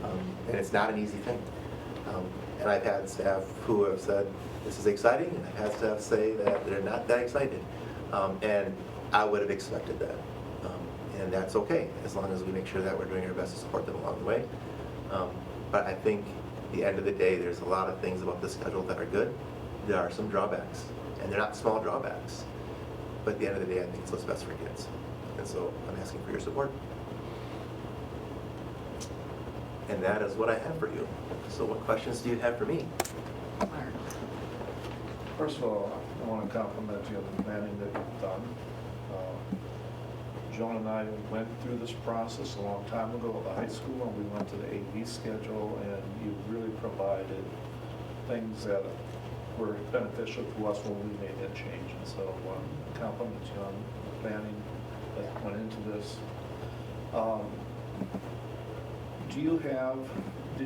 and it's not an easy thing. And I've had staff who have said this is exciting, and I've had staff say that they're not that excited, and I would have expected that, and that's okay as long as we make sure that we're doing our best to support them along the way. But I think at the end of the day, there's a lot of things about the schedule that are good. There are some drawbacks, and they're not small drawbacks. But at the end of the day, I think it's what's best for kids. And so I'm asking for your support. And that is what I have for you. So what questions do you have for me? First of all, I want to compliment you on the planning that you've done. Joan and I went through this process a long time ago at the high school, and we went to the AV schedule, and you really provided things that were beneficial to us when we made that change. And so I want to compliment you on the planning that went into this. did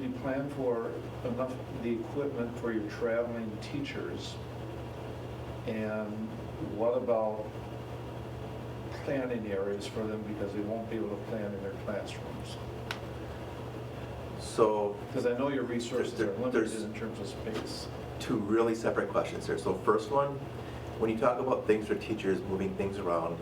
you plan for enough, the equipment for your traveling teachers? And what about planning areas for them, because they won't be able to plan in their classrooms? So, Because I know your resources are limited there's in terms of space. two really separate questions here. So first one, when you talk about things for teachers, moving things around,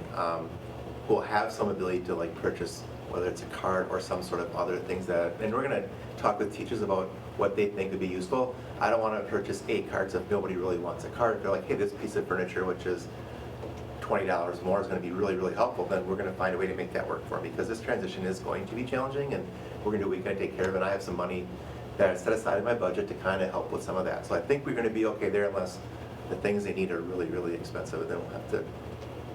we'll have some ability to like purchase, whether it's a card or some sort of other things that, and we're gonna talk with teachers about what they think would be useful. I don't wanna purchase 8 cards if nobody really wants a card. They're like, hey, this piece of furniture, which is $20 more, is gonna be really, really helpful. Then we're gonna find a way to make that work for them, because this transition is going to be challenging, and we're gonna do what we can to take care of it. And I have some money that I set aside in my budget to kind of help with some of that. So I think we're gonna be okay there, unless the things they need are really, really expensive, and then we'll have to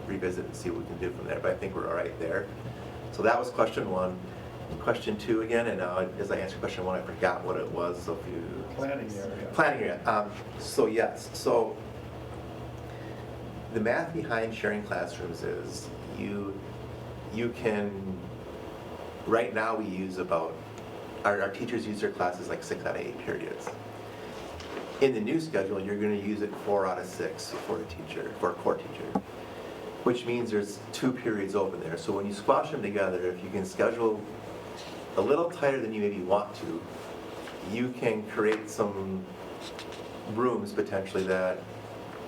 revisit and see what we can do from there. But I think we're all right there. So that was question 1. Question 2 again, and now as I answered question 1, I forgot what it was. So if you Planning area. Planning area. So yes. So the math behind sharing classrooms is you can. Right now we use about our teachers use their classes like 6 out of 8 periods. In the new schedule, you're going to use it 4 out of 6 for a core teacher, which means there's 2 periods open there. So when you squash them together, if you can schedule a little tighter than you maybe want to, you can create some rooms potentially that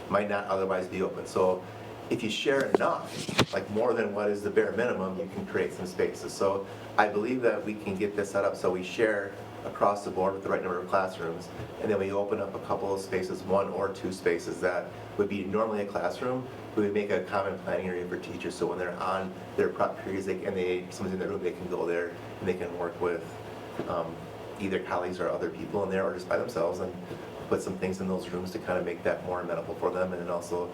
might not otherwise be open. So if you share enough, like more than what is the bare minimum, you can create some spaces. So I believe that we can get this set up so we share across the board with the right number of classrooms, and then we open up a couple of spaces, 1 or 2 spaces that would be normally a classroom. We would make a common planning area for teachers, so when they're on their prep periods someone's in the room, they can go there and they can work with either colleagues or other people in there, or just by themselves, and put some things in those rooms to kind of make that more amenable for them. And then also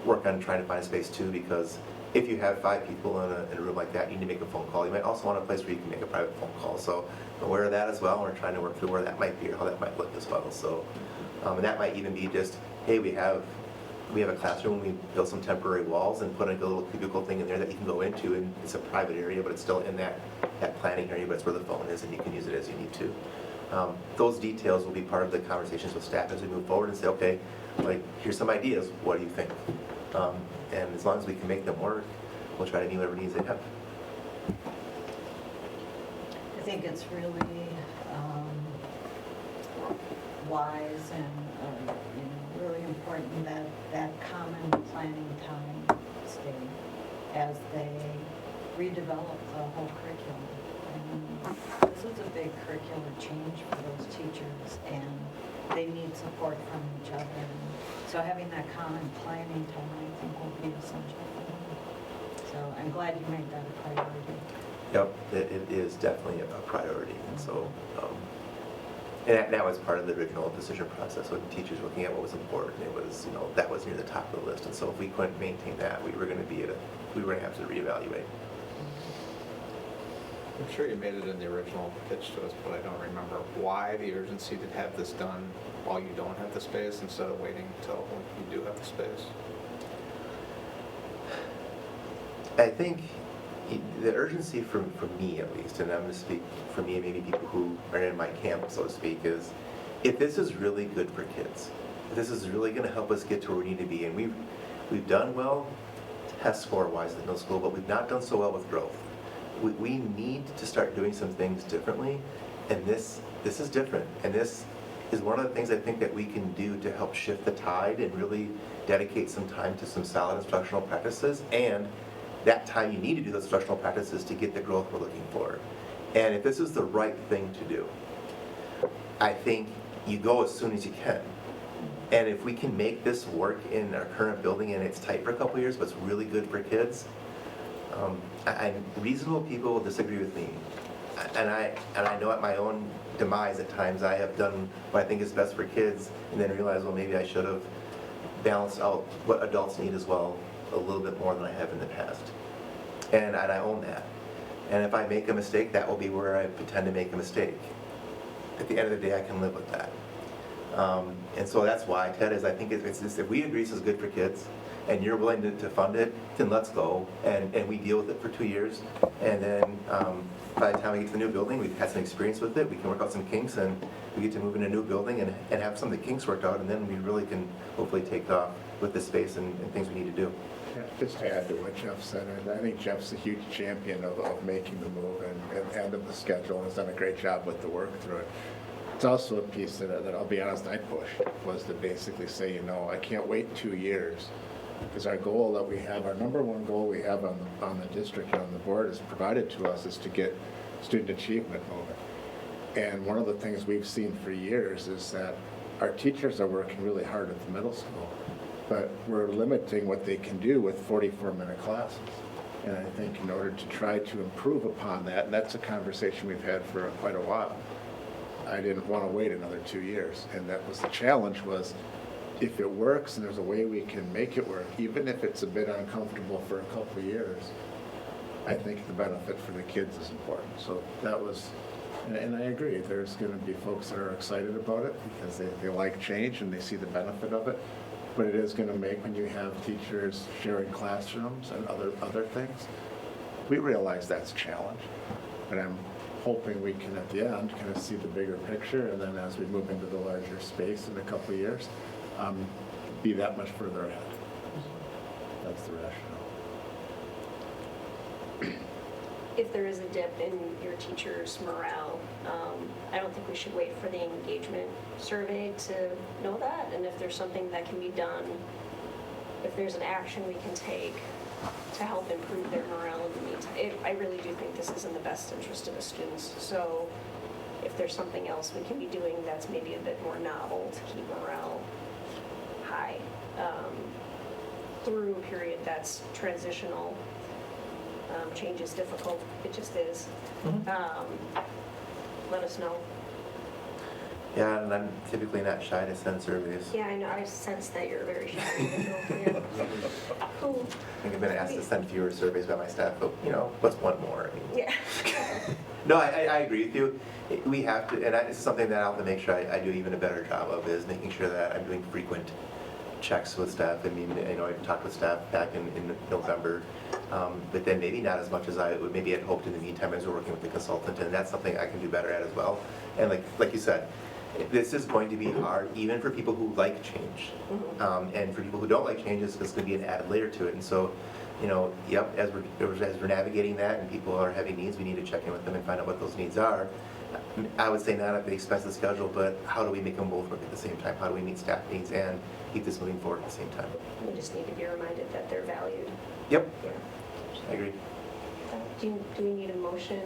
work on trying to find a space too, because if you have 5 people in a room like that, you need to make a phone call. You might also want a place where you can make a private phone call. So I'm aware of that as well, and we're trying to work through where that might be or how that might look as well. So, and that might even be just, hey, we have a classroom, we built some temporary walls and put a little cubicle thing in there that you can go into, and it's a private area, but it's still in that planning area, but it's where the phone is, and you can use it as you need to. Those details will be part of the conversations with staff as we move forward and say, okay, like, here's some ideas, what do you think? And as long as we can make them work, we'll try to meet whatever needs they have. I think it's really wise and really important that that common planning time stay as they redevelop the whole curriculum. And this is a big curricular change for those teachers, and they need support from each other. And so having that common planning time, I think, will be essential for them. So I'm glad you made that a priority. Yep, it is definitely a priority. And so, and that was part of the original decision process with the teachers looking at what was important. It was, that was near the top of the list. And so if we couldn't maintain that, we were going to have to reevaluate. I'm sure you made it in the original pitch to us, but I don't remember why the urgency to have this done while you don't have the space instead of waiting until you do have the space. I think the urgency for me at least, and I'm going to speak for me and maybe people who are in my camp, so to speak, is if this is really good for kids, if this is really going to help us get to where we need to be, and we've done well test score-wise in middle school, but we've not done so well with growth. We need to start doing some things differently, and this is different, and this is one of the things I think that we can do to help shift the tide and really dedicate some time to some solid instructional practices, and that time you need to do those instructional practices to get the growth we're looking for. And if this is the right thing to do, I think you go as soon as you can. And if we can make this work in our current building and it's tight for a couple of years, but it's really good for kids, reasonable people will disagree with me. And I know at my own demise at times I have done what I think is best for kids and then realize, well, maybe I should have balanced out what adults need as well a little bit more than I have in the past. And I own that. And if I make a mistake, that will be where I pretend to make a mistake. At the end of the day, I can live with that. And so that's why, Ted, is I think it's just, if we agree this is good for kids, and you're willing to fund it, then let's go, and we deal with it for 2 years, and then by the time we get to the new building, we've had some experience with it, we can work out some kinks, and we get to move in a new building and have some of the kinks worked out, and then we really can hopefully take off with the space and things we need to do. Yeah, just to add to what Jeff said, I think Jeff's a huge champion of making the move and of the schedule, and has done a great job with the work through it. It's also a piece that I'll be honest, I pushed, was to basically say, you know, I can't wait 2 years, because our goal that we have, our number one goal we have on the district and on the board is provided to us is to get student achievement moving. And one of the things we've seen for years is that our teachers are working really hard at the middle school, but we're limiting what they can do with 44-minute classes. And I think in order to try to improve upon that, and that's a conversation we've had for quite a while, I didn't want to wait another 2 years. And that was the challenge, was if it works and there's a way we can make it work, even if it's a bit uncomfortable for a couple of years, I think the benefit for the kids is important. So that was, and I agree, there's going to be folks that are excited about it because they like change and they see the benefit of it. But it is going to make, when you have teachers sharing classrooms and other things, we realize that's a challenge. But I'm hoping we can, at the end, kind of see the bigger picture, and then as we move into the larger space in a couple of years, be that much further ahead. That's the rationale. If there is a dip in your teacher's morale, I don't think we should wait for the engagement survey to know that. And if there's something that can be done, if there's an action we can take to help improve their morale in the meantime, I really do think this is in the best interest of the students. So if there's something else we can be doing that's maybe a bit more novel to keep morale high through a period that's transitional. Change is difficult, it just is. Let us know. Yeah, and I'm typically not shy to send surveys. Yeah, I know, I sense that you're very shy individual. Yeah. Cool. I think I've been asked to send fewer surveys by my staff, but, you know, what's one more? I mean, Yeah. no, I agree with you. We have to, and this is something that I'll have to make sure I do even a better job of, is making sure that I'm doing frequent checks with staff. I mean, I know I talked with staff back in November, but then maybe not as much as I would maybe had hoped in the meantime as we're working with the consultant, and that's something I can do better at as well. And like you said, this is going to be hard, even for people who like change. And for people who don't like change, it's going to be an added layer to it. And so, you know, yep, as we're navigating that and people are having needs, we need to check in with them and find out what those needs are. I would say not at the expense of the schedule, but how do we make them both work at the same time? How do we meet staff needs and keep this moving forward at the same time? We just need to be reminded that they're valued. Yep, Yeah. I agree. Do we need a motion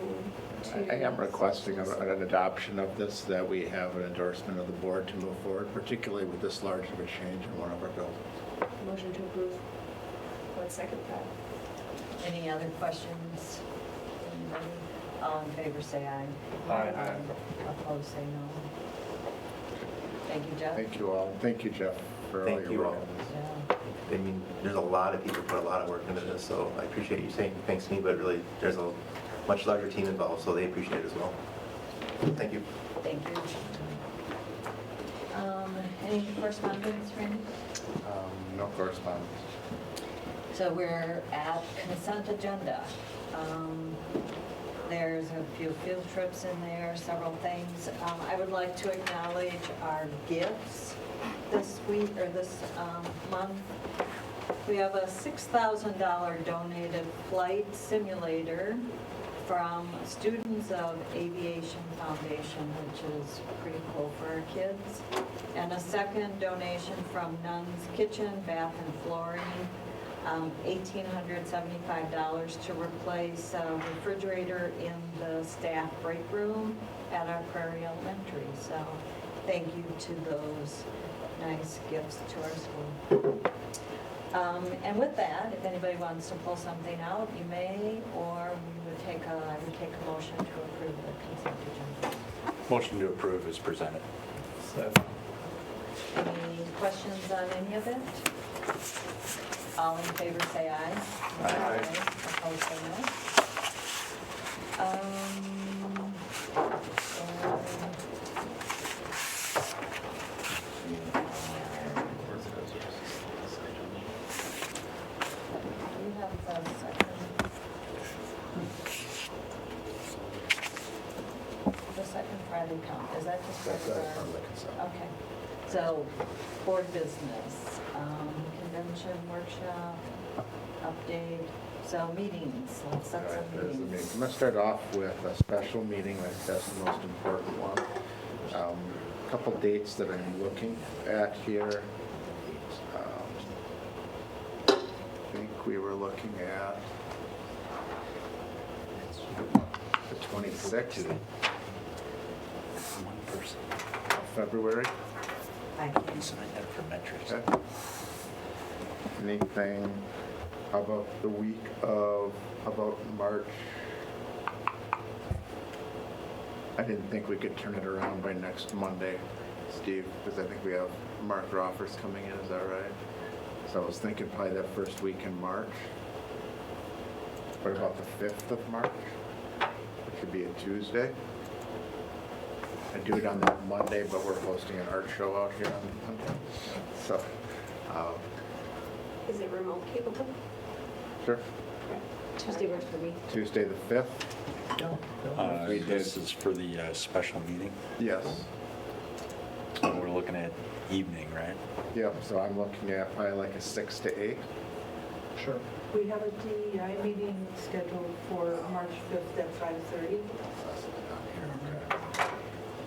to? I am requesting an adoption of this, that we have an endorsement of the board to move forward, particularly with this large of a change in one of our buildings. Motion to approve. One second that. Any other questions? Anybody? All in favor, say aye. Aye. Opposed, say no. Thank you, Jeff. Thank you all. Thank you, Jeff, for all Thank your you work all. on this. Yeah. I mean, there's a lot of people who put a lot of work into this, so I appreciate you saying thanks to me, but really, there's a much larger team involved, so they appreciate it as well. Thank you. Thank you. Any correspondence, Randy? No correspondence. So we're at consent agenda. There's a few field trips in there, several things. I would like to acknowledge our gifts this week, or this month. We have a $6,000 donated flight simulator from Students of Aviation Foundation, which is pretty cool for our kids. And a second donation from Nun's Kitchen, Bath and Flooring, $1,875 to replace a refrigerator in the staff break room at our Prairie Elementary. So thank you to those nice gifts to our school. And with that, if anybody wants to pull something out, you may, or I would take a motion to approve the consent agenda. Motion to approve is presented. Any questions on any of it? All in favor, say aye. Aye. Opposed, say no. That's part of the consent. Okay. So, board business, convention, workshop, update, so meetings, let's set All right, some there's the meetings. meeting. I'm going to start off with a special meeting, that's the most important one. A couple dates that I'm looking at here. I think we were looking at the 26th One person. of February. I can Sign that for metrics. Okay. Anything, how about the week of, how about March? I didn't think we could turn it around by next Monday, Steve, because I think we have Mark Roffers coming in, is that right? So I was thinking probably that first week in March. What about the 5th of March? Which would be a Tuesday. I do it on that Monday, but we're hosting an art show out here on Monday. So, Is it remote capable? sure. Tuesday works for me. Tuesday the 5th? We did. This is for the special meeting. Yes. And we're looking at evening, right? Yep, so I'm looking at probably like a 6 to 8. Sure. We have a DEI meeting scheduled for March 5th at 5:30.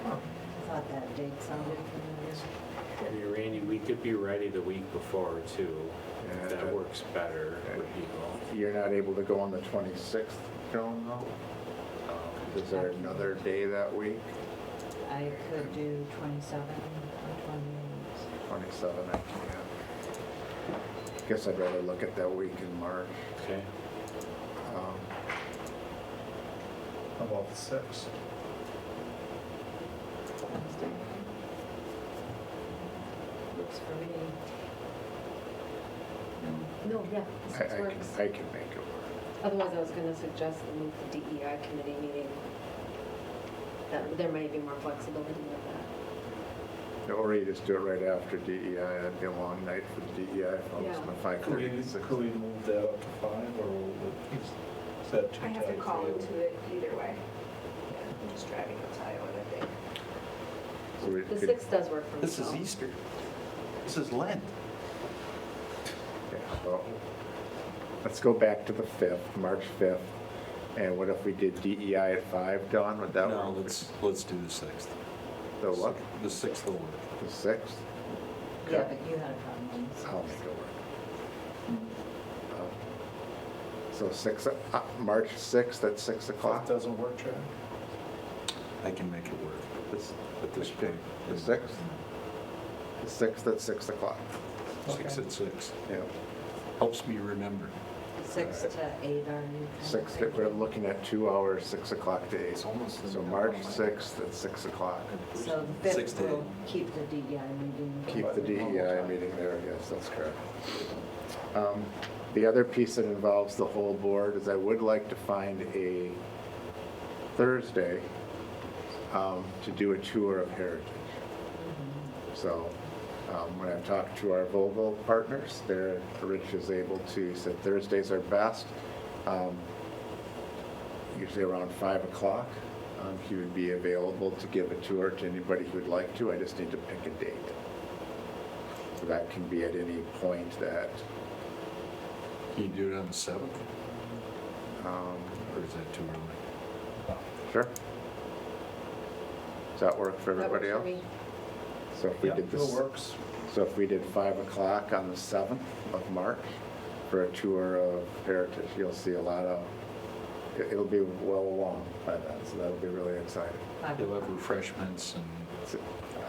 I thought that date sounded familiar. Hey, Randy, we could be ready the week before too. If Yeah, that works better for Okay. people. You're not able to go on the 26th, Joan, though? Is there another day that week? I could do 27 or 28. 27, I can't. Guess I'd rather look at that week in March. Okay. How about the 6th? Looks for me. No, yeah, I this can works. make it work. Otherwise, I was going to suggest we move the DEI committee meeting. There might be more flexibility with that. Or you just do it right after DEI, that'd be a long night for the DEI folks, Yeah. from 5:30 to 6. Could we move that up to 5, or is that too I tight? have to call for you? into it either way. Yeah, I'm just driving up to Iowa, I think. So we The could- 6th does work for me. This is though. Easter. This is Lent. Yeah, well, let's go back to the 5th, March 5th. And what if we did DEI at 5, Dawn? Would that No, work? let's do the 6th. The what? The 6th will work. The 6th? Yeah, but you had a problem. I'll make it work. So March 6th at 6 o'clock? That doesn't work, Chad? I can make it work at this point. The 6th? The 6th at 6 o'clock. 6 at 6. Yeah. Helps me remember. 6 to 8 are you? 6, we're looking at 2 hours, 6 o'clock to 8. It's almost the So middle March of my- 6th at 6 o'clock. So the 6 5th to will 8. keep the DEI meeting. Keep the DEI meeting there, yes, that's correct. The other piece that involves the whole board is I would like to find a Thursday to do a tour of Heritage. So when I've talked to our Volvo partners, Rich is able to, he said Thursdays are best, usually around 5 o'clock. He would be available to give a tour to anybody who would like to. I just need to pick a date. So that can be at any point that, Can you do it on the 7th? Or is that too early? sure. Does that work for That works everybody for else? me. So if we did It this, works. so if we did 5 o'clock on the 7th of March for a tour of Heritage, you'll see a lot of, it'll be well along by then, so that'll be really exciting. You'll have refreshments and So,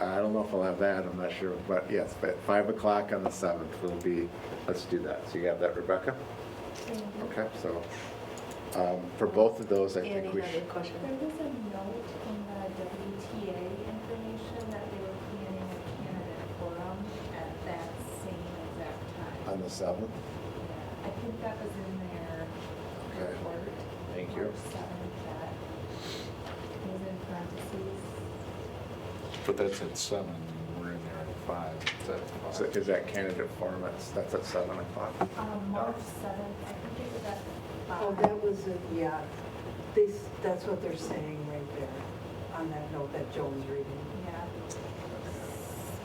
I don't know if I'll have that, I'm not sure, but yes, but 5 o'clock on the 7th will be, let's do that. So you have that, Rebecca? Okay, so for both of those, I think Annie we had a should. question. There was a note in the WTA information that they were planning a candidate forum at that same exact time. On the 7th? Yeah, I think that was in their Okay. report. Thank you. March 7th, that was in parentheses. but that's at 7, and we're in there at 5. Is that So 5? is that candidate forum, that's at 7 o'clock? March 7th, I think it was at 5. Oh, that was, that's what they're saying right there on that note that Joan's reading. Yeah,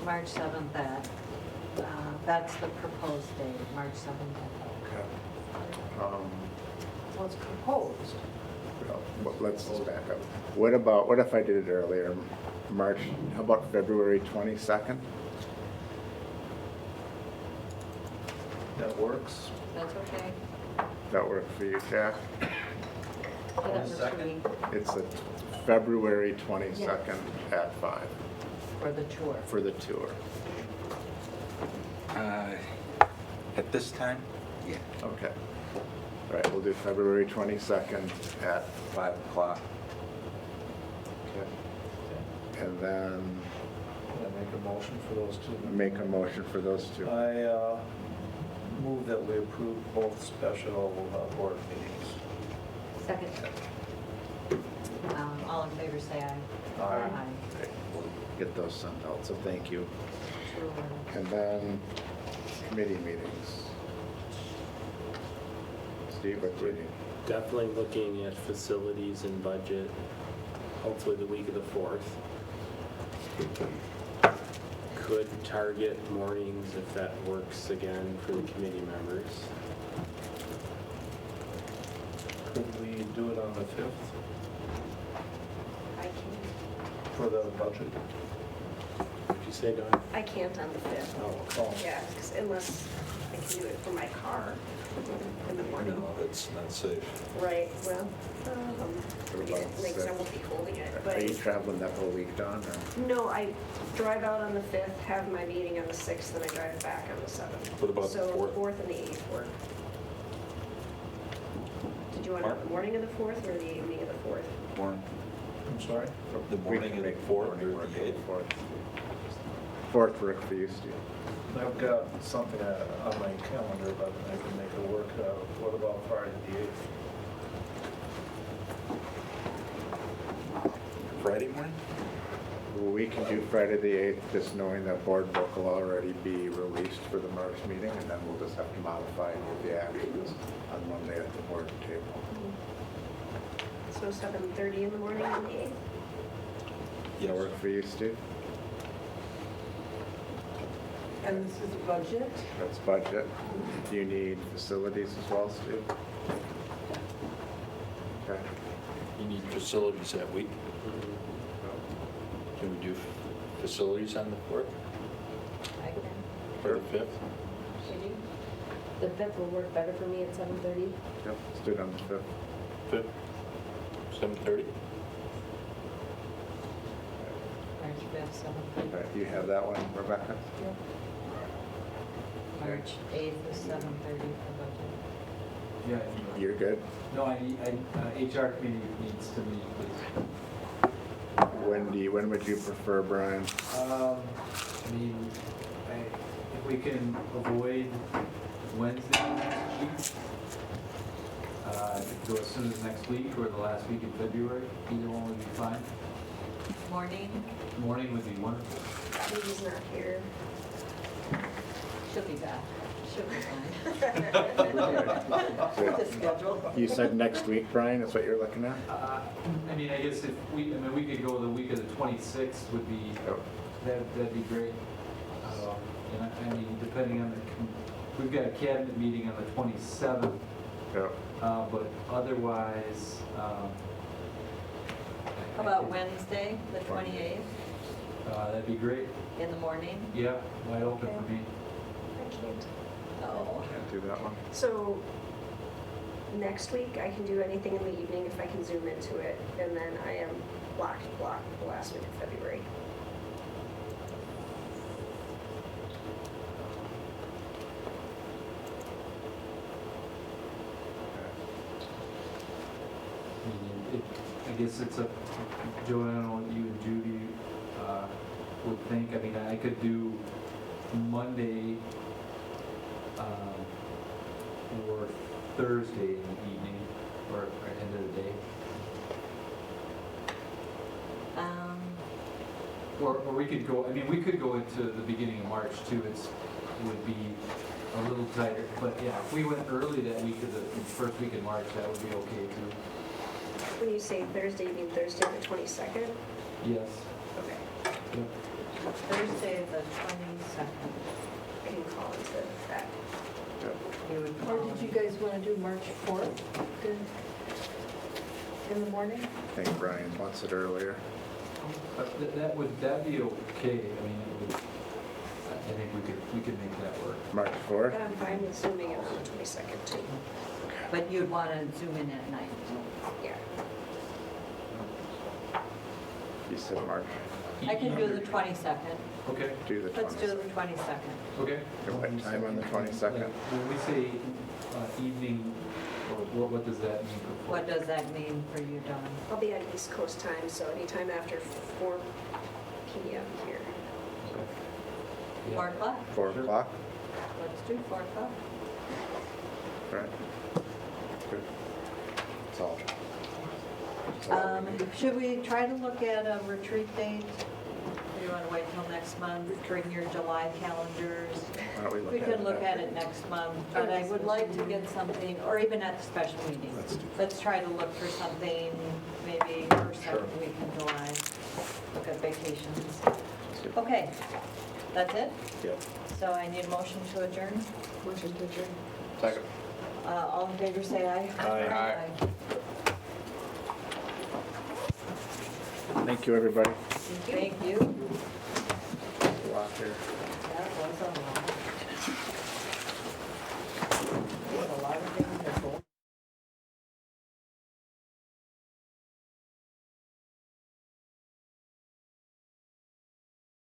March 7th at, that's the proposed date, March 7th. Okay. Well, it's proposed. Well, let's just back up. What if I did it earlier? March, how about February 22nd? That works. That's okay. That work for you, Jack? That works for me. It's a February 22nd at 5 For the tour. for the tour. At this time? Yeah. Okay. All right, we'll do February 22nd at 5 o'clock. Okay. And then Can I make a motion for those two? make a motion for those two. I move that we approve both special board meetings. Second. All in favor, say aye. Aye. Okay, we'll get those sent out, so thank you. Sure. And then committee meetings. Steve, what do you need? Definitely looking at facilities and budget, hopefully the week of the 4th. Could target mornings if that works again for the committee members. Could we do it on the 5th I can't. for the budget? What'd you say, Dawn? I can't on the 5th. Oh. Yeah, 'cause unless I can do it from my car in the morning. No, that's not safe. Right, well, What about because I the won't be holding it, Are you but, traveling that whole week, Don, or? no, I drive out on the 5th, have my meeting on the 6th, then I drive back on the 7th. What about the So 4th? 4th and the 8th work. Did you want it the morning of the 4th or the evening of the 4th? Morning. I'm sorry? The We morning can of the make 4th morning or work the on 8th? 4th. 4th work for you, Steve. I've got something on my calendar, but I can make it work. What about Friday the 8th? Friday morning? We can do Friday the 8th, just knowing that board book will already be released for the March meeting, and then we'll just have to modify it with the actions on Monday at the board table. So 7:30 in the morning on the 8th? Does that work for you, Steve? And this is budget? That's budget. Do you need facilities as well, Steve? Okay. You need facilities that week? Can we do facilities on the 4th I can. or the 5th? The 5th will work better for me at 7:30. Yep, let's do it on the 5th. 5th, 7:30? March 5th, 7th. All right, you have that one, Rebecca? March 8th is 7:30 for budget. Yeah. You're good? No, HR committee needs to meet, please. When would you prefer, Brian? I mean, if we can avoid Wednesday next week, go as soon as next week or the last week in February, either one would be fine. Morning, Morning would be wonderful. He's not here. she'll be back. She'll be fine. Just schedule. You said next week, Brian, is what you're looking at? I mean, I guess if we could go the week of the 26th would be, that'd be great. And I mean, depending on we've got a cabinet meeting on the 27th. Yep. But otherwise, How about Wednesday, the 28th, that'd be great. in the morning? Yeah, wide open for me. I can't. Oh. Can't do that one. So next week, I can do anything in the evening if I can zoom into it, and then I am blocked the last week of February. I guess it's up, Joanne, I don't know what you and Judy would think. I mean, I could do Monday or Thursday in the evening or end of the day. Or we could go, I mean, we could go into the beginning of March too. It would be a little tighter. But yeah, if we went early that week of the first week in March, that would be okay too. When you say Thursday, you mean Thursday the 22nd? Yes. Okay. Yep. Thursday, the 22nd. I can call into that. You would Or call did you in. guys want to do March 4th in the morning? I think Brian wants it earlier. That'd be okay. I mean, it would, I think we could make that work. March 4th? I'm fine with zooming in on the 22nd too. But you'd want to zoom in at night. Yeah. You said March. I can do the 22nd. Okay, Do the 22nd. Let's do the 22nd. okay. At what time on the 22nd? When we say evening, or what does that mean for? What does that mean for you, Dawn? I'll be on East Coast time, so anytime after 4 p.m. here. 4 o'clock? 4 o'clock? Let's do 4 o'clock. Right. Good. That's all. Should we try to look at a retreat date? Or you want to wait till next month, bring your July calendars? Why don't we look We at can it look at after? it next month, but I would like to get something, or even at the special meeting. Let's do that. Let's try to look for something, maybe first, Sure. second week in July. Look at vacations. Okay, that's it? Yep. So I need a motion to adjourn. Motion to adjourn. Second. All in favor, say aye. Aye. Thank you, everybody. Thank you. Walk here. That was a long